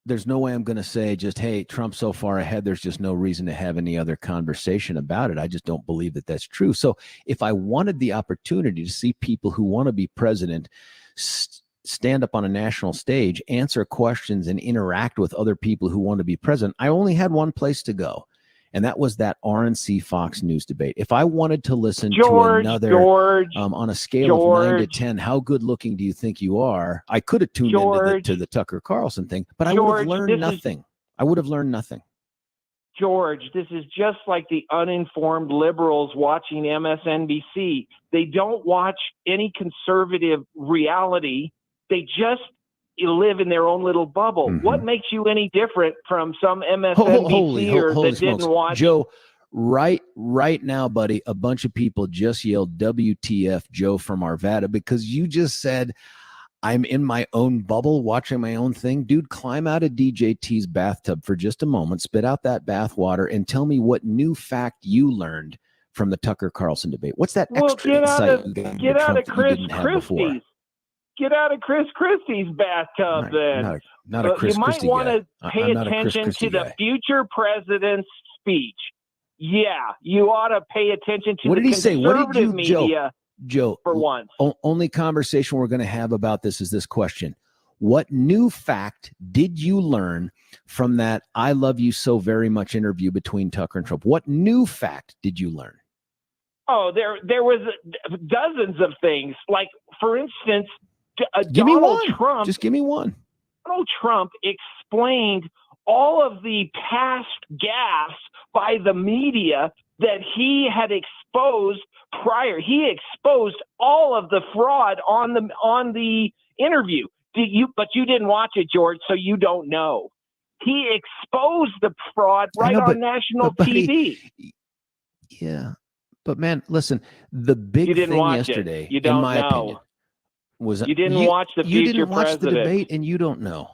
Speaker 1: There's no way I'm going to say just, hey, Trump's so far ahead, there's just no reason to have any other conversation about it. I just don't believe that that's true. So if I wanted the opportunity to see people who want to be president stand up on a national stage, answer questions, and interact with other people who want to be president, I only had one place to go, and that was that RNC Fox News debate. If I wanted to listen to another, on a scale of 9 to 10, how good looking do you think you are? I could have tuned into the Tucker Carlson thing, but I would have learned nothing. I would have learned nothing.
Speaker 11: George, this is just like the uninformed liberals watching MSNBC. They don't watch any conservative reality. They just live in their own little bubble. Mm-hmm. What makes you any different from some MSNBCer that didn't watch?
Speaker 1: Joe, right now, buddy, a bunch of people just yelled WTF Joe from Arvada because you just said, I'm in my own bubble watching my own thing. Dude, climb out of DJT's bathtub for just a moment, spit out that bath water, and tell me what new fact you learned from the Tucker Carlson debate. What's that extra insight you got
Speaker 11: out of Chris Christie's? get out of Chris Christie's bathtub then.
Speaker 1: Not a Chris
Speaker 11: you might
Speaker 1: Christie
Speaker 11: want
Speaker 1: guy.
Speaker 11: to pay
Speaker 1: I'm not a Chris
Speaker 11: attention
Speaker 1: Christie
Speaker 11: to the
Speaker 1: guy.
Speaker 11: future president's speech. Yeah, you ought to pay attention to
Speaker 1: What
Speaker 11: the
Speaker 1: did he say? What did
Speaker 11: conservative
Speaker 1: you,
Speaker 11: media
Speaker 1: Joe,
Speaker 11: for once.
Speaker 1: Only conversation we're going to have about this is this question. What new fact did you learn from that I Love You So Very Much interview between Tucker and Trump? What new fact did you learn?
Speaker 11: Oh, there was dozens of things. Like, for instance,
Speaker 1: Give me
Speaker 11: Donald
Speaker 1: one.
Speaker 11: Trump.
Speaker 1: Just give me one.
Speaker 11: Donald Trump explained all of the past gaffes by the media that he had exposed prior. He exposed all of the fraud on the interview. But you didn't watch it, George, so you don't know. He exposed the fraud on national TV.
Speaker 1: Yeah. But man, listen, the big thing yesterday, in my opinion, was
Speaker 11: you didn't watch the future
Speaker 1: You didn't watch
Speaker 11: president.
Speaker 1: the debate, and you don't know.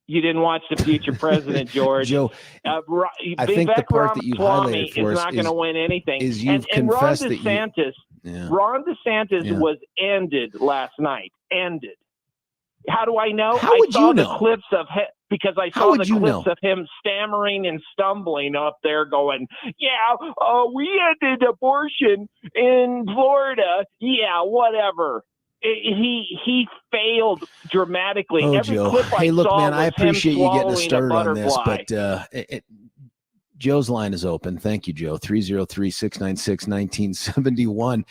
Speaker 11: You didn't watch the future president, George.
Speaker 1: Joe, I think the part that you've highlighted for us
Speaker 11: is not going to win anything.
Speaker 1: Is you've
Speaker 11: and Ron
Speaker 1: confessed
Speaker 11: DeSantis, Ron DeSantis was ended last night. Ended. How do I know?
Speaker 1: How would you know?
Speaker 11: The clips of him, because I saw the clips of him stammering and stumbling up there going, we ended abortion in Florida. Yeah, whatever. He failed dramatically.
Speaker 1: Oh,
Speaker 11: Every
Speaker 1: Joe.
Speaker 11: clip I
Speaker 1: Hey, look,
Speaker 11: saw
Speaker 1: man,
Speaker 11: was
Speaker 1: I appreciate you getting us started on this,
Speaker 11: butterfly.
Speaker 1: but Joe's line is open. Thank you, Joe. 303-696-1971.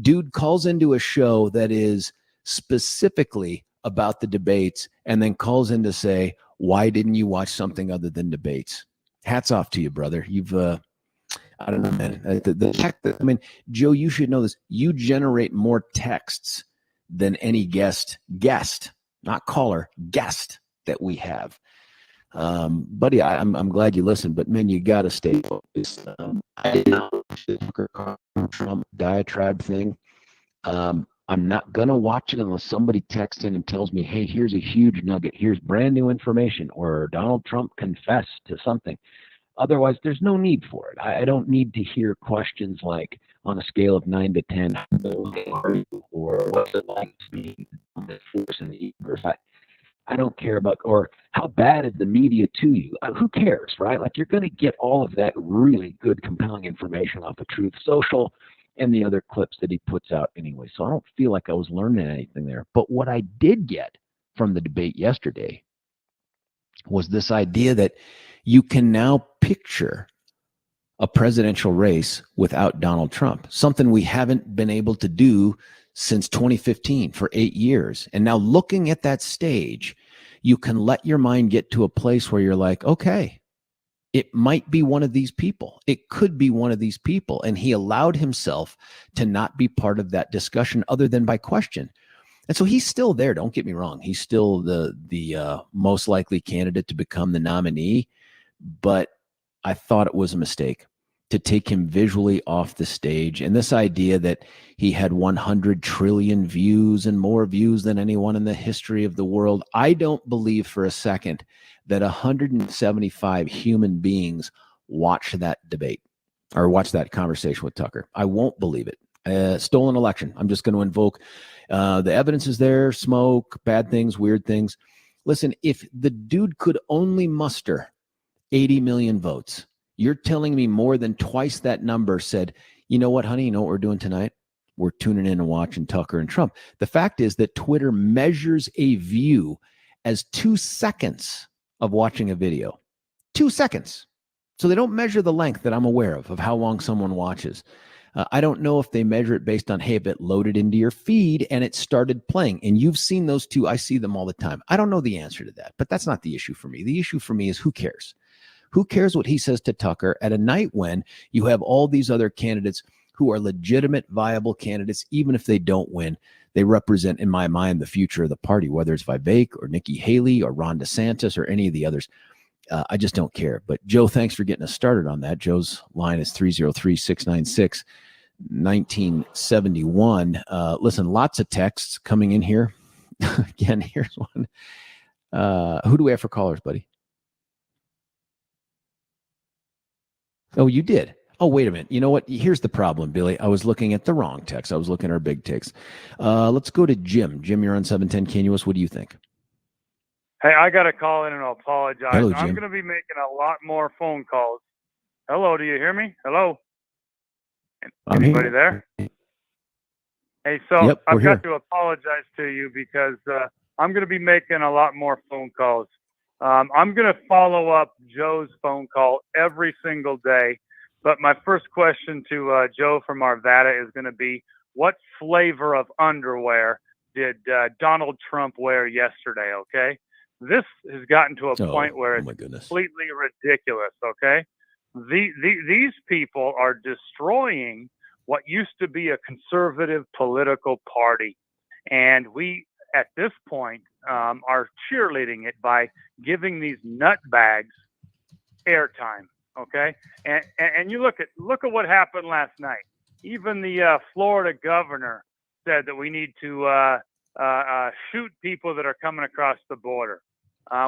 Speaker 1: Dude calls into a show that is specifically about the debates and then calls in to say, why didn't you watch something other than debates? Hats off to you, brother. You've, I don't know, man. The fact that, I mean, Joe, you should know this. You generate more texts than any guest, not caller, guest that we have. Buddy, I'm glad you listened, but man, you got to stay focused. I did not watch the Tucker Trump diatribe thing. I'm not going to watch it unless somebody texts in and tells me, hey, here's a huge nugget. Here's brand new information, or Donald Trump confessed to something. Otherwise, there's no need for it. I don't need to hear questions like, on a scale of 9 to 10, or what's it like to be on the force in the universe? I don't care about, or how bad is the media to you? Who cares, right? Like, you're going to get all of that really good, compelling information off of Truth Social and the other clips that he puts out anyway. So I don't feel like I was learning anything there. But what I did get from the debate yesterday was this idea that you can now picture a presidential race without Donald Trump, something we haven't been able to do since 2015 for 8 years. And now looking at that stage, you can let your mind get to a place where you're like, okay, it might be one of these people. It could be one of these people. And he allowed himself to not be part of that discussion other than by question. And so he's still there. Don't get me wrong. He's still the most likely candidate to become the nominee. But I thought it was a mistake to take him visually off the stage. And this idea that he had 100 trillion views and more views than anyone in the history of the world. I don't believe for a second that 175 human beings watch that debate or watch that conversation with Tucker. I won't believe it. Stolen election. I'm just going to invoke the evidence is there, smoke, bad things, weird things. Listen, if the dude could only muster 80 million votes, you're telling me more than twice that number said, you know what, honey, you know what we're doing tonight? We're tuning in and watching Tucker and Trump. The fact is that Twitter measures a view as 2 seconds of watching a video. 2 seconds. So they don't measure the length that I'm aware of how long someone watches. I don't know if they measure it based on, hey, if it loaded into your feed and it started playing. And you've seen those two. I see them all the time. I don't know the answer to that, but that's not the issue for me. The issue for me is who cares? Who cares what he says to Tucker at a night when you have all these other candidates who are legitimate, viable candidates, even if they don't win? They represent, in my mind, the future of the party, whether it's Vivek or Nikki Haley or Ron DeSantis or any of the others. I just don't care. But Joe, thanks for getting us started on that. Joe's line is 303-696-1971. Listen, lots of texts coming in here. Again, here's one. Who do we have for callers, buddy? Oh, you did. Oh, wait a minute. You know what? Here's the problem, Billy. I was looking at the wrong text. I was looking at our big takes. Let's go to Jim. Jim, you're on 710 Continuous. What do you think?
Speaker 12: Hey, I got to call in and apologize.
Speaker 1: Hello,
Speaker 12: I'm
Speaker 1: Jim.
Speaker 12: going to be making a lot more phone calls. Hello, do you hear me? Hello? Anybody there? Hey, so
Speaker 1: Yep,
Speaker 12: I've
Speaker 1: we're
Speaker 12: got
Speaker 1: here.
Speaker 12: to apologize to you because I'm going to be making a lot more phone calls. I'm going to follow up Joe's phone call every single day. But my first question to Joe from Arvada is going to be, what flavor of underwear did Donald Trump wear yesterday, okay? This has gotten to a point where it's completely ridiculous, okay? These people are destroying what used to be a conservative political party. And we, at this point, are cheerleading it by giving these nutbags airtime, okay? And you look at what happened last night. Even the Florida governor said that we need to shoot people that are coming across the border.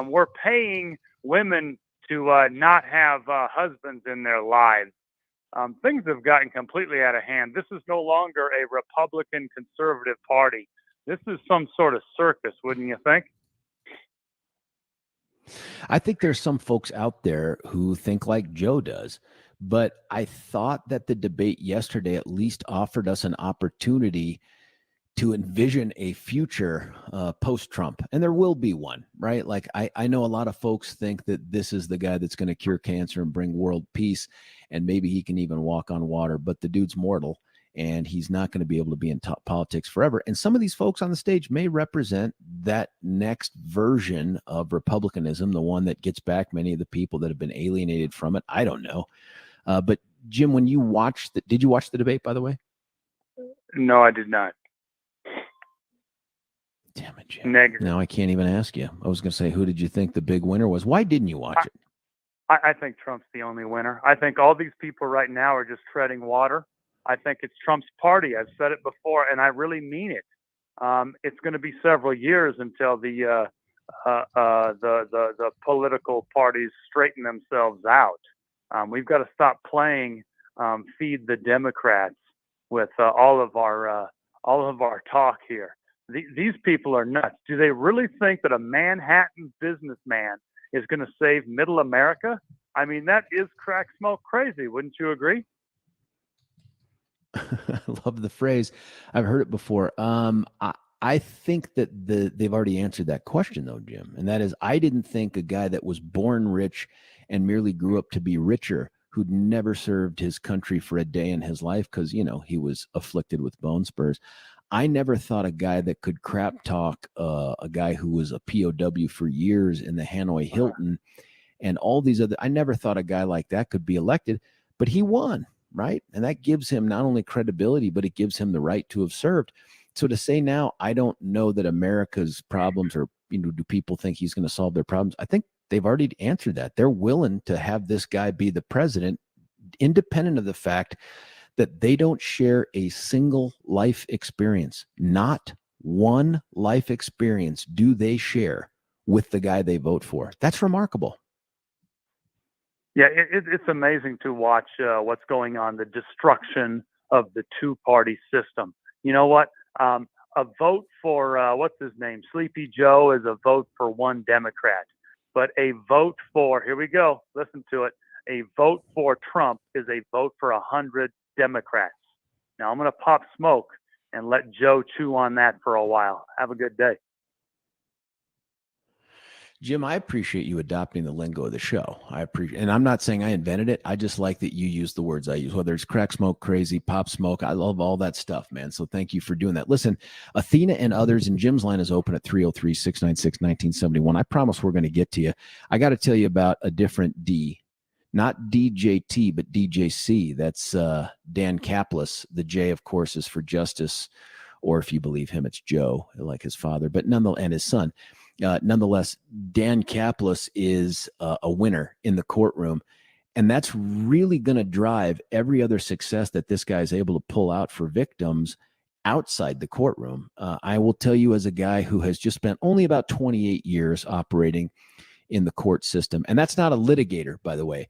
Speaker 12: We're paying women to not have husbands in their lives. Things have gotten completely out of hand. This is no longer a Republican conservative party. This is some sort of circus, wouldn't you think?
Speaker 1: I think there's some folks out there who think like Joe does, but I thought that the debate yesterday at least offered us an opportunity to envision a future post-Trump, and there will be one, right? Like I know a lot of folks think that this is the guy that's going to cure cancer and bring world peace, and maybe he can even walk on water, but the dude's mortal, and he's not going to be able to be in top politics forever. And some of these folks on the stage may represent that next version of republicanism, the one that gets back many of the people that have been alienated from it. I don't know. But Jim, when you watched did you watch the debate, by the way?
Speaker 12: No, I did not.
Speaker 1: Damn it, Jim.
Speaker 12: Negative.
Speaker 1: Now I can't even ask you. I was going to say, who did you think the big winner was? Why didn't you watch it?
Speaker 12: I think Trump's the only winner. I think all these people right now are just treading water. I think it's Trump's party. I've said it before, and I really mean it. It's going to be several years until the political parties straighten themselves out. We've got to stop playing feed the Democrats with all of our talk here. These people are nuts. Do they really think that a Manhattan businessman is going to save middle America? I mean, that is crack smoke crazy. Wouldn't you agree?
Speaker 1: I love the phrase. I've heard it before. I think that they've already answered that question, though, Jim. And that is, I didn't think a guy that was born rich and merely grew up to be richer, who'd never served his country for a day in his life because, he was afflicted with bone spurs. I never thought a guy that could crap talk a guy who was a POW for years in the Hanoi Hilton and all these other, I never thought a guy like that could be elected, but he won, right? And that gives him not only credibility, but it gives him the right to have served. So to say now, I don't know that America's problems are, do people think he's going to solve their problems? I think they've already answered that. They're willing to have this guy be the president, independent of the fact that they don't share a single life experience. Not one life experience do they share with the guy they vote for. That's remarkable.
Speaker 12: Yeah, it's amazing to watch what's going on, the destruction of the two-party system. You know what? A vote for, what's his name, Sleepy Joe is a vote for one Democrat. But a vote for, here we go, listen to it, a vote for Trump is a vote for 100 Democrats. Now, I'm going to pop smoke and let Joe chew on that for a while. Have a good day.
Speaker 1: Jim, I appreciate you adopting the lingo of the show. I appreciate, and I'm not saying I invented it. I just like that you use the words I use, whether it's crack smoke, crazy, pop smoke. I love all that stuff, man. So thank you for doing that. Listen, Athena and others, and Jim's line is open at 303-696-1971. I promise we're going to get to you. I got to tell you about a different D, not DJT, but DJC. That's Dan Kaplis. The J, of course, is for justice, or if you believe him, it's Joe, like his father, but nonetheless, and his son. Nonetheless, Dan Kaplis is a winner in the courtroom, and that's really going to drive every other success that this guy is able to pull out for victims outside the courtroom. I will tell you, as a guy who has just spent only about 28 years operating in the court system, and that's not a litigator, by the way.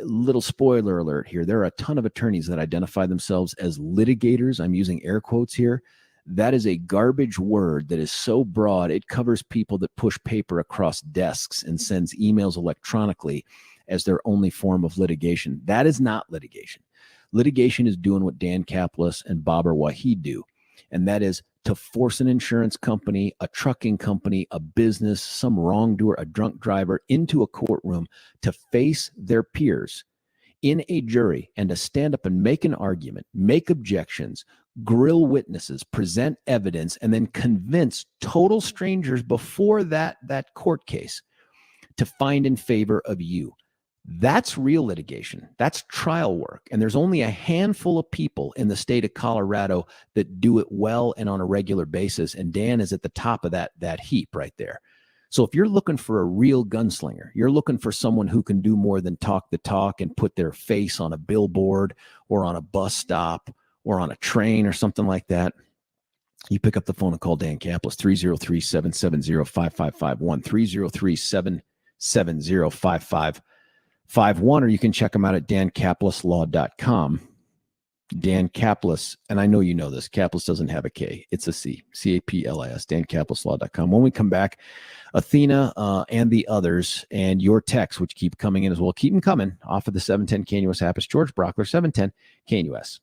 Speaker 1: Little spoiler alert here. There are a ton of attorneys that identify themselves as litigators. I'm using air quotes here. That is a garbage word that is so broad. It covers people that push paper across desks and sends emails electronically as their only form of litigation. That is not litigation. Litigation is doing what Dan Caplis and Babar Wahid do, and that is to force an insurance company, a trucking company, a business, some wrongdoer, a drunk driver into a courtroom to face their peers in a jury and to stand up and make an argument, make objections, grill witnesses, present evidence, and then convince total strangers before that court case to find in favor of you. That's real litigation. That's trial work. And there's only a handful of people in the state of Colorado that do it well and on a regular basis. And Dan is at the top of that heap right there. So if you're looking for a real gunslinger, you're looking for someone who can do more than talk the talk and put their face on a billboard or on a bus stop or on a train or something like that, you pick up the phone and call Dan Caplis, 303-770-5551, 303-770-5551, or you can check him out at dancaplislaw.com. Dan Caplis, and I know you know this, Caplis doesn't have a K. It's a C, C-A-P-L-I-S, dancaplislaw.com. When we come back, Athena and the others and your texts, which keep coming in as well, keep them coming off of the 710 KNUS app. It's George Brauchler, 710 KNUS.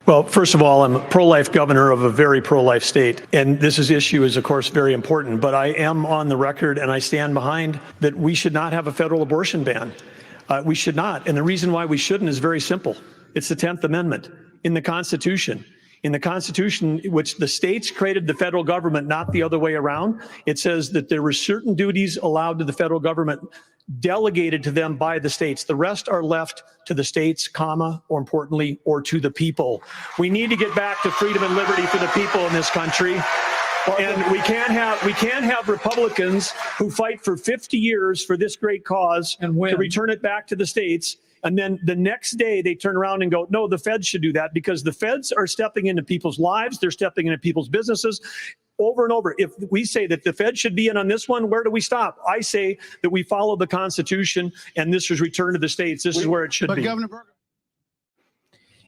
Speaker 13: Well, first of all, I'm a pro-life governor of a very pro-life state, and this issue is, of course, very important. But I am on the record, and I stand behind that we should not have a federal abortion ban. We should not, and the reason why we shouldn't is very simple. It's the 10th Amendment in the Constitution. In the Constitution, which the states created the federal government, not the other way around, it says that there were certain duties allowed to the federal government delegated to them by the states. The rest are left to the states, comma, or importantly, or to the people. We need to get back to freedom and liberty for the people in this country. And we can't have Republicans who fight for 50 years for this great cause and to return it back to the states. And then the next day they turn around and go, no, the feds should do that, because the feds are stepping into people's lives. They're stepping into people's businesses. Over and over. If we say that the Fed should be in on this one, where do we stop? I say that we follow the Constitution, and this was returned to the states. This is where it should be.
Speaker 14: Governor Berger.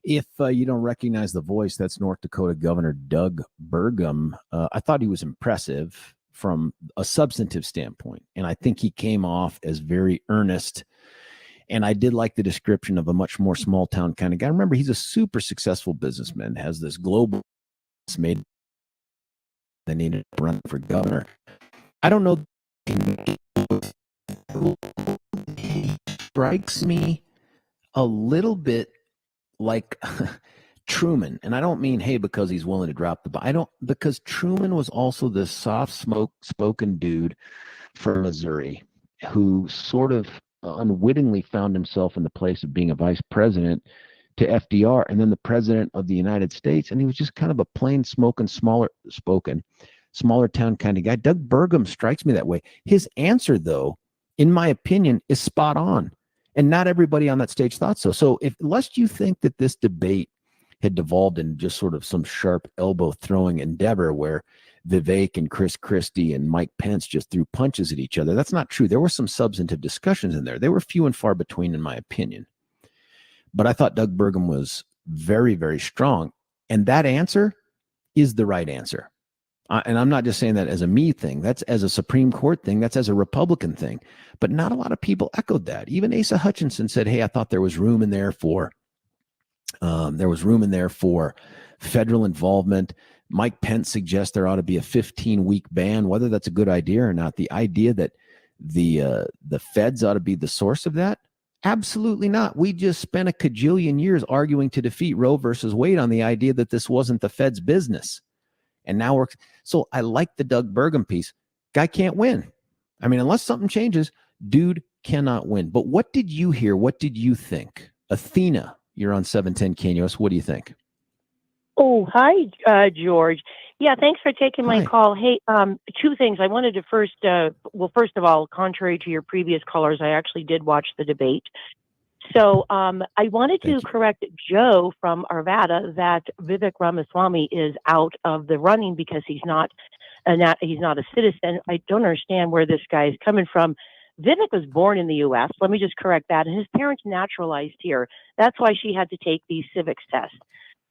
Speaker 1: If you don't recognize the voice, that's North Dakota Governor Doug Burgum. I thought he was impressive from a substantive standpoint, and I think he came off as very earnest. And I did like the description of a much more small town kind of guy. Remember, he's a super successful businessman, has this global made. They needed to run for governor. I don't know. He strikes me a little bit like Truman, and I don't mean because he's willing to drop the bomb. Because Truman was also this soft-spoken dude from Missouri who sort of unwittingly found himself in the place of being a vice president to FDR and then the president of the United States. And he was just kind of a plain smoking, smaller town kind of guy. Doug Burgum strikes me that way. His answer, though, in my opinion, is spot on. And not everybody on that stage thought so. So lest you think that this debate had devolved in just sort of some sharp elbow throwing endeavor where Vivek and Chris Christie and Mike Pence just threw punches at each other, that's not true. There were some substantive discussions in there. They were few and far between, in my opinion. But I thought Doug Burgum was very, very strong. And that answer is the right answer. And I'm not just saying that as a me thing. That's as a Supreme Court thing. That's as a Republican thing. But not a lot of people echoed that. Even Asa Hutchinson said, hey, I thought there was room in there for federal involvement. Mike Pence suggests there ought to be a 15-week ban. Whether that's a good idea or not, the idea that the feds ought to be the source of that, absolutely not. We just spent a cajillion years arguing to defeat Roe versus Wade on the idea that this wasn't the Fed's business. And now so I like the Doug Burgum piece. Guy can't win. I mean, unless something changes, dude cannot win. But what did you hear? What did you think? Athena, you're on 710 KNUS. What do you think?
Speaker 15: Oh, hi, George. Yeah, thanks for taking my call. Hey, two things. I wanted to first of all, contrary to your previous callers, I actually did watch the debate. So I wanted to correct Joe from Arvada that Vivek Ramaswamy is out of the running because he's not a citizen. I don't understand where this guy is coming from. Vivek was born in the U.S. Let me just correct that. And his parents naturalized here. That's why she had to take these civics tests.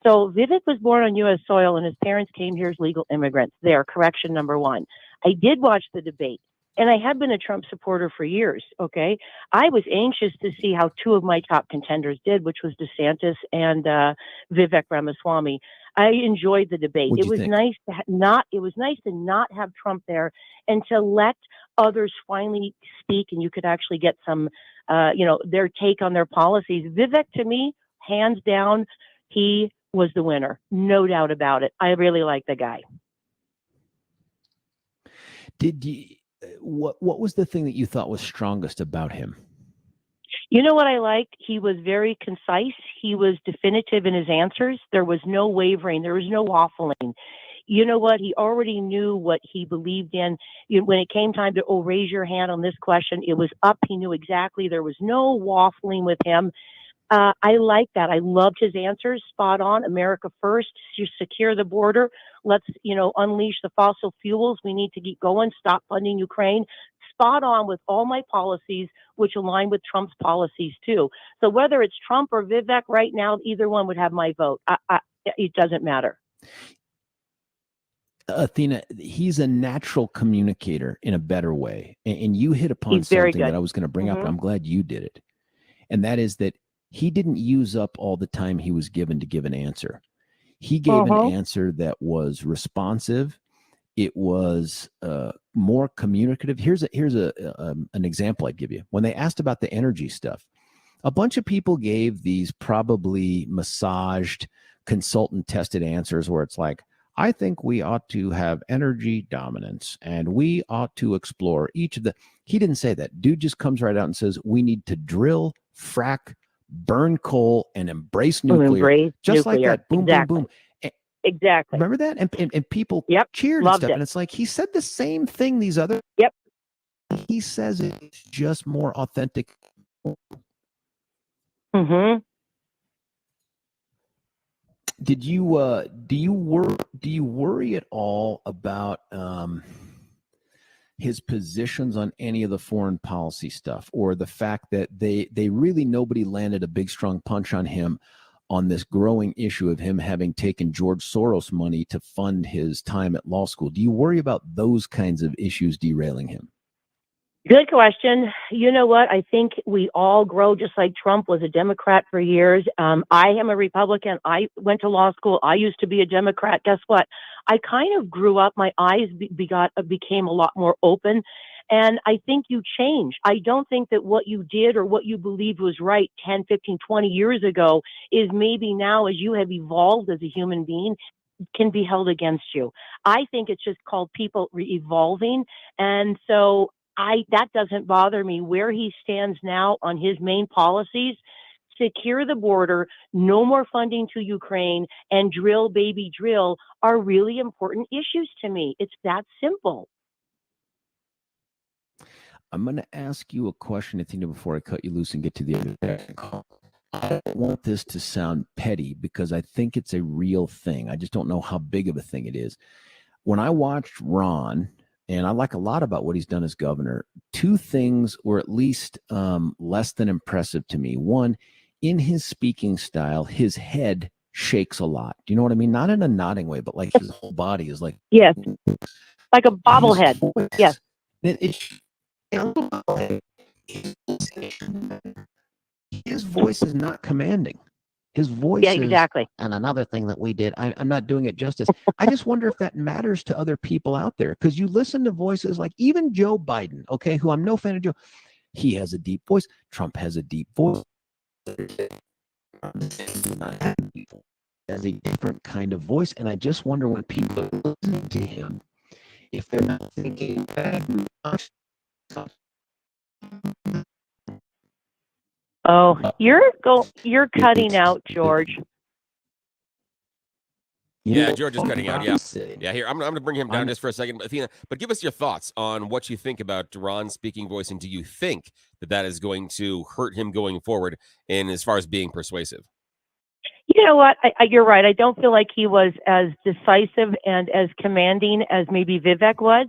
Speaker 15: So Vivek was born on U.S. soil and his parents came here as legal immigrants. There, correction number one. I did watch the debate. And I have been a Trump supporter for years, okay? I was anxious to see how two of my top contenders did, which was DeSantis and Vivek Ramaswamy. I enjoyed the debate. It was nice to not have Trump there and to let others finally speak, and you could actually get some, their take on their policies. Vivek, to me, hands down, he was the winner. No doubt about it. I really like the guy.
Speaker 1: Did you... What was the thing that you thought was strongest about him?
Speaker 15: You know what I liked? He was very concise. He was definitive in his answers. There was no wavering. There was no waffling. You know what? He already knew what he believed in. When it came time to, raise your hand on this question, it was up. He knew exactly. There was no waffling with him. I like that. I loved his answers. Spot on. America first. Secure the border. Let's, unleash the fossil fuels. We need to keep going. Stop funding Ukraine. Spot on with all my policies, which align with Trump's policies too. So whether it's Trump or Vivek right now, either one would have my vote. It doesn't matter.
Speaker 1: Athena, he's a natural communicator in a better way. And you hit upon something that I was going to bring up, and I'm glad you did it. And that is that he didn't use up all the time he was given to give an answer. He gave an answer that was responsive. It was more communicative. Here's an example I'd give you. When they asked about the energy stuff, a bunch of people gave these probably massaged, consultant tested answers where it's like, I think we ought to have energy dominance and we ought to explore each of the. He didn't say that. Dude just comes right out and says, we need to drill, frack, burn coal, and embrace nuclear. Just like that. Boom, boom, boom.
Speaker 15: Exactly.
Speaker 1: Remember that? And people cheered and stuff. And it's like, he said the same thing these other.
Speaker 15: Yep.
Speaker 1: He says it's just more authentic.
Speaker 15: Mm-hmm.
Speaker 1: Do you worry at all about his positions on any of the foreign policy stuff, or the fact that they really nobody landed a big strong punch on him on this growing issue of him having taken George Soros money to fund his time at law school? Do you worry about those kinds of issues derailing him?
Speaker 15: Good question. You know what? I think we all grow, just like Trump was a Democrat for years. I am a Republican. I went to law school. I used to be a Democrat. Guess what? I kind of grew up. My eyes became a lot more open. And I think you change. I don't think that what you did or what you believed was right 10, 15, 20 years ago is maybe now, as you have evolved as a human being, can be held against you. I think it's just called people evolving. And so that doesn't bother me. Where he stands now on his main policies, secure the border, no more funding to Ukraine, and drill, baby, drill, are really important issues to me. It's that simple.
Speaker 1: I'm going to ask you a question, Athena, before I cut you loose and get to the other call. I don't want this to sound petty because I think it's a real thing. I just don't know how big of a thing it is. When I watched Ron, and I like a lot about what he's done as governor, two things were at least less than impressive to me. One, in his speaking style, his head shakes a lot. Do you know what I mean? Not in a nodding way, but like his whole body is like...
Speaker 15: Yes, like a bobblehead. Yes.
Speaker 1: His voice is not commanding. His voice is...
Speaker 15: exactly.
Speaker 1: And another thing that we did, I'm not doing it justice. I just wonder if that matters to other people out there, because you listen to voices like even Joe Biden, okay, who I'm no fan of Joe. He has a deep voice. Trump has a deep voice. Has a different kind of voice. And I just wonder when people are listening to him, if they're not thinking bad.
Speaker 15: Oh, you're cutting out, George.
Speaker 2: Yeah, George is cutting out. Yeah. Here, I'm going to bring him down just for a second, Athena. But give us your thoughts on what you think about Ron's speaking voice, and do you think that is going to hurt him going forward in as far as being persuasive?
Speaker 15: You know what? You're right. I don't feel like he was as decisive and as commanding as maybe Vivek was,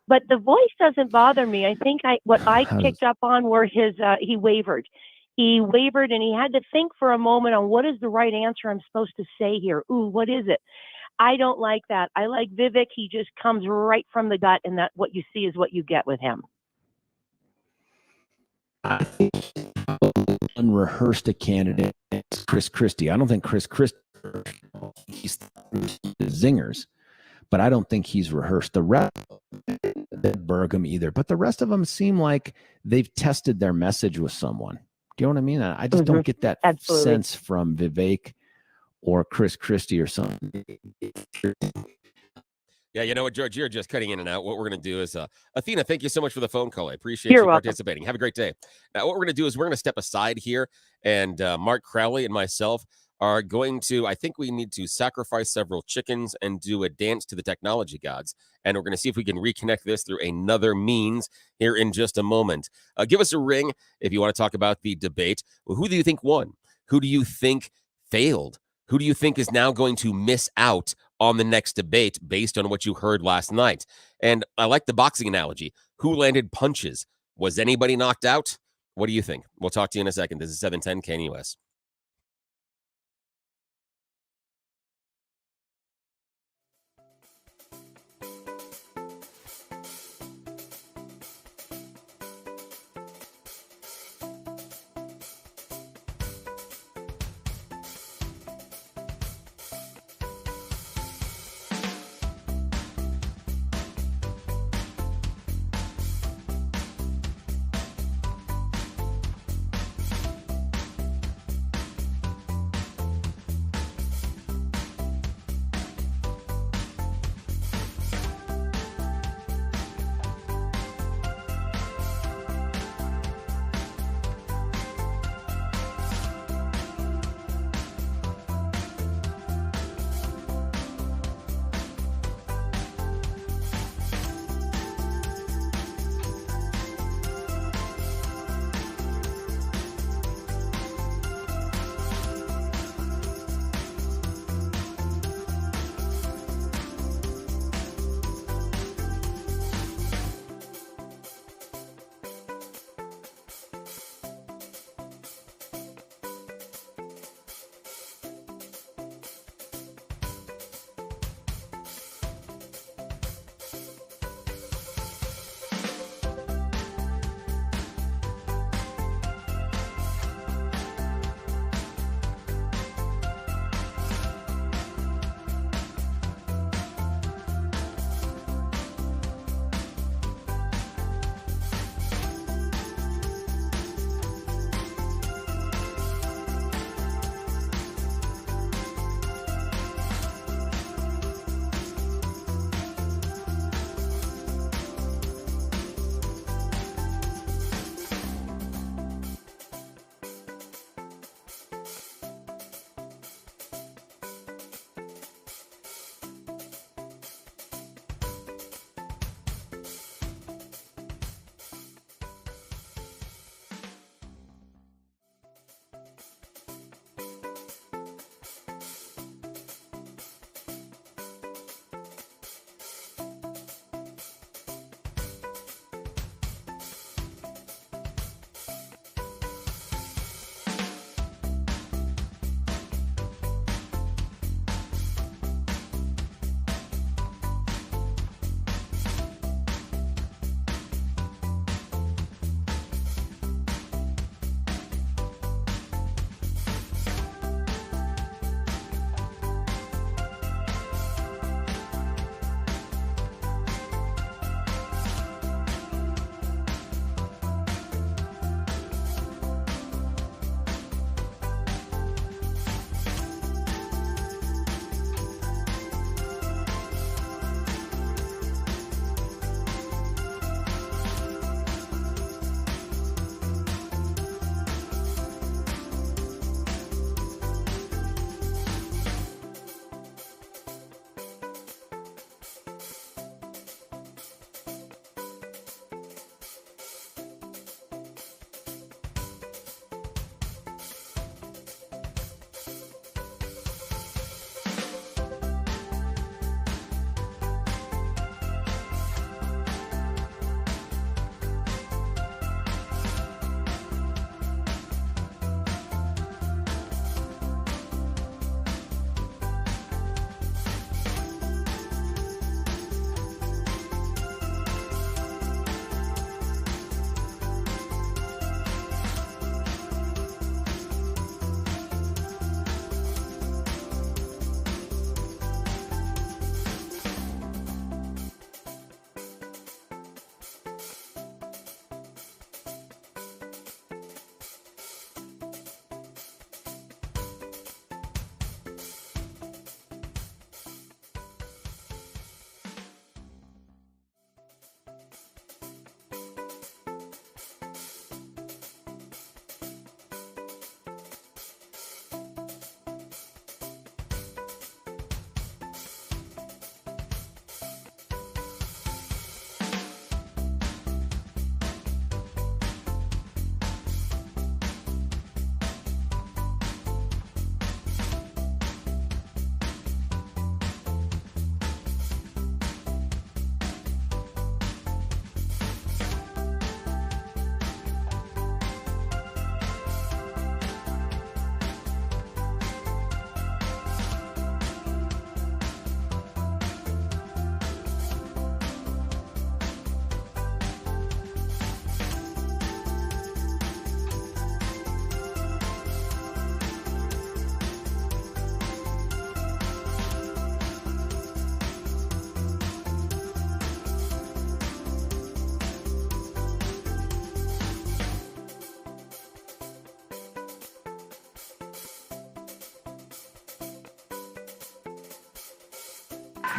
Speaker 15: but the voice doesn't bother me. I think what I picked up on were he wavered. He wavered and he had to think for a moment on what is the right answer I'm supposed to say here. Ooh, what is it? I don't like that. I like Vivek. He just comes right from the gut, and that what you see is what you get with him.
Speaker 1: I think unrehearsed a candidate, Chris Christie. I don't think Chris Christie, he's the zingers, but I don't think he's rehearsed. The rest, Burgum either, but the rest of them seem like they've tested their message with someone. Do you know what I mean? I just don't get that sense from Vivek or Chris Christie or something.
Speaker 2: Yeah, you know what, George, you're just cutting in and out. What we're going to do is, Athena, thank you so much for the phone call. I appreciate you participating. Have a great day. Now, what we're going to do is we're going to step aside here, and Mark Crowley and myself are going to, I think we need to sacrifice several chickens and do a dance to the technology gods. And we're going to see if we can reconnect this through another means here in just a moment. Give us a ring if you want to talk about the debate. Well, who do you think won? Who do you think failed? Who do you think is now going to miss out on the next debate based on what you heard last night? And I like the boxing analogy. Who landed punches? Was anybody knocked out? What do you think? We'll talk to you in a second. This is 710 KNUS.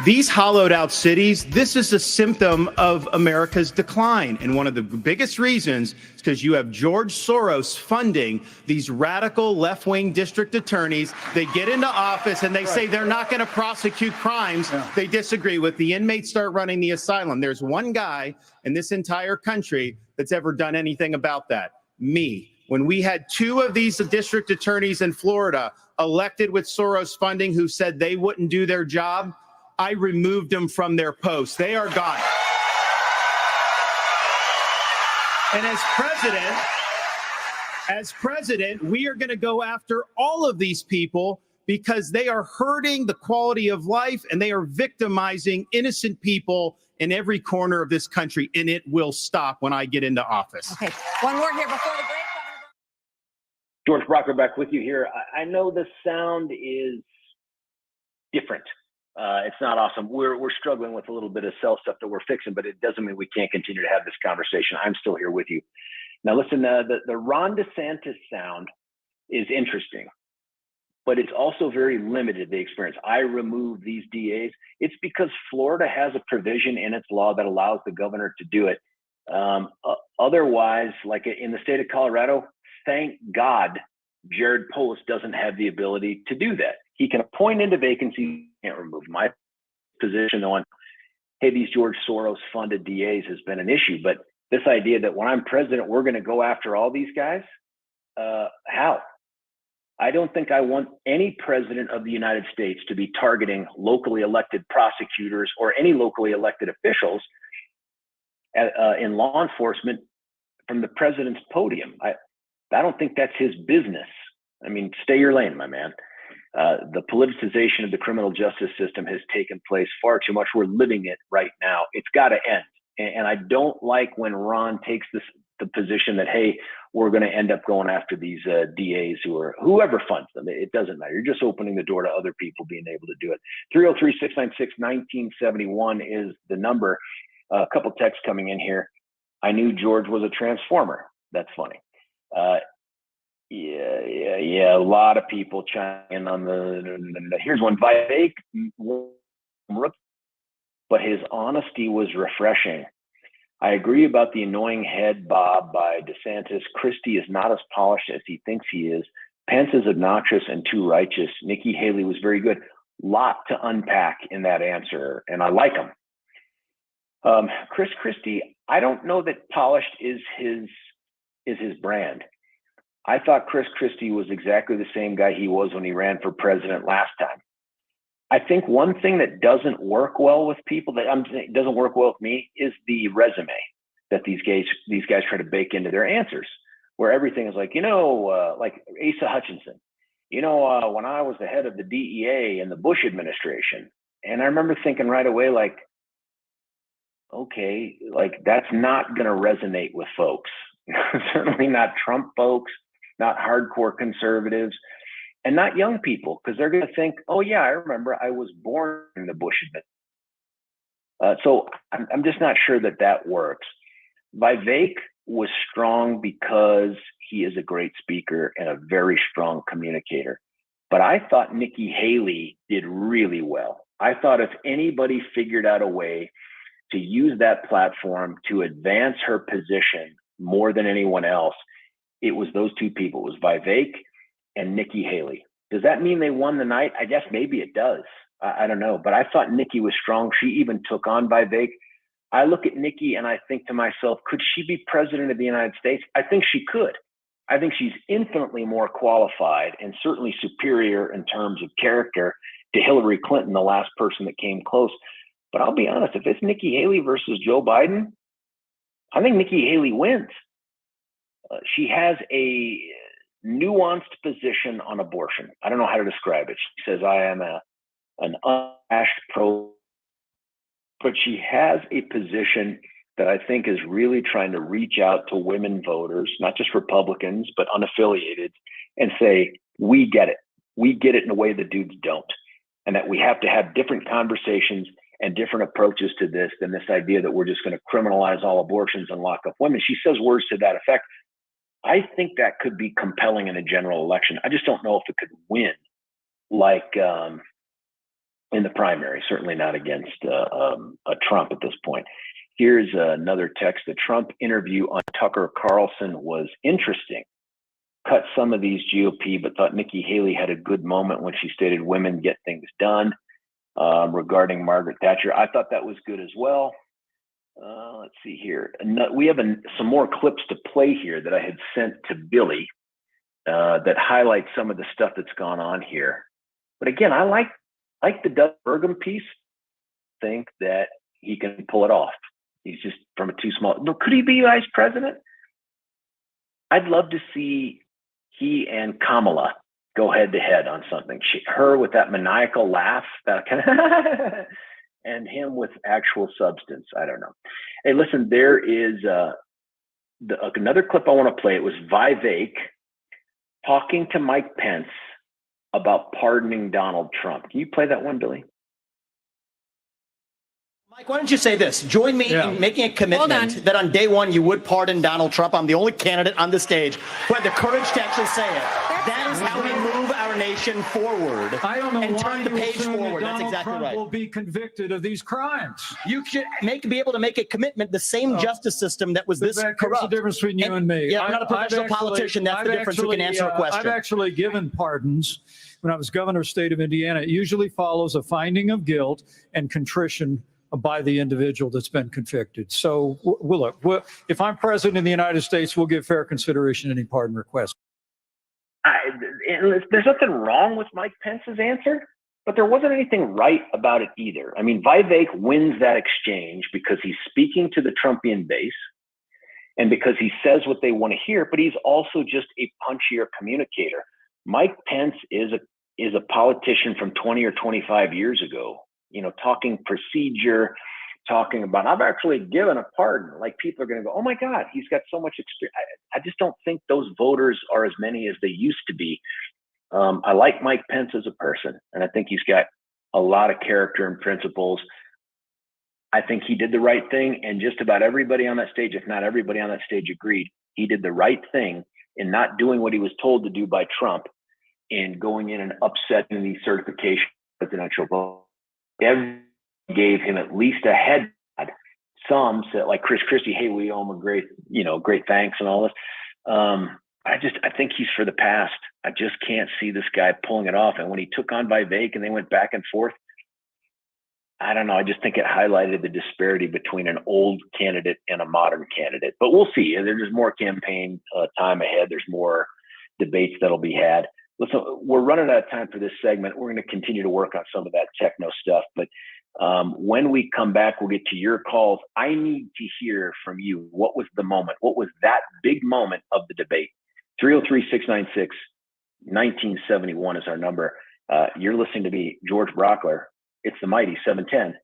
Speaker 14: These hollowed out cities, this is a symptom of America's decline. And one of the biggest reasons is because you have George Soros funding these radical left-wing district attorneys. They get into office and they say they're not going to prosecute crimes they disagree with. The inmates start running the asylum. There's one guy in this entire country that's ever done anything about that. Me. When we had two of these district attorneys in Florida elected with Soros funding who said they wouldn't do their job, I removed them from their posts. They are gone. And as president, we are going to go after all of these people because they are hurting the quality of life and they are victimizing innocent people in every corner of this country. And it will stop when I get into office.
Speaker 16: Okay, one more here before the break.
Speaker 17: George Brauchler back with you here. I know the sound is different. It's not awesome. We're struggling with a little bit of cell stuff that we're fixing, but it doesn't mean we can't continue to have this conversation. I'm still here with you. Now, listen, the Ron DeSantis sound is interesting, but it's also very limited, the experience. I removed these DAs. It's because Florida has a provision in its law that allows the governor to do it. Otherwise, like in the state of Colorado, thank God Jared Polis doesn't have the ability to do that. He can appoint into vacancies, can't remove. My position on, hey, these George Soros funded DAs has been an issue, but this idea that when I'm president, we're going to go after all these guys, how? I don't think I want any president of the United States to be targeting locally elected prosecutors or any locally elected officials in law enforcement from the president's podium. I don't think that's his business. I mean, stay your lane, my man. The politicization of the criminal justice system has taken place far too much. We're living it right now. It's got to end. And I don't like when Ron takes the position that, hey, we're going to end up going after these DAs whoever funds them. It doesn't matter. You're just opening the door to other people being able to do it. 303-696-1971 is the number. A couple texts coming in here. I knew George was a transformer. That's funny. Yeah. A lot of people chiming in on here's one. Vivek, but his honesty was refreshing. I agree about the annoying head bob by DeSantis. Christie is not as polished as he thinks he is. Pence is obnoxious and too righteous. Nikki Haley was very good. Lot to unpack in that answer, and I like him. Chris Christie, I don't know that polished is his brand. I thought Chris Christie was exactly the same guy he was when he ran for president last time. I think one thing that doesn't work well with people, doesn't work well with me, is the resume that these guys try to bake into their answers, where everything is like, like Asa Hutchinson, when I was the head of the DEA in the Bush administration. And I remember thinking right away, like, okay, like that's not going to resonate with folks. Certainly not Trump folks, not hardcore conservatives, and not young people, because they're going to think, oh yeah, I remember I was born in the Bush administration. So I'm just not sure that works. Vivek was strong because he is a great speaker and a very strong communicator. But I thought Nikki Haley did really well. I thought if anybody figured out a way to use that platform to advance her position more than anyone else, it was those two people. It was Vivek and Nikki Haley. Does that mean they won the night? I guess maybe it does. I don't know. But I thought Nikki was strong. She even took on Vivek. I look at Nikki and I think to myself, could she be president of the United States? I think she could. I think she's infinitely more qualified and certainly superior in terms of character to Hillary Clinton, the last person that came close. But I'll be honest, if it's Nikki Haley versus Joe Biden, I think Nikki Haley wins. She has a nuanced position on abortion. I don't know how to describe it. She says, I am an unabashed pro, but she has a position that I think is really trying to reach out to women voters, not just Republicans, but unaffiliated, and say, we get it. We get it in a way the dudes don't. And that we have to have different conversations and different approaches to this than this idea that we're just going to criminalize all abortions and lock up women. She says words to that effect. I think that could be compelling in a general election. I just don't know if it could win like in the primary, certainly not against a Trump at this point. Here's another text. The Trump interview on Tucker Carlson was interesting. Cut some of these GOP, but thought Nikki Haley had a good moment when she stated women get things done. Regarding Margaret Thatcher, I thought that was good as well. Let's see here. We have some more clips to play here that I had sent to Billy that highlight some of the stuff that's gone on here. But again, I like the Doug Burgum piece. Think that he can pull it off. He's just from a too small. No, could he be vice president? I'd love to see he and Kamala go head to head on something. Her with that maniacal laugh, that kind of, and him with actual substance. I don't know. Hey, listen, there is another clip I want to play. It was Vivek talking to Mike Pence about pardoning Donald Trump. Can you play that one, Billy?
Speaker 10: Mike, why don't you say this? Join me in making a commitment that on day one you would pardon Donald Trump. I'm the only candidate on the stage who had the courage to actually say it. That is how we move our nation forward.
Speaker 18: I don't know
Speaker 10: and
Speaker 18: why
Speaker 10: turn the page forward. That's
Speaker 18: Donald
Speaker 10: exactly
Speaker 18: Trump
Speaker 10: right.
Speaker 18: will be convicted of these crimes.
Speaker 10: You should be able to make a commitment. The same justice system that was this corrupt.
Speaker 18: Here's the difference between you and me.
Speaker 10: Yeah, I'm not a professional politician. That's the difference. Who can answer a question?
Speaker 18: I've actually given pardons when I was governor of the state of Indiana. It usually follows a finding of guilt and contrition by the individual that's been convicted. So, look, if I'm president of the United States, we'll give fair consideration to any pardon request.
Speaker 17: There's nothing wrong with Mike Pence's answer, but there wasn't anything right about it either. I mean, Vivek wins that exchange because he's speaking to the Trumpian base and because he says what they want to hear, but he's also just a punchier communicator. Mike Pence is a politician from 20 or 25 years ago, talking procedure, talking about, I've actually given a pardon. Like, people are going to go, oh my God, he's got so much experience. I just don't think those voters are as many as they used to be. I like Mike Pence as a person, and I think he's got a lot of character and principles. I think he did the right thing, and just about everybody on that stage, if not everybody on that stage, agreed he did the right thing in not doing what he was told to do by Trump and going in and upsetting the certification presidential vote. Everyone gave him at least a head nod. Some said, like Chris Christie, hey, we owe him a great thanks and all this. I think he's for the past. I just can't see this guy pulling it off. And when he took on Vivek and they went back and forth, I don't know. I just think it highlighted the disparity between an old candidate and a modern candidate. But we'll see. There's more campaign time ahead. There's more debates that'll be had. Listen, we're running out of time for this segment. We're going to continue to work on some of that techno stuff. But when we come back, we'll get to your calls. I need to hear from you. What was the moment? What was that big moment of the debate? 303-696-1971 is our number. You're listening to me, George Brauchler. It's the mighty 710.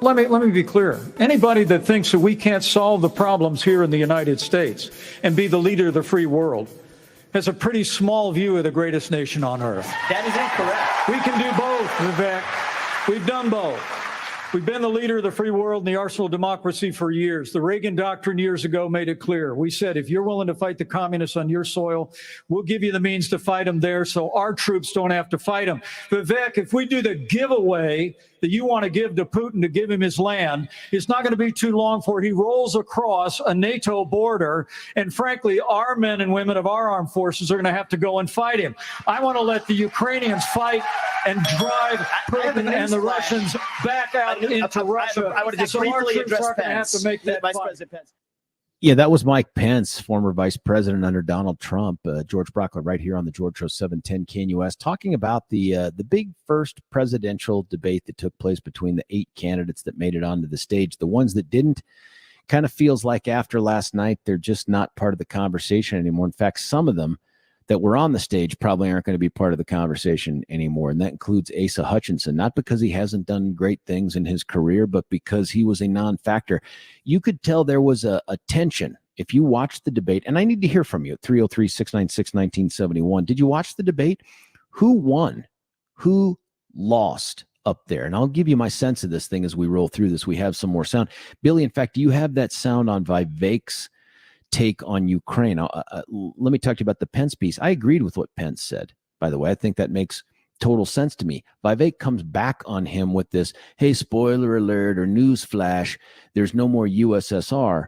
Speaker 18: Let me be clear. Anybody that thinks that we can't solve the problems here in the United States and be the leader of the free world has a pretty small view of the greatest nation on earth.
Speaker 10: That is incorrect.
Speaker 18: We can do both, Vivek. We've done both. We've been the leader of the free world and the arsenal of democracy for years. The Reagan Doctrine years ago made it clear. We said, if you're willing to fight the communists on your soil, we'll give you the means to fight them there so our troops don't have to fight them. Vivek, if we do the giveaway that you want to give to Putin to give him his land, it's not going to be too long before he rolls across a NATO border. And frankly, our men and women of our armed forces are going to have to go and fight him. I want to let the Ukrainians fight and drive Putin and the Russians back out into Russia.
Speaker 10: I want to just briefly address Pence. Vice President Pence.
Speaker 1: Yeah, that was Mike Pence, former vice president under Donald Trump. George Brauchler right here on the George Show 710 KNUS, talking about the big first presidential debate that took place between the 8 candidates that made it onto the stage. The ones that didn't, kind of feels like after last night, they're just not part of the conversation anymore. In fact, some of them that were on the stage probably aren't going to be part of the conversation anymore. And that includes Asa Hutchinson, not because he hasn't done great things in his career, but because he was a non-factor. You could tell there was a tension if you watched the debate. And I need to hear from you at 303-696-1971. Did you watch the debate? Who won? Who lost up there? And I'll give you my sense of this thing as we roll through this. We have some more sound. Billy, in fact, do you have that sound on Vivek's take on Ukraine? Let me talk to you about the Pence piece. I agreed with what Pence said, by the way. I think that makes total sense to me. Vivek comes back on him with this, hey, spoiler alert or news flash, there's no more USSR.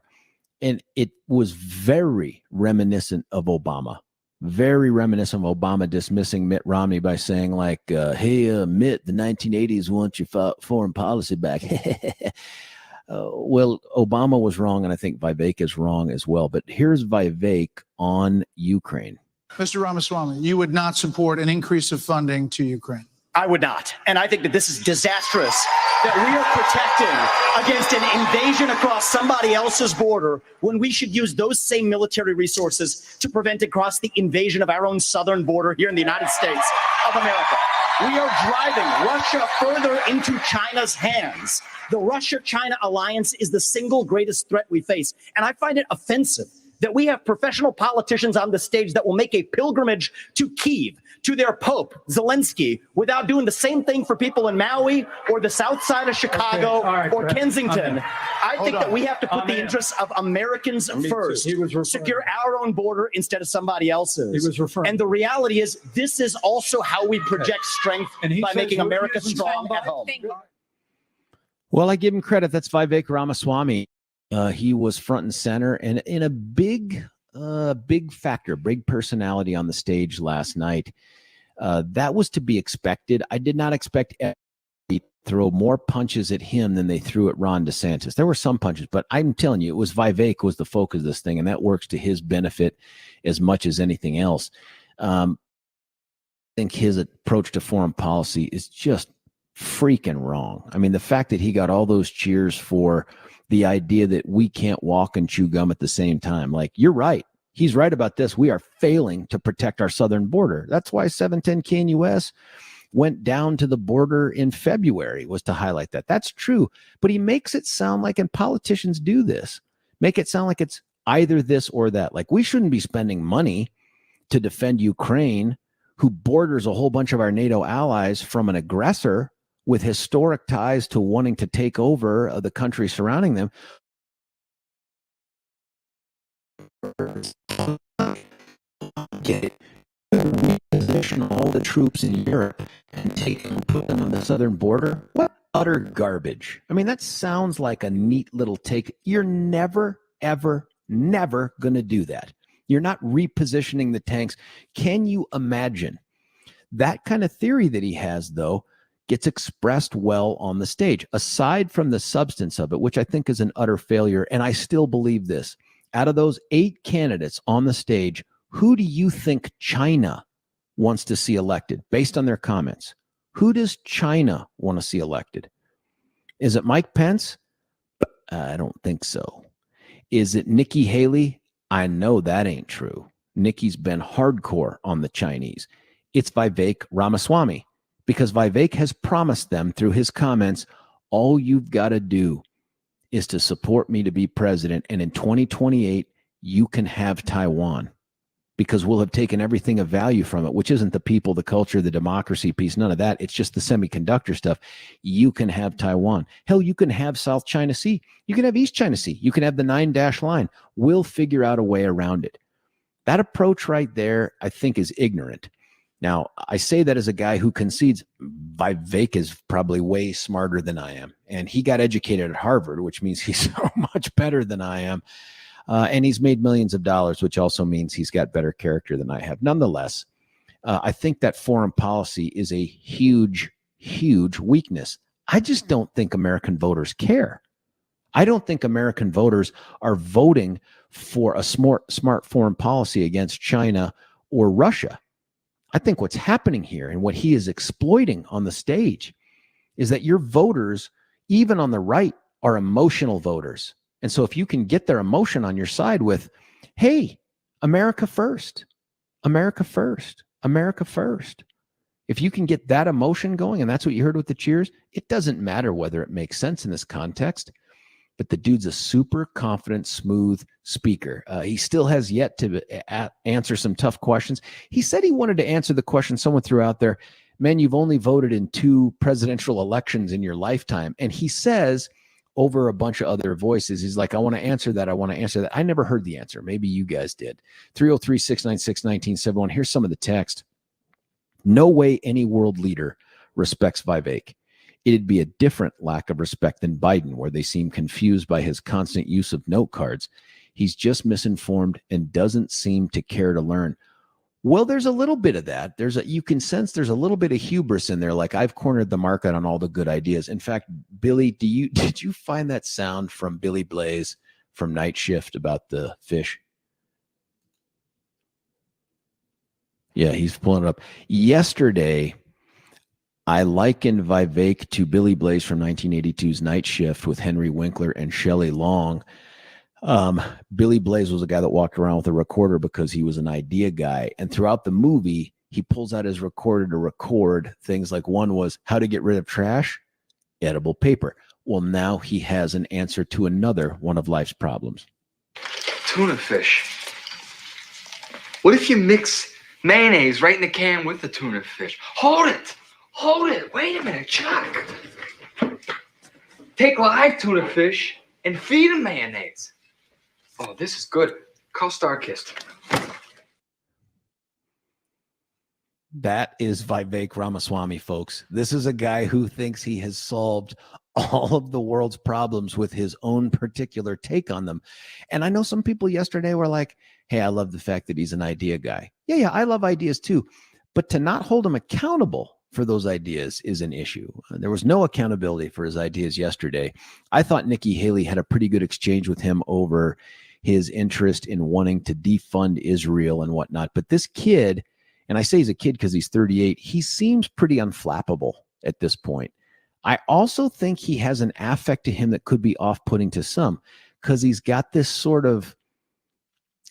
Speaker 1: And it was very reminiscent of Obama. Very reminiscent of Obama dismissing Mitt Romney by saying like, hey, Mitt, the 1980s want your foreign policy back. Well, Obama was wrong, and I think Vivek is wrong as well. But here's Vivek on Ukraine.
Speaker 19: Mr. Ramaswamy, you would not support an increase of funding to Ukraine.
Speaker 10: I would not. And I think that this is disastrous, that we are protecting against an invasion across somebody else's border when we should use those same military resources to prevent across the invasion of our own southern border here in the United States of America. We are driving Russia further into China's hands. The Russia-China alliance is the single greatest threat we face. And I find it offensive that we have professional politicians on the stage that will make a pilgrimage to Kyiv, to their Pope, Zelensky, without doing the same thing for people in Maui or the south side of Chicago or Kensington. I think that we have to put the interests of Americans first, secure our own border instead of somebody else's. And the reality is, this is also how we project strength by making America strong at home.
Speaker 1: Well, I give him credit. That's Vivek Ramaswamy. He was front and center and in a big factor, big personality on the stage last night. That was to be expected. I did not expect everybody to throw more punches at him than they threw at Ron DeSantis. There were some punches, but I'm telling you, it was Vivek was the focus of this thing, and that works to his benefit as much as anything else. I think his approach to foreign policy is just freaking wrong. I mean, the fact that he got all those cheers for the idea that we can't walk and chew gum at the same time. Like, you're right. He's right about this. We are failing to protect our southern border. That's why 710 KNUS went down to the border in February, was to highlight that. That's true. But he makes it sound like, and politicians do this, make it sound like it's either this or that. Like, we shouldn't be spending money to defend Ukraine, who borders a whole bunch of our NATO allies from an aggressor with historic ties to wanting to take over the country surrounding them. Get it. Reposition all the troops in Europe and take them and put them on the southern border. What utter garbage. I mean, that sounds like a neat little take. You're never, ever, never going to do that. You're not repositioning the tanks. Can you imagine? That kind of theory that he has, though, gets expressed well on the stage, aside from the substance of it, which I think is an utter failure. And I still believe this. Out of those 8 candidates on the stage, who do you think China wants to see elected based on their comments? Who does China want to see elected? Is it Mike Pence? I don't think so. Is it Nikki Haley? I know that ain't true. Nikki's been hardcore on the Chinese. It's Vivek Ramaswamy, because Vivek has promised them through his comments All you've got to do is to support me to be president. And in 2028, you can have Taiwan, because we'll have taken everything of value from it, which isn't the people, the culture, the democracy piece, none of that. It's just the semiconductor stuff. You can have Taiwan. Hell, you can have South China Sea. You can have East China Sea. You can have the 9-dash line. We'll figure out a way around it. That approach right there, I think, is ignorant. Now, I say that as a guy who concedes Vivek is probably way smarter than I am. And he got educated at Harvard, which means he's so much better than I am. And he's made millions of dollars, which also means he's got better character than I have. Nonetheless, I think that foreign policy is a huge, huge weakness. I just don't think American voters care. I don't think American voters are voting for a smart foreign policy against China or Russia. I think what's happening here and what he is exploiting on the stage is that your voters, even on the right, are emotional voters. And so if you can get their emotion on your side with, hey, America first, America first, America first. If you can get that emotion going, and that's what you heard with the cheers, it doesn't matter whether it makes sense in this context, but the dude's a super confident, smooth speaker. He still has yet to answer some tough questions. He said he wanted to answer the question someone threw out there, man, you've only voted in 2 presidential elections in your lifetime. And he says, over a bunch of other voices, he's like, I want to answer that. I want to answer that. I never heard the answer. Maybe you guys did. 303-696-1971. Here's some of the text. No way any world leader respects Vivek. It'd be a different lack of respect than Biden, where they seem confused by his constant use of note cards. He's just misinformed and doesn't seem to care to learn. Well, there's a little bit of that. You can sense there's a little bit of hubris in there. Like, I've cornered the market on all the good ideas. In fact, Billy, did you find that sound from Billy Blaze from Night Shift about the fish? Yeah, he's pulling it up. Yesterday, I likened Vivek to Billy Blaze from 1982's Night Shift with Henry Winkler and Shelley Long. Billy Blaze was a guy that walked around with a recorder because he was an idea guy. And throughout the movie, he pulls out his recorder to record things like, one was how to get rid of trash, edible paper. Well, now he has an answer to another one of life's problems.
Speaker 20: Tuna fish. What if you mix mayonnaise right in the can with the tuna fish? Hold it. Wait a minute, Chuck. Take live tuna fish and feed them mayonnaise. Oh, this is good. Call Starkist.
Speaker 1: That is Vivek Ramaswamy, folks. This is a guy who thinks he has solved all of the world's problems with his own particular take on them. And I know some people yesterday were like, hey, I love the fact that he's an idea guy. Yeah, I love ideas too. But to not hold him accountable for those ideas is an issue. There was no accountability for his ideas yesterday. I thought Nikki Haley had a pretty good exchange with him over his interest in wanting to defund Israel and whatnot. But this kid, and I say he's a kid because he's 38, he seems pretty unflappable at this point. I also think he has an affect to him that could be off-putting to some, because he's got this sort of,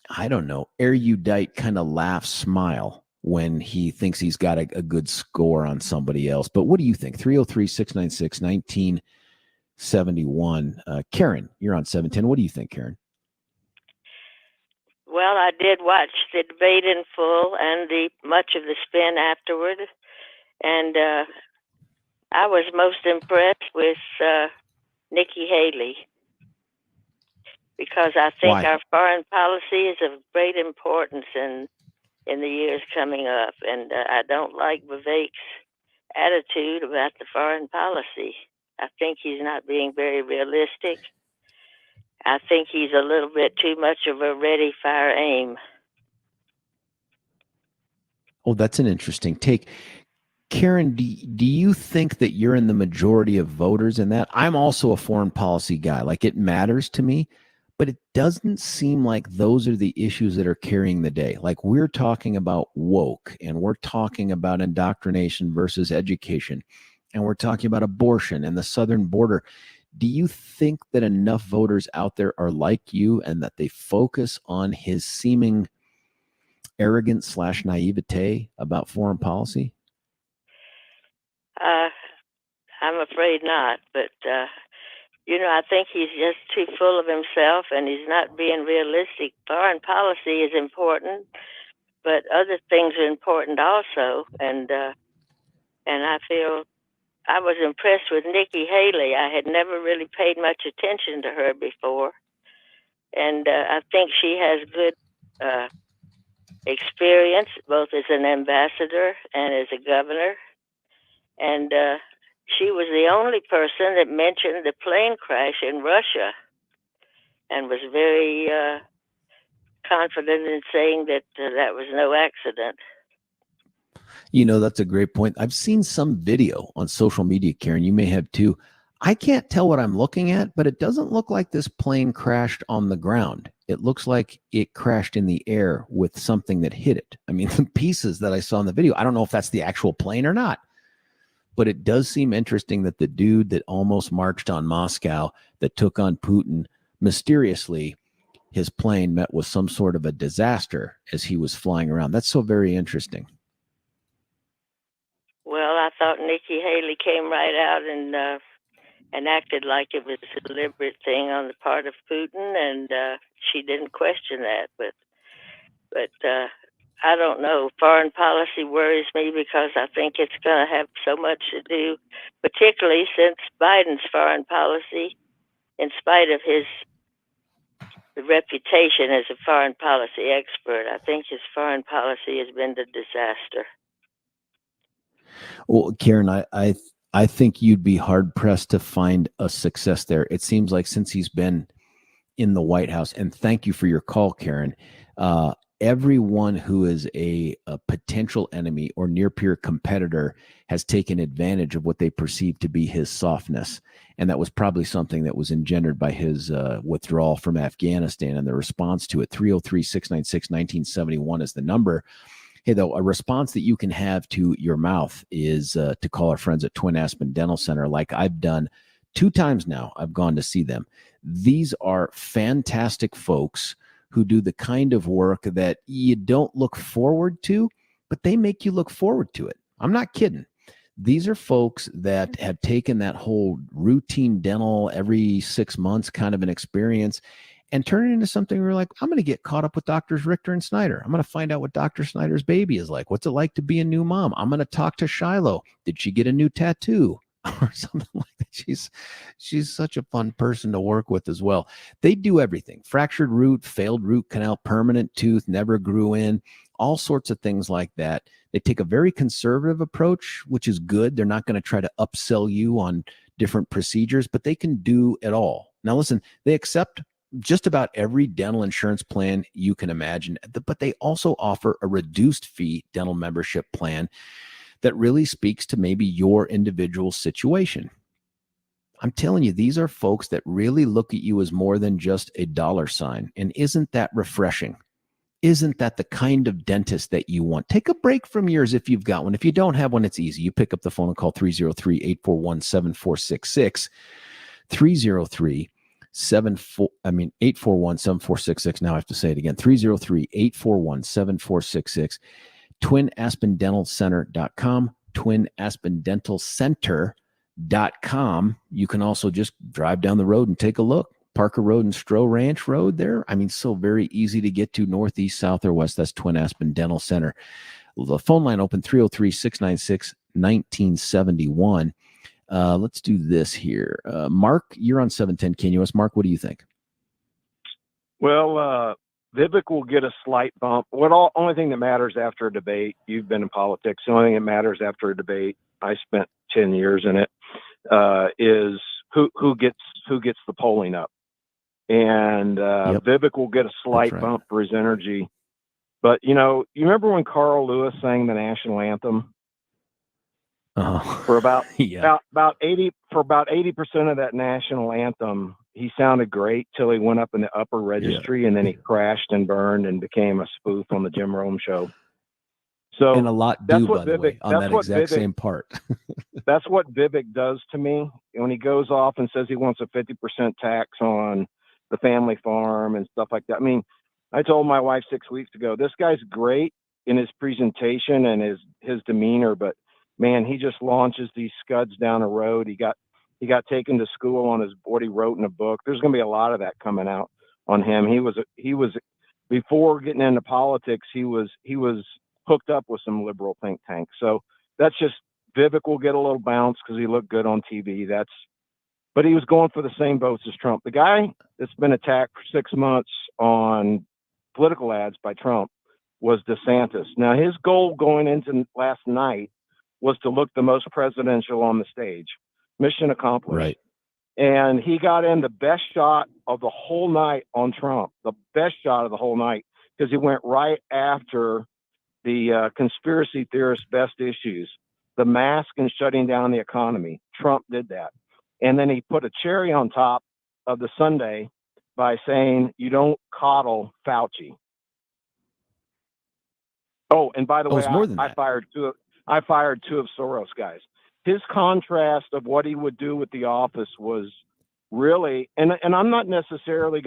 Speaker 1: I don't know, erudite kind of laugh smile when he thinks he's got a good score on somebody else. But what do you think? 303-696-1971. Karen, you're on 710. What do you think, Karen?
Speaker 21: Well, I did watch the debate in full and much of the spin afterward. And I was most impressed with Nikki Haley, because I think our foreign policy is of great importance in the years coming up. And I don't like Vivek's attitude about the foreign policy. I think he's not being very realistic. I think he's a little bit too much of a ready, fire, aim.
Speaker 1: Oh, that's an interesting take. Karen, do you think that you're in the majority of voters in that? I'm also a foreign policy guy. Like, it matters to me, but it doesn't seem like those are the issues that are carrying the day. Like, we're talking about woke, and we're talking about indoctrination versus education, and we're talking about abortion and the southern border. Do you think that enough voters out there are like you, and that they focus on his seeming arrogance / naivete about foreign policy?
Speaker 21: I'm afraid not. But, I think he's just too full of himself and he's not being realistic. Foreign policy is important, but other things are important also. And I feel I was impressed with Nikki Haley. I had never really paid much attention to her before. And I think she has good experience, both as an ambassador and as a governor. And she was the only person that mentioned the plane crash in Russia and was very confident in saying that that was no accident.
Speaker 1: That's a great point. I've seen some video on social media, Karen. You may have too. I can't tell what I'm looking at, but it doesn't look like this plane crashed on the ground. It looks like it crashed in the air with something that hit it. I mean, the pieces that I saw in the video, I don't know if that's the actual plane or not, but it does seem interesting that the dude that almost marched on Moscow, that took on Putin, mysteriously, his plane met with some sort of a disaster as he was flying around. That's so very interesting.
Speaker 21: Well, I thought Nikki Haley came right out and acted like it was a deliberate thing on the part of Putin, and she didn't question that. But I don't know. Foreign policy worries me because I think it's going to have so much to do, particularly since Biden's foreign policy, in spite of his reputation as a foreign policy expert, I think his foreign policy has been a disaster.
Speaker 1: Well, Karen, I think you'd be hard pressed to find a success there. It seems like since he's been in the White House, and thank you for your call, Karen, everyone who is a potential enemy or near peer competitor has taken advantage of what they perceive to be his softness. And that was probably something that was engendered by his withdrawal from Afghanistan and the response to it. 303-696-1971 is the number. Hey, though, a response that you can have to your mouth is to call our friends at Twin Aspen Dental Center, like I've done 2 times now. I've gone to see them. These are fantastic folks who do the kind of work that you don't look forward to, but they make you look forward to it. I'm not kidding. These are folks that have taken that whole routine dental every 6 months kind of an experience and turn it into something where you're like, I'm going to get caught up with Doctors Richter and Snyder. I'm going to find out what Dr. Snyder's baby is like. What's it like to be a new mom? I'm going to talk to Shiloh. Did she get a new tattoo? Or something like that. She's such a fun person to work with as well. They do everything. Fractured root, failed root canal, permanent tooth, never grew in, all sorts of things like that. They take a very conservative approach, which is good. They're not going to try to upsell you on different procedures, but they can do it all. Now, listen, they accept just about every dental insurance plan you can imagine, but they also offer a reduced fee dental membership plan that really speaks to maybe your individual situation. I'm telling you, these are folks that really look at you as more than just a dollar sign. And isn't that refreshing? Isn't that the kind of dentist that you want? Take a break from yours if you've got one. If you don't have one, it's easy. You pick up the phone and call 303-841-7466. 841-7466. Now I have to say it again. 303-841-7466. TwinAspenDentalCenter.com. TwinAspenDentalCenter.com. You can also just drive down the road and take a look. Parker Road and Stroh Ranch Road there. I mean, so very easy to get to, northeast, south, or west. That's Twin Aspen Dental Center. The phone line open 303-696-1971. Let's do this here. Mark, you're on 710 KNUS. Mark, what do you think?
Speaker 8: Well, Vivek will get a slight bump. Only thing that matters after a debate, you've been in politics, the only thing that matters after a debate, I spent 10 years in it, is who gets the polling up. And Vivek will get a slight bump for his energy. But, you remember when Carl Lewis sang the national anthem? For about 80% of that national anthem, he sounded great till he went up in the upper registry, and then he crashed and burned and became a spoof on the Jim Rome show. So
Speaker 1: and a lot do, by the way, on that exact same part.
Speaker 8: That's what Vivek does to me when he goes off and says he wants a 50% tax on the family farm and stuff like that. I mean, I told my wife 6 weeks ago, this guy's great in his presentation and his demeanor, but man, he just launches these scuds down a road. He got taken to school on what he wrote in a book. There's going to be a lot of that coming out on him. He was before getting into politics, he was hooked up with some liberal think tanks. So that's just Vivek will get a little bounce because he looked good on TV. But he was going for the same votes as Trump. The guy that's been attacked for 6 months on political ads by Trump was DeSantis. Now, his goal going into last night was to look the most presidential on the stage. Mission accomplished.
Speaker 1: Right.
Speaker 8: And he got in the best shot of the whole night on Trump, the best shot of the whole night, because he went right after the conspiracy theorists' best issues, the mask and shutting down the economy. Trump did that. And then he put a cherry on top of the sundae by saying, you don't coddle Fauci. Oh, and by the way, I fired two of Soros guys. His contrast of what he would do with the office was really, and I'm not necessarily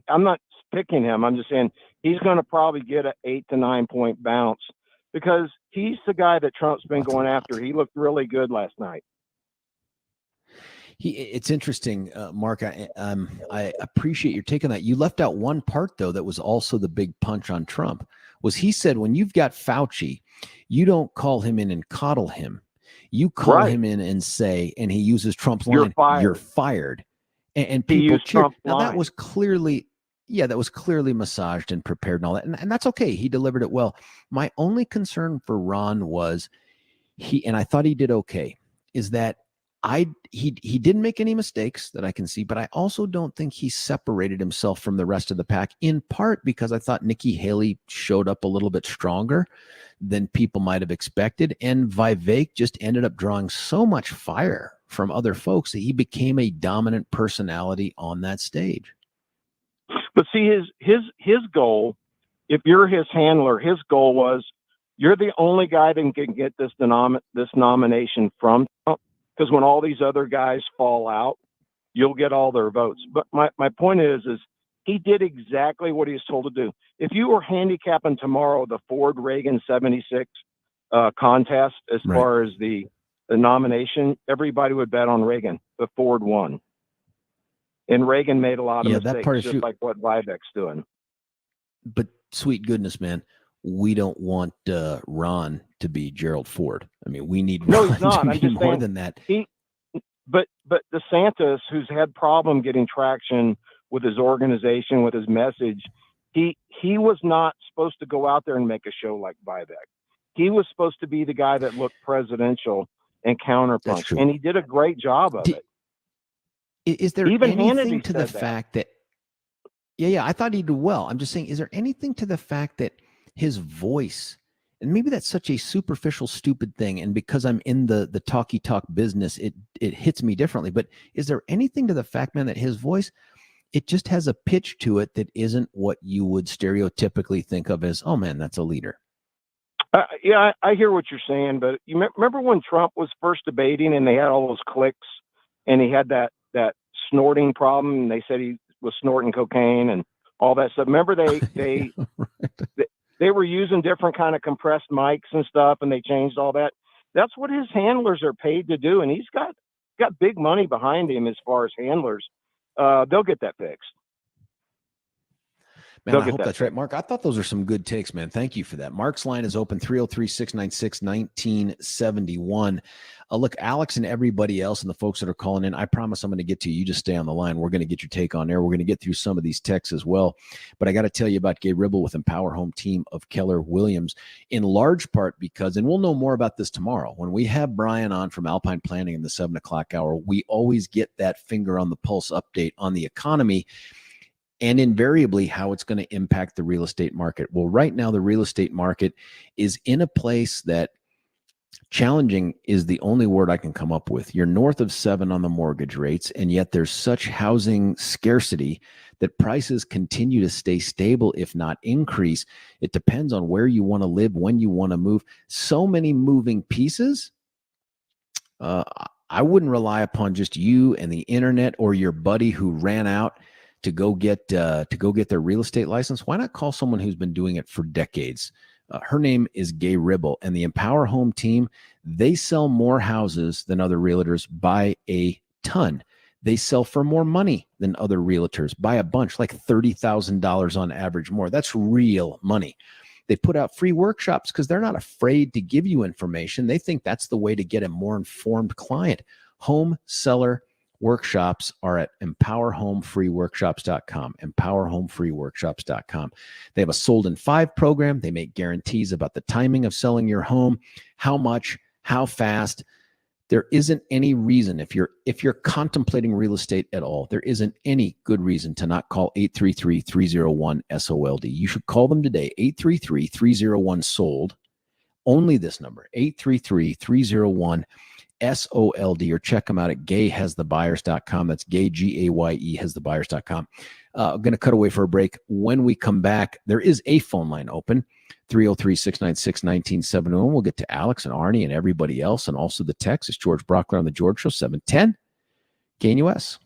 Speaker 8: I'm not picking him. I'm just saying he's going to probably get an 8 to 9 point bounce because he's the guy that Trump's been going after. He looked really good last night.
Speaker 1: It's interesting, Mark. I appreciate your take on that. You left out one part though that was also the big punch on Trump. Was he said when you've got Fauci, you don't call him in and coddle him. You call him in and say, and he uses Trump's line, "You're fired," and people cheer. Now that was clearly, that was clearly massaged and prepared and all that, and that's okay. He delivered it well. My only concern for Ron was and I thought he did okay, is that he didn't make any mistakes that I can see, but I also don't think he separated himself from the rest of the pack, in part because I thought Nikki Haley showed up a little bit stronger than people might have expected. And Vivek just ended up drawing so much fire from other folks that he became a dominant personality on that stage.
Speaker 8: But see, his goal, if you're his handler, his goal was, you're the only guy that can get this nomination from Trump. Because when all these other guys fall out, you'll get all their votes. But my point is he did exactly what he was told to do. If you were handicapping tomorrow the Ford Reagan 76 contest as far as the nomination, everybody would bet on Reagan, but Ford won. And Reagan made a lot of mistakes, that part just like what Vivek's doing.
Speaker 1: But sweet goodness, man, we don't want Ron to be Gerald Ford. I mean, we need Ron
Speaker 8: he's not.
Speaker 1: to be more than that.
Speaker 8: But DeSantis, who's had problem getting traction with his organization, with his message, he was not supposed to go out there and make a show like Vivek. He was supposed to be the guy that looked presidential and counterpunch, and he did a great job of it.
Speaker 1: Is there
Speaker 8: even
Speaker 1: anything
Speaker 8: Hannity
Speaker 1: to the fact that? Yeah, I thought he did well. I'm just saying, is there anything to the fact that his voice, and maybe that's such a superficial, stupid thing, and because I'm in the talky talk business, it hits me differently. But is there anything to the fact, man, that his voice, it just has a pitch to it that isn't what you would stereotypically think of as, oh man, that's a leader?
Speaker 8: Yeah, I hear what you're saying, but you remember when Trump was first debating and they had all those clicks, and he had that snorting problem, and they said he was snorting cocaine and all that stuff. Remember they were using different kind of compressed mics and stuff, and they changed all that. That's what his handlers are paid to do, and he's got big money behind him as far as handlers. They'll get that fixed.
Speaker 1: Man, I hope that's right, Mark. I thought those are some good takes, man. Thank you for that. Mark's line is open, 303-696-1971. Look, Alex and everybody else and the folks that are calling in, I promise I'm going to get to you. You just stay on the line. We're going to get your take on there. We're going to get through some of these texts as well. But I got to tell you about Gabe Ribble with Empower Home team of Keller Williams, in large part because, and we'll know more about this tomorrow, when we have Brian on from Alpine Planning in the 7 o'clock hour, we always get that finger on the pulse update on the economy and invariably how it's going to impact the real estate market. Well, right now, the real estate market is in a place that challenging is the only word I can come up with. You're north of 7 on the mortgage rates, and yet there's such housing scarcity that prices continue to stay stable, if not increase. It depends on where you want to live, when you want to move. So many moving pieces. I wouldn't rely upon just you and the internet or your buddy who ran out to go get their real estate license. Why not call someone who's been doing it for decades? Her name is Gay Ribble, and the Empower Home team, they sell more houses than other realtors by a ton. They sell for more money than other realtors by a bunch, like $30,000 on average more. That's real money. They put out free workshops because they're not afraid to give you information. They think that's the way to get a more informed client. Home seller workshops are at empowerhomefreeworkshops.com, empowerhomefreeworkshops.com. They have a sold in 5 program. They make guarantees about the timing of selling your home, how much, how fast. There isn't any reason, if you're contemplating real estate at all, there isn't any good reason to not call 833-301-SOLD. You should call them today, 833-301-SOLD. Only this number, 833-301-SOLD, or check them out at gayhasthebuyers.com. That's gay, G-A-Y-E, hasthebuyers.com. I'm going to cut away for a break. When we come back, there is a phone line open, 303-696-1971. We'll get to Alex and Arnie and everybody else, and also the text. It's George Brauchler on the George Show, 710 KNUS.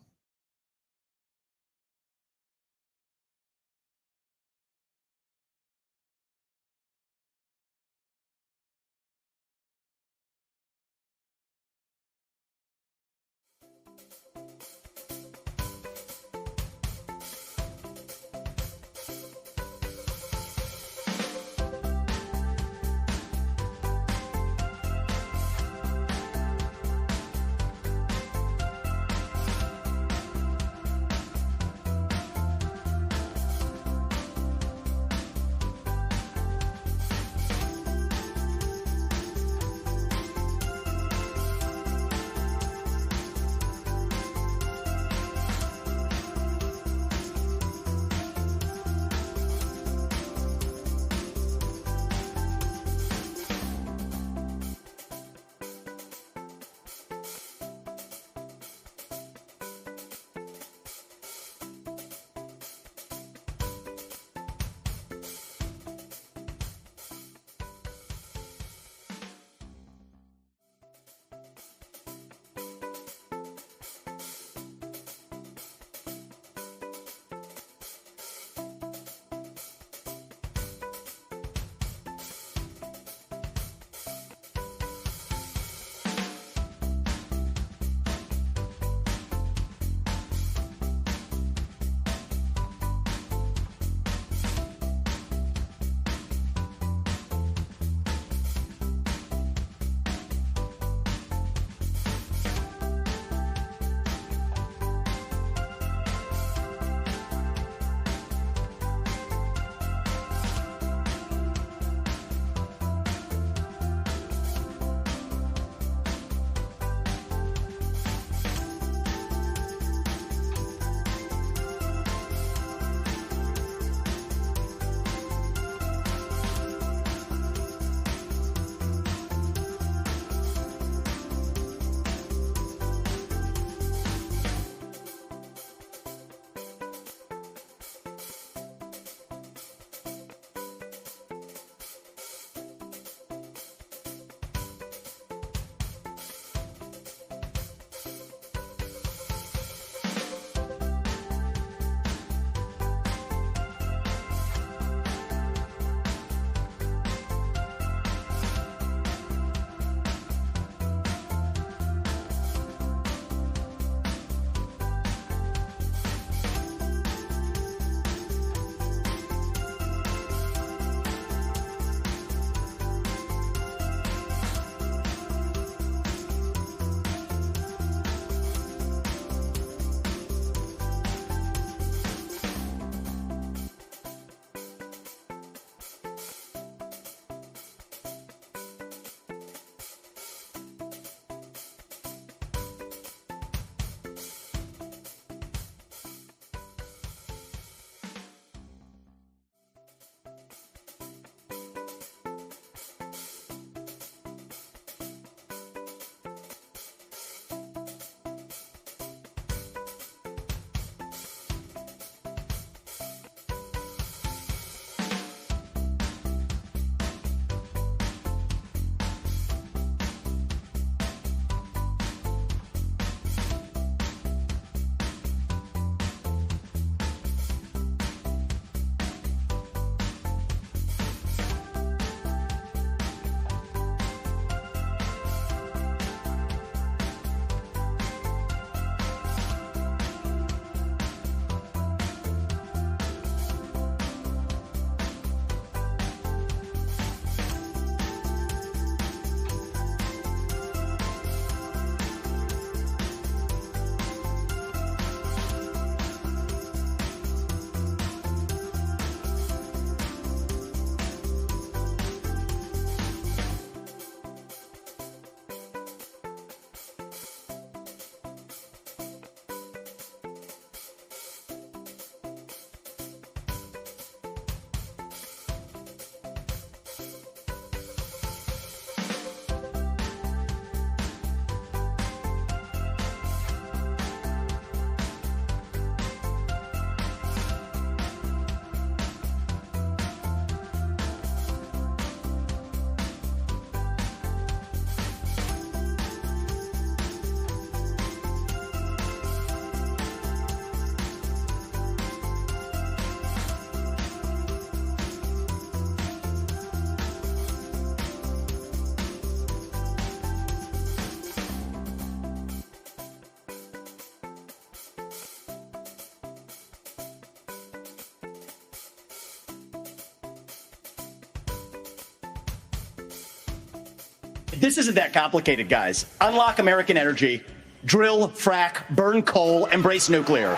Speaker 10: This isn't that complicated, guys. Unlock American energy, drill, frack, burn coal, embrace nuclear.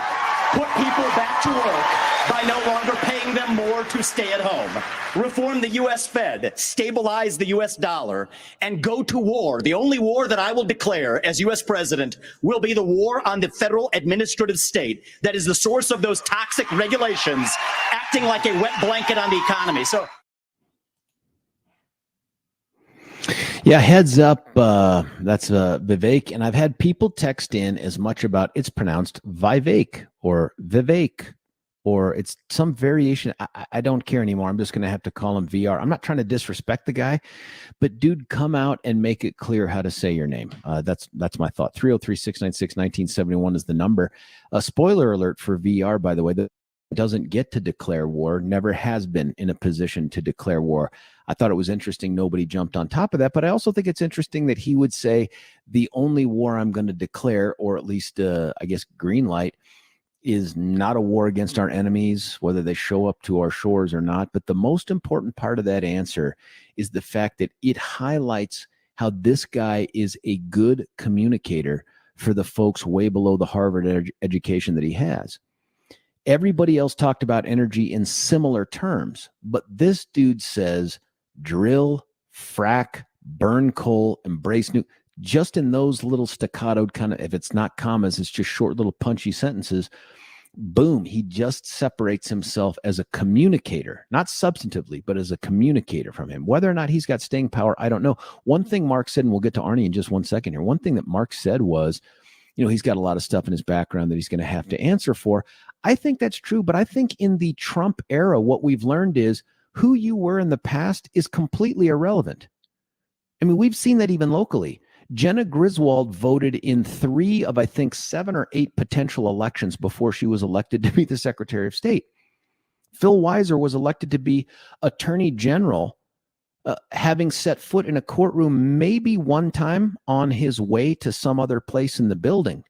Speaker 10: Put people back to work by no longer paying them more to stay at home. Reform the U.S. Fed, stabilize the U.S. dollar, and go to war. The only war that I will declare as U.S. president will be the war on the federal administrative state that is the source of those toxic regulations acting like a wet blanket on the economy. So.
Speaker 1: Yeah, heads up. That's Vivek. And I've had people text in as much about it's pronounced Vivek or Vivek, or it's some variation. I don't care anymore. I'm just going to have to call him VR. I'm not trying to disrespect the guy, but dude, come out and make it clear how to say your name. That's my thought. 303-696-1971 is the number. A spoiler alert for VR, by the way, that doesn't get to declare war, never has been in a position to declare war. I thought it was interesting nobody jumped on top of that, but I also think it's interesting that he would say the only war I'm going to declare, or at least I guess green light, is not a war against our enemies, whether they show up to our shores or not. But the most important part of that answer is the fact that it highlights how this guy is a good communicator for the folks way below the Harvard education that he has. Everybody else talked about energy in similar terms, but this dude says drill, frack, burn coal, embrace new. Just in those little staccato kind of, if it's not commas, it's just short little punchy sentences. Boom, he just separates himself as a communicator, not substantively, but as a communicator from him. Whether or not he's got staying power, I don't know. One thing Mark said, and we'll get to Arnie in just 1 second here. One thing that Mark said was, he's got a lot of stuff in his background that he's going to have to answer for. I think that's true, but I think in the Trump era, what we've learned is who you were in the past is completely irrelevant. I mean, we've seen that even locally. Jenna Griswold voted in 3 of, I think, 7 or 8 potential elections before she was elected to be the Secretary of State. Phil Weiser was elected to be Attorney General, having set foot in a courtroom maybe one time on his way to some other place in the building.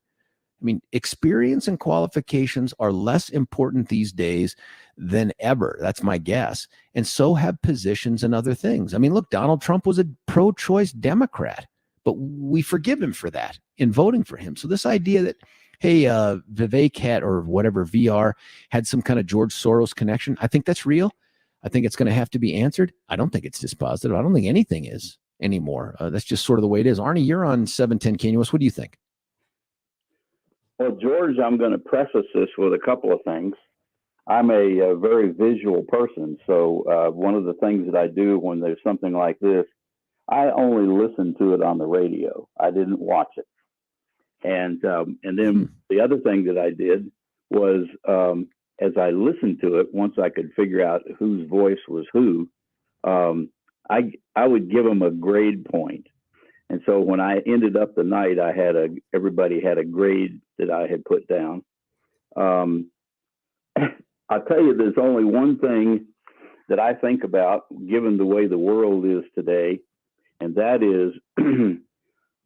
Speaker 1: I mean, experience and qualifications are less important these days than ever. That's my guess. And so have positions and other things. I mean, look, Donald Trump was a pro-choice Democrat, but we forgive him for that in voting for him. So this idea that, hey, Vivek had, or whatever, VR, had some kind of George Soros connection, I think that's real. I think it's going to have to be answered. I don't think it's dispositive. I don't think anything is anymore. That's just sort of the way it is. Arnie, you're on 710 KNUS. What do you think?
Speaker 7: Well, George, I'm going to preface this with a couple of things. I'm a very visual person, so one of the things that I do when there's something like this, I only listen to it on the radio. I didn't watch it. And then the other thing that I did was, as I listened to it, once I could figure out whose voice was who, I would give them a grade point. And so when I ended up the night, everybody had a grade that I had put down. I'll tell you, there's only one thing that I think about, given the way the world is today, and that is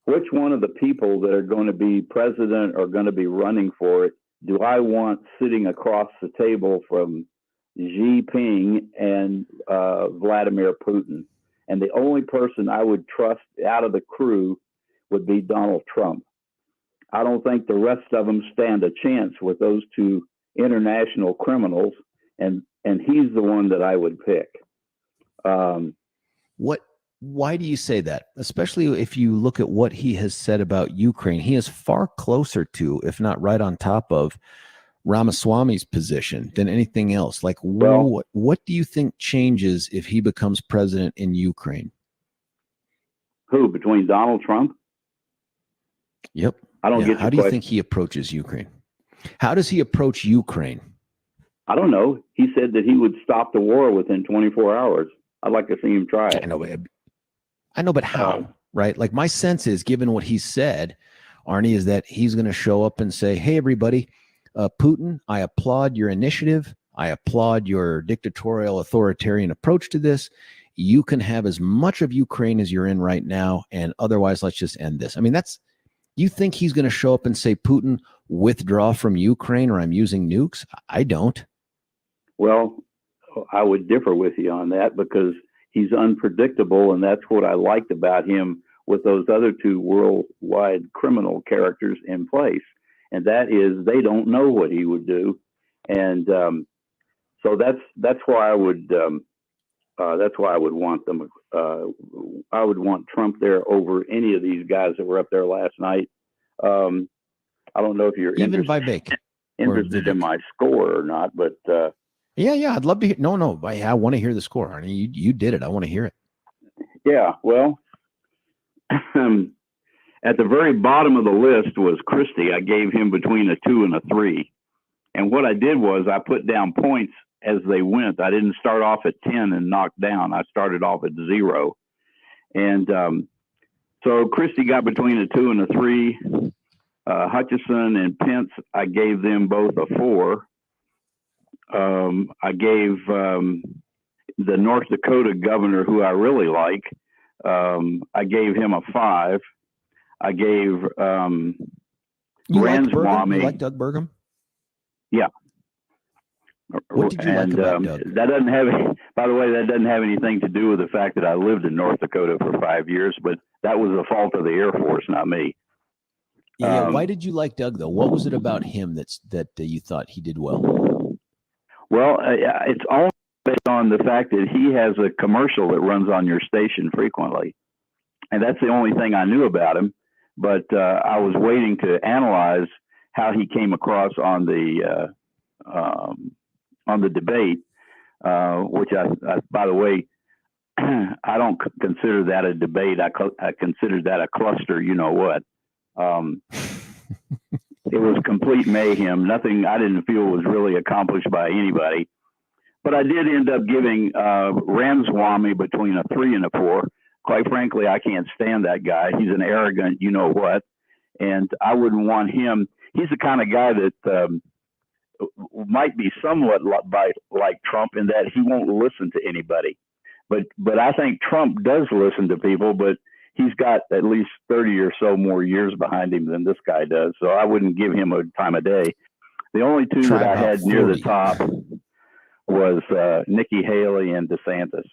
Speaker 7: which one of the people that are going to be president or going to be running for it do I want sitting across the table from Xi Jinping and Vladimir Putin? And the only person I would trust out of the crew would be Donald Trump. I don't think the rest of them stand a chance with those two international criminals, and he's the one that I would pick.
Speaker 1: Why do you say that? Especially if you look at what he has said about Ukraine. He is far closer to, if not right on top of, Ramaswamy's position than anything else. Like, what do you think changes if he becomes president in Ukraine?
Speaker 7: Who, between Donald Trump?
Speaker 1: Yep.
Speaker 7: I don't get
Speaker 1: How do you think he approaches Ukraine? How does he approach Ukraine?
Speaker 7: I don't know. He said that he would stop the war within 24 hours. I'd like to see him try it.
Speaker 1: I know, but how? Right? Like, my sense is, given what he said, Arnie, is that he's going to show up and say, hey, everybody, Putin, I applaud your initiative. I applaud your dictatorial authoritarian approach to this. You can have as much of Ukraine as you're in right now, and otherwise let's just end this. I mean, you think he's going to show up and say, Putin, withdraw from Ukraine, or I'm using nukes? I don't.
Speaker 7: Well, I would differ with you on that, because he's unpredictable, and that's what I liked about him with those other two worldwide criminal characters in place, and that is they don't know what he would do, and so that's why I would want them. I would want Trump there over any of these guys that were up there last night. I don't know if you're
Speaker 1: even
Speaker 7: interested in my score or not, but
Speaker 1: yeah, I'd love to hear. No, I want to hear the score, Arnie. You did it. I want to hear it.
Speaker 7: Yeah, well, at the very bottom of the list was Christie. I gave him between a 2 and a 3, and what I did was I put down points as they went. I didn't start off at 10 and knock down. I started off at 0, and so Christie got between a 2 and a 3. Hutchison and Pence, I gave them both a 4. I gave the North Dakota governor, who I really like, I gave him a 5. I gave Ranswamy.
Speaker 1: You like Doug Burgum?
Speaker 7: Yeah.
Speaker 1: What did you like about Doug?
Speaker 7: That doesn't have, by the way, that doesn't have anything to do with the fact that I lived in North Dakota for 5 years, but that was the fault of the Air Force, not me.
Speaker 1: Yeah, why did you like Doug though? What was it about him that you thought he did well?
Speaker 7: Well, it's all based on the fact that he has a commercial that runs on your station frequently, and that's the only thing I knew about him. But I was waiting to analyze how he came across on the debate, which I by the way, I don't consider that a debate. I consider that a cluster. You know what? It was complete mayhem. Nothing I didn't feel was really accomplished by anybody. But I did end up giving Ranswamy between a 3 and a 4. Quite frankly, I can't stand that guy. He's an arrogant, you know what, and I wouldn't want him. He's the kind of guy that might be somewhat like Trump in that he won't listen to anybody. But I think Trump does listen to people, but he's got at least 30 or so more years behind him than this guy does. So I wouldn't give him a time of day. The only two that I had near the top was Nikki Haley and DeSantis.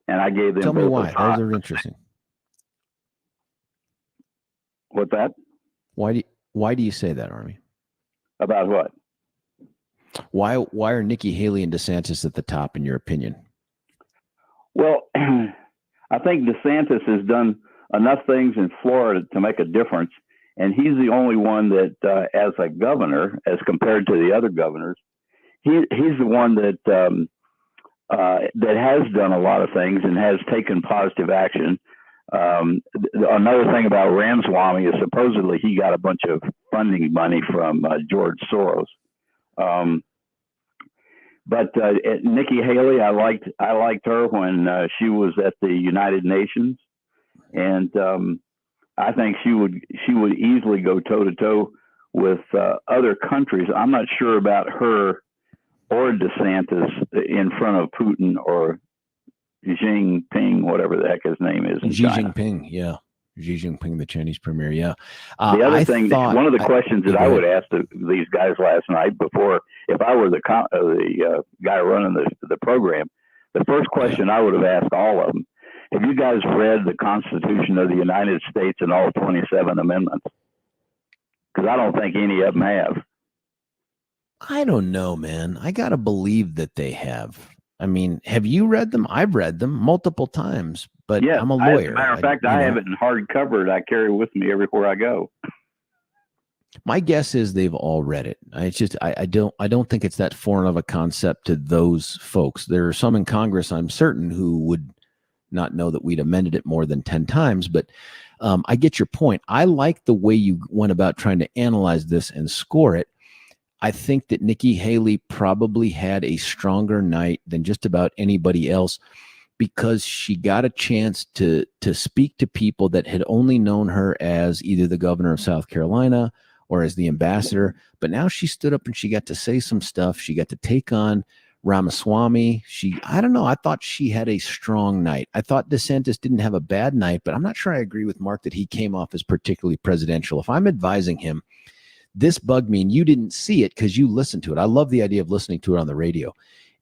Speaker 7: And I gave them
Speaker 1: Tell me
Speaker 7: both
Speaker 1: why.
Speaker 7: a 5.
Speaker 1: Those are interesting.
Speaker 7: What's that?
Speaker 1: Why do you say that, Army?
Speaker 7: About what?
Speaker 1: Why are Nikki Haley and DeSantis at the top in your opinion?
Speaker 7: Well, I think DeSantis has done enough things in Florida to make a difference, and he's the only one that, as a governor, as compared to the other governors, he's the one that that has done a lot of things and has taken positive action. Another thing about Ranswamy is supposedly he got a bunch of funding money from George Soros. But Nikki Haley, I liked her when she was at the United Nations, and I think she would easily go toe to toe with other countries. I'm not sure about her or DeSantis in front of Putin or Xi Jinping, whatever the heck his name is.
Speaker 1: Xi Jinping, yeah. Xi Jinping, the Chinese premier, yeah.
Speaker 7: The other thing, one of the questions that I would ask these guys last night before, if I were the guy running the program, the first question I would have asked all of them, have you guys read the Constitution of the United States and all 27 amendments? Because I don't think any of them have.
Speaker 1: I don't know, man. I got to believe that they have. I mean, have you read them? I've read them multiple times, but
Speaker 7: yeah,
Speaker 1: I'm a lawyer.
Speaker 7: As a matter of fact, I have it in hardcover. I carry with me everywhere I go.
Speaker 1: My guess is they've all read it. It's just I don't think it's that foreign of a concept to those folks. There are some in Congress, I'm certain, who would not know that we'd amended it more than 10 times. But I get your point. I like the way you went about trying to analyze this and score it. I think that Nikki Haley probably had a stronger night than just about anybody else because she got a chance to speak to people that had only known her as either the governor of South Carolina or as the ambassador. But now she stood up and she got to say some stuff. She got to take on Ramaswamy. I don't know. I thought she had a strong night. I thought DeSantis didn't have a bad night, but I'm not sure I agree with Mark that he came off as particularly presidential. If I'm advising him, this bugged me, and you didn't see it because you listened to it. I love the idea of listening to it on the radio,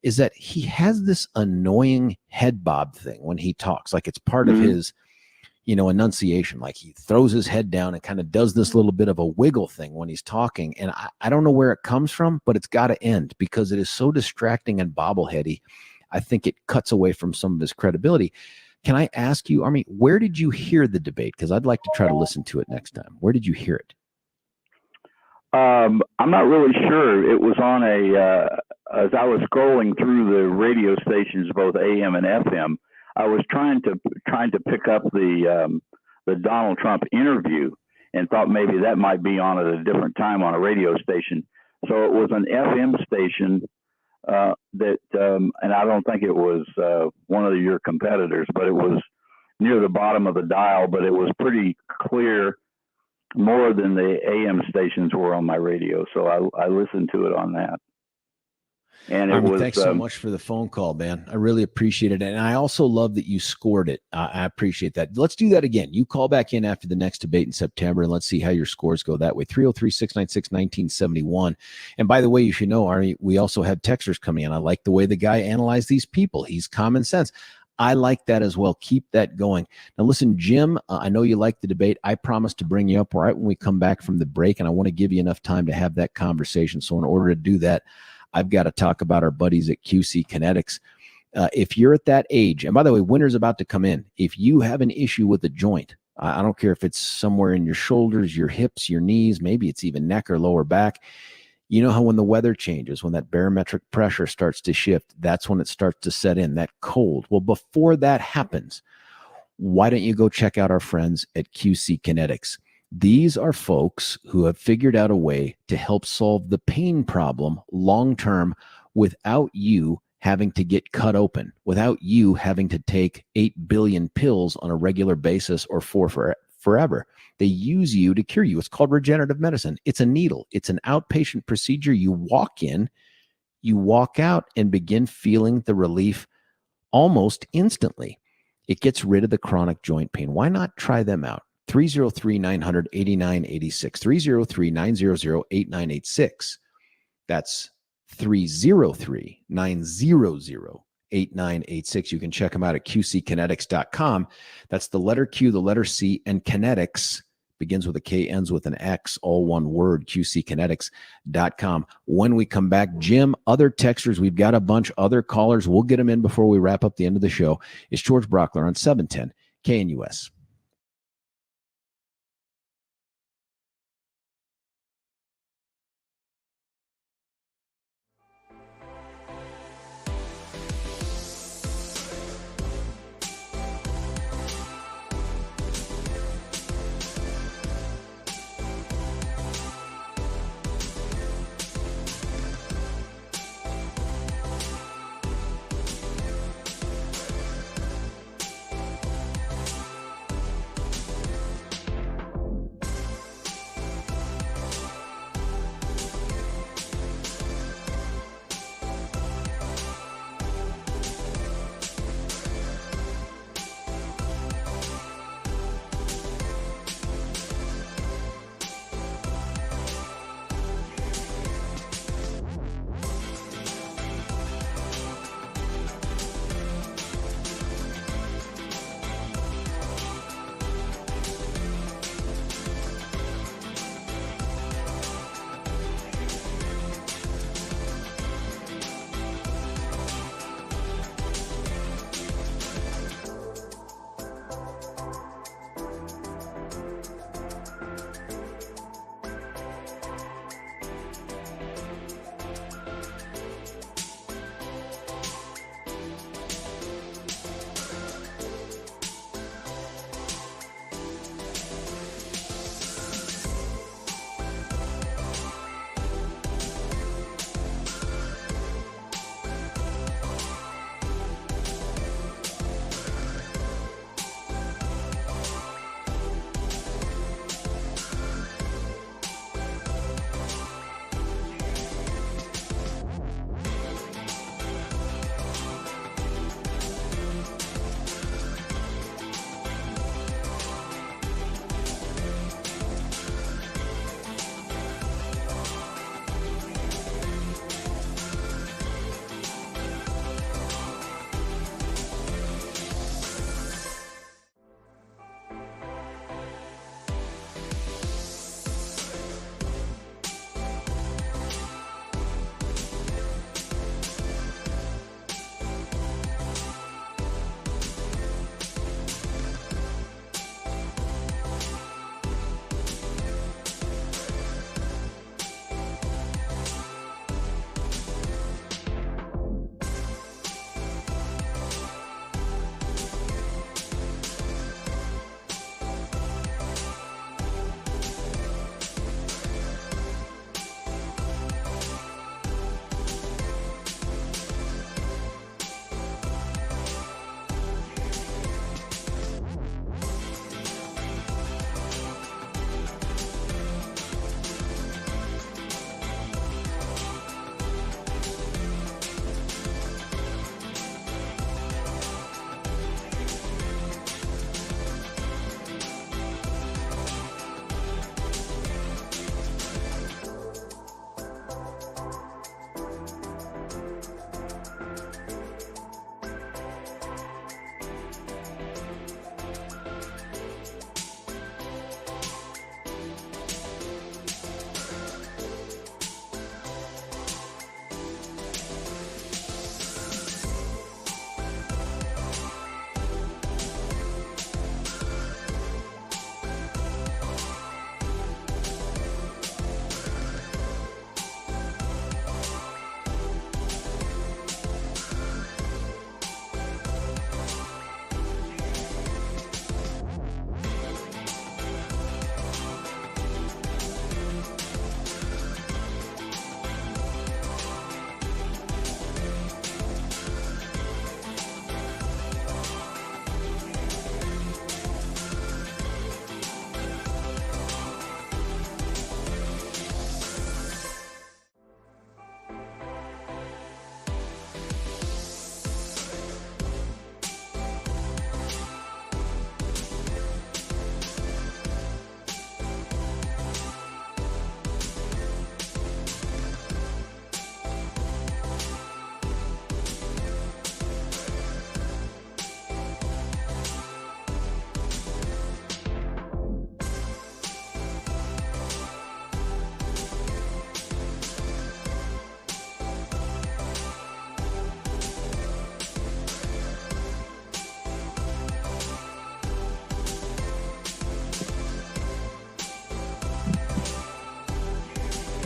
Speaker 1: is that he has this annoying head bob thing when he talks, like it's part of his, enunciation. Like he throws his head down and kind of does this little bit of a wiggle thing when he's talking. And I don't know where it comes from, but it's got to end because it is so distracting and bobbleheady. I think it cuts away from some of his credibility. Can I ask you, Army, where did you hear the debate? Because I'd like to try to listen to it next time. Where did you hear it?
Speaker 7: I'm not really sure. It was on as I was scrolling through the radio stations, both AM and FM, I was trying to pick up the Donald Trump interview and thought maybe that might be on at a different time on a radio station. So it was an FM station and I don't think it was one of your competitors, but it was near the bottom of the dial, but it was pretty clear, more than the AM stations were on my radio. So I listened to it on that. And it was,
Speaker 1: thanks so much for the phone call, man. I really appreciate it. And I also love that you scored it. I appreciate that. Let's do that again. You call back in after the next debate in September, and let's see how your scores go that way. 303-696-1971. And by the way, you should know, Ari, we also have texters coming in. I like the way the guy analyzed these people. He's common sense. I like that as well. Keep that going. Now, listen, Jim, I know you like the debate. I promised to bring you up right when we come back from the break, and I want to give you enough time to have that conversation. So in order to do that, I've got to talk about our buddies at QC Kinetics. If you're at that age, and by the way, winter's about to come in. If you have an issue with a joint, I don't care if it's somewhere in your shoulders, your hips, your knees, maybe it's even neck or lower back. You know how when the weather changes, when that barometric pressure starts to shift, that's when it starts to set in, that cold. Well, before that happens, why don't you go check out our friends at QC Kinetics? These are folks who have figured out a way to help solve the pain problem long-term without you having to get cut open, without you having to take 8 billion pills on a regular basis or forever. They use you to cure you. It's called regenerative medicine. It's a needle. It's an outpatient procedure. You walk in, you walk out, and begin feeling the relief almost instantly. It gets rid of the chronic joint pain. Why not try them out? 303-900-8986, 303-900-8986. That's 303-900-8986. You can check them out at qckinetics.com. That's the letter Q, the letter C, and kinetics. Begins with a K, ends with an X, all one word, qckinetics.com. When we come back, Jim, other texters, we've got a bunch, other callers. We'll get them in before we wrap up the end of the show. It's George Brauchler on 710 KNUS.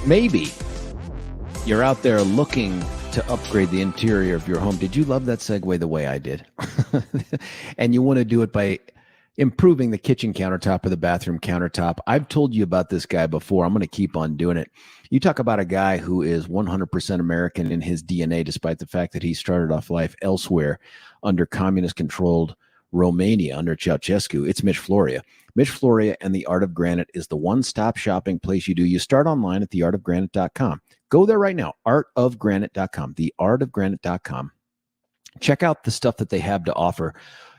Speaker 1: maybe you're out there looking to upgrade the interior of your home. Did you love that segue the way I did? And you want to do it by improving the kitchen countertop or the bathroom countertop. I've told you about this guy before. I'm going to keep on doing it. You talk about a guy who is 100% American in his DNA, despite the fact that he started off life elsewhere under communist-controlled Romania under Ceausescu. It's Mitch Floria. Mitch Floria and The Art of Granite is the one-stop shopping place you do. You start online at theartofgranite.com. Go there right now, artofgranite.com, theartofgranite.com. Check out the stuff that they have to offer.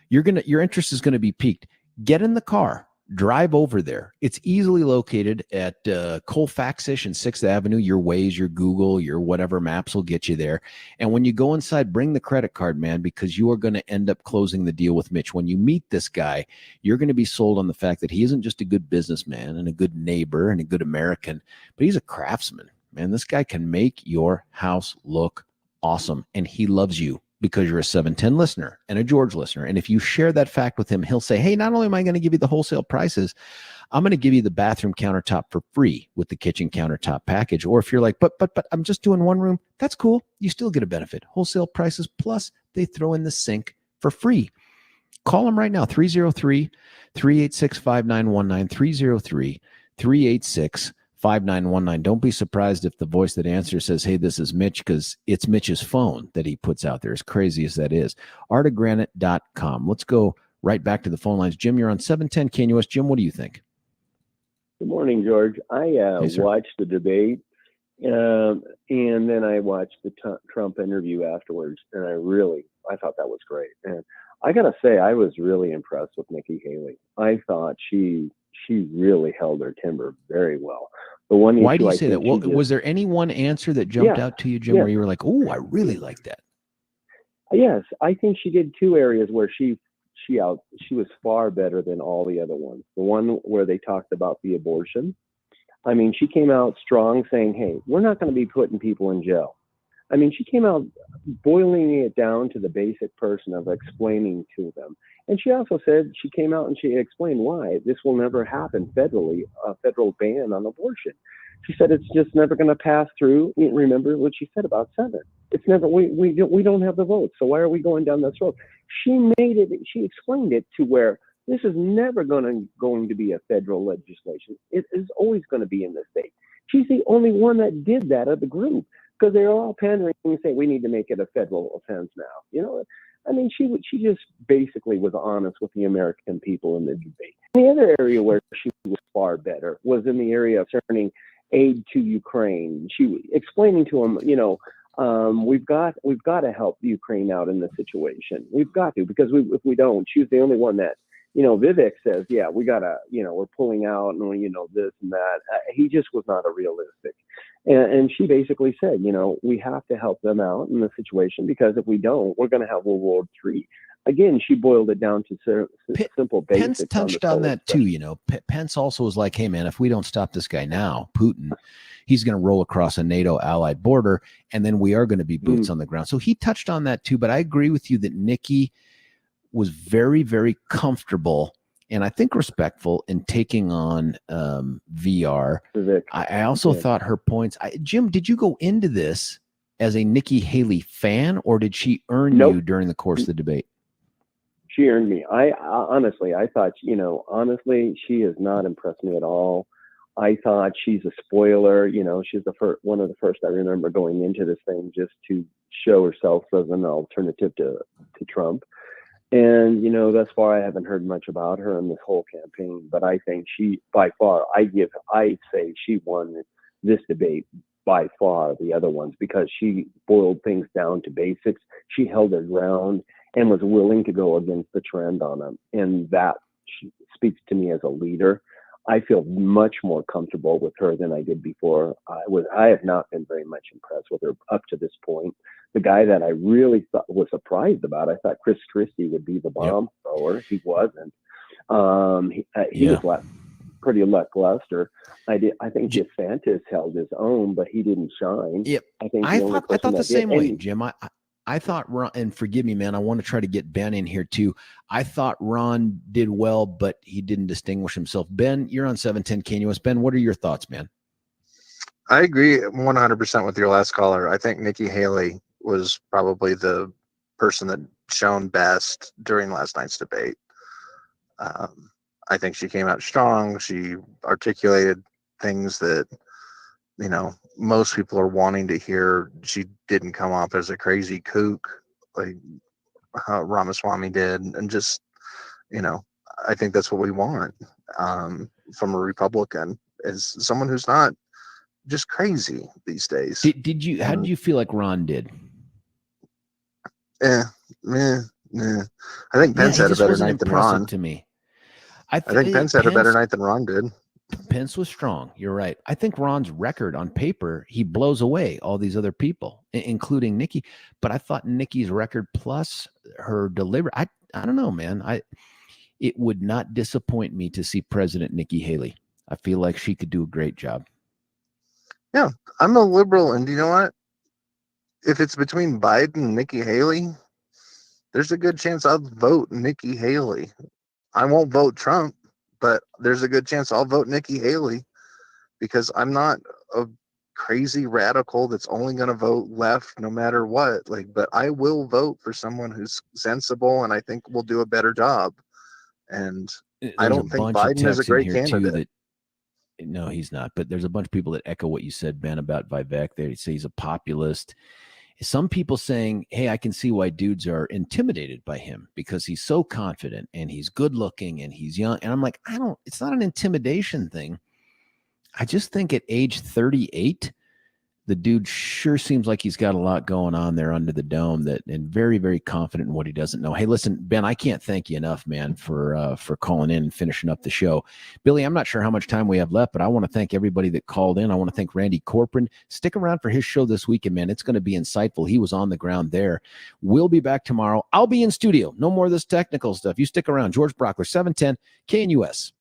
Speaker 1: Your interest is going to be piqued. Get in the car, drive over there. It's easily located at Colfax-ish and 6th Avenue. Your Waze, your Google, your whatever maps will get you there. And when you go inside, bring the credit card, man, because you are going to end up closing the deal with Mitch. When you meet this guy, you're going to be sold on the fact that he isn't just a good businessman and a good neighbor and a good American, but he's a craftsman. Man, this guy can make your house look awesome, and he loves you because you're a 710 listener and a George listener. And if you share that fact with him, he'll say, hey, not only am I going to give you the wholesale prices, I'm going to give you the bathroom countertop for free with the kitchen countertop package. Or if you're like, but I'm just doing one room, that's cool. You still get a benefit. Wholesale prices, plus they throw in the sink for free. Call them right now, 303-386-5919, 303-386-5919. 5919. Don't be surprised if the voice that answers says, hey, this is Mitch, because it's Mitch's phone that he puts out there, as crazy as that is. artofgranite.com. Let's go right back to the phone lines. Jim, you're on 710 KNUS. Jim, what do you think?
Speaker 9: Good morning, George. I watched the debate, and then I watched the Trump interview afterwards, and I thought that was great. And I got to say, I was really impressed with Nikki Haley. I thought she really held her timber very well.
Speaker 1: Why do you say that? Well, was there any one answer that jumped out to you, Jim, where you were like, oh, I really like that?
Speaker 9: Yes, I think she did two areas where she was far better than all the other ones. The one where they talked about the abortion. I mean, she came out strong saying, hey, we're not going to be putting people in jail. I mean, she came out boiling it down to the basic person of explaining to them. And she also said, she came out and she explained why this will never happen federally, a federal ban on abortion. She said it's just never going to pass through. Remember what she said about 7. It's never, we don't have the votes. So why are we going down this road? She explained it to where this is never going to be a federal legislation. It is always going to be in the state. She's the only one that did that of the group, because they're all pandering and saying we need to make it a federal offense now. You know, I mean, she just basically was honest with the American people in the debate. The other area where she was far better was in the area of concerning aid to Ukraine. She was explaining to them, we've got to help Ukraine out in this situation. We've got to, because if we don't, she's the only one that, Vivek says, yeah, we gotta, we're pulling out and this and that. He just was not a realistic. And she basically said, we have to help them out in the situation, because if we don't, we're going to have World War III. Again, she boiled it down to simple basics.
Speaker 1: Pence touched on that too. Pence also was like, hey, man, if we don't stop this guy now, Putin, he's going to roll across a NATO allied border, and then we are going to be boots on the ground. So he touched on that too. But I agree with you that Nikki was very, very comfortable and I think respectful in taking on VR. I also thought her points. Jim, did you go into this as a Nikki Haley fan, or did she earn you during the course of the debate?
Speaker 9: She earned me. I honestly, I thought, honestly, she has not impressed me at all. I thought she's a spoiler. She's one of the first I remember going into this thing just to show herself as an alternative to Trump. And, thus far, I haven't heard much about her in this whole campaign, but I think she, by far, I say she won this debate by far the other ones, because she boiled things down to basics. She held her ground and was willing to go against the trend on them. And that speaks to me as a leader. I feel much more comfortable with her than I did before. I have not been very much impressed with her up to this point. The guy that I really was surprised about, I thought Chris Christie would be the bomb thrower. He wasn't. He was pretty lackluster. I think DeSantis held his own, but he didn't shine.
Speaker 1: Yep. I thought the same way, Jim. I thought Ron, and forgive me, man, I want to try to get Ben in here too. I thought Ron did well, but he didn't distinguish himself. Ben, you're on 710 KNUS. Ben, what are your thoughts, man?
Speaker 3: I agree 100% with your last caller. I think Nikki Haley was probably the person that shone best during last night's debate. I think she came out strong. She articulated things that, most people are wanting to hear. She didn't come off as a crazy kook like Ramaswamy did. And just, I think that's what we want from a Republican, is someone who's not just crazy these days.
Speaker 1: How did you feel like Ron did?
Speaker 3: I think Pence had a better night than Ron.
Speaker 1: To me,
Speaker 3: I think Pence had a better night than Ron did.
Speaker 1: Pence was strong. You're right. I think Ron's record on paper, he blows away all these other people, including Nikki. But I thought Nikki's record plus her delivery, I don't know, man. It would not disappoint me to see President Nikki Haley. I feel like she could do a great job.
Speaker 3: Yeah, I'm a liberal, and you know what? If it's between Biden and Nikki Haley, there's a good chance I'll vote Nikki Haley. I won't vote Trump, but there's a good chance I'll vote Nikki Haley, because I'm not a crazy radical that's only going to vote left no matter what. But I will vote for someone who's sensible and I think will do a better job. And I don't think Biden is a great candidate.
Speaker 1: No, he's not. But there's a bunch of people that echo what you said, Ben, about Vivek. They say he's a populist. Some people saying, hey, I can see why dudes are intimidated by him because he's so confident and he's good looking and he's young. And I'm like, it's not an intimidation thing. I just think at age 38, the dude sure seems like he's got a lot going on there under the dome, and very, very confident in what he doesn't know. Hey, listen, Ben, I can't thank you enough, man, for calling in and finishing up the show. Billy, I'm not sure how much time we have left, but I want to thank everybody that called in. I want to thank Randy Corcoran. Stick around for his show this weekend, man. It's going to be insightful. He was on the ground there. We'll be back tomorrow. I'll be in studio. No more of this technical stuff. You stick around. George Brauchler, 710 KNUS.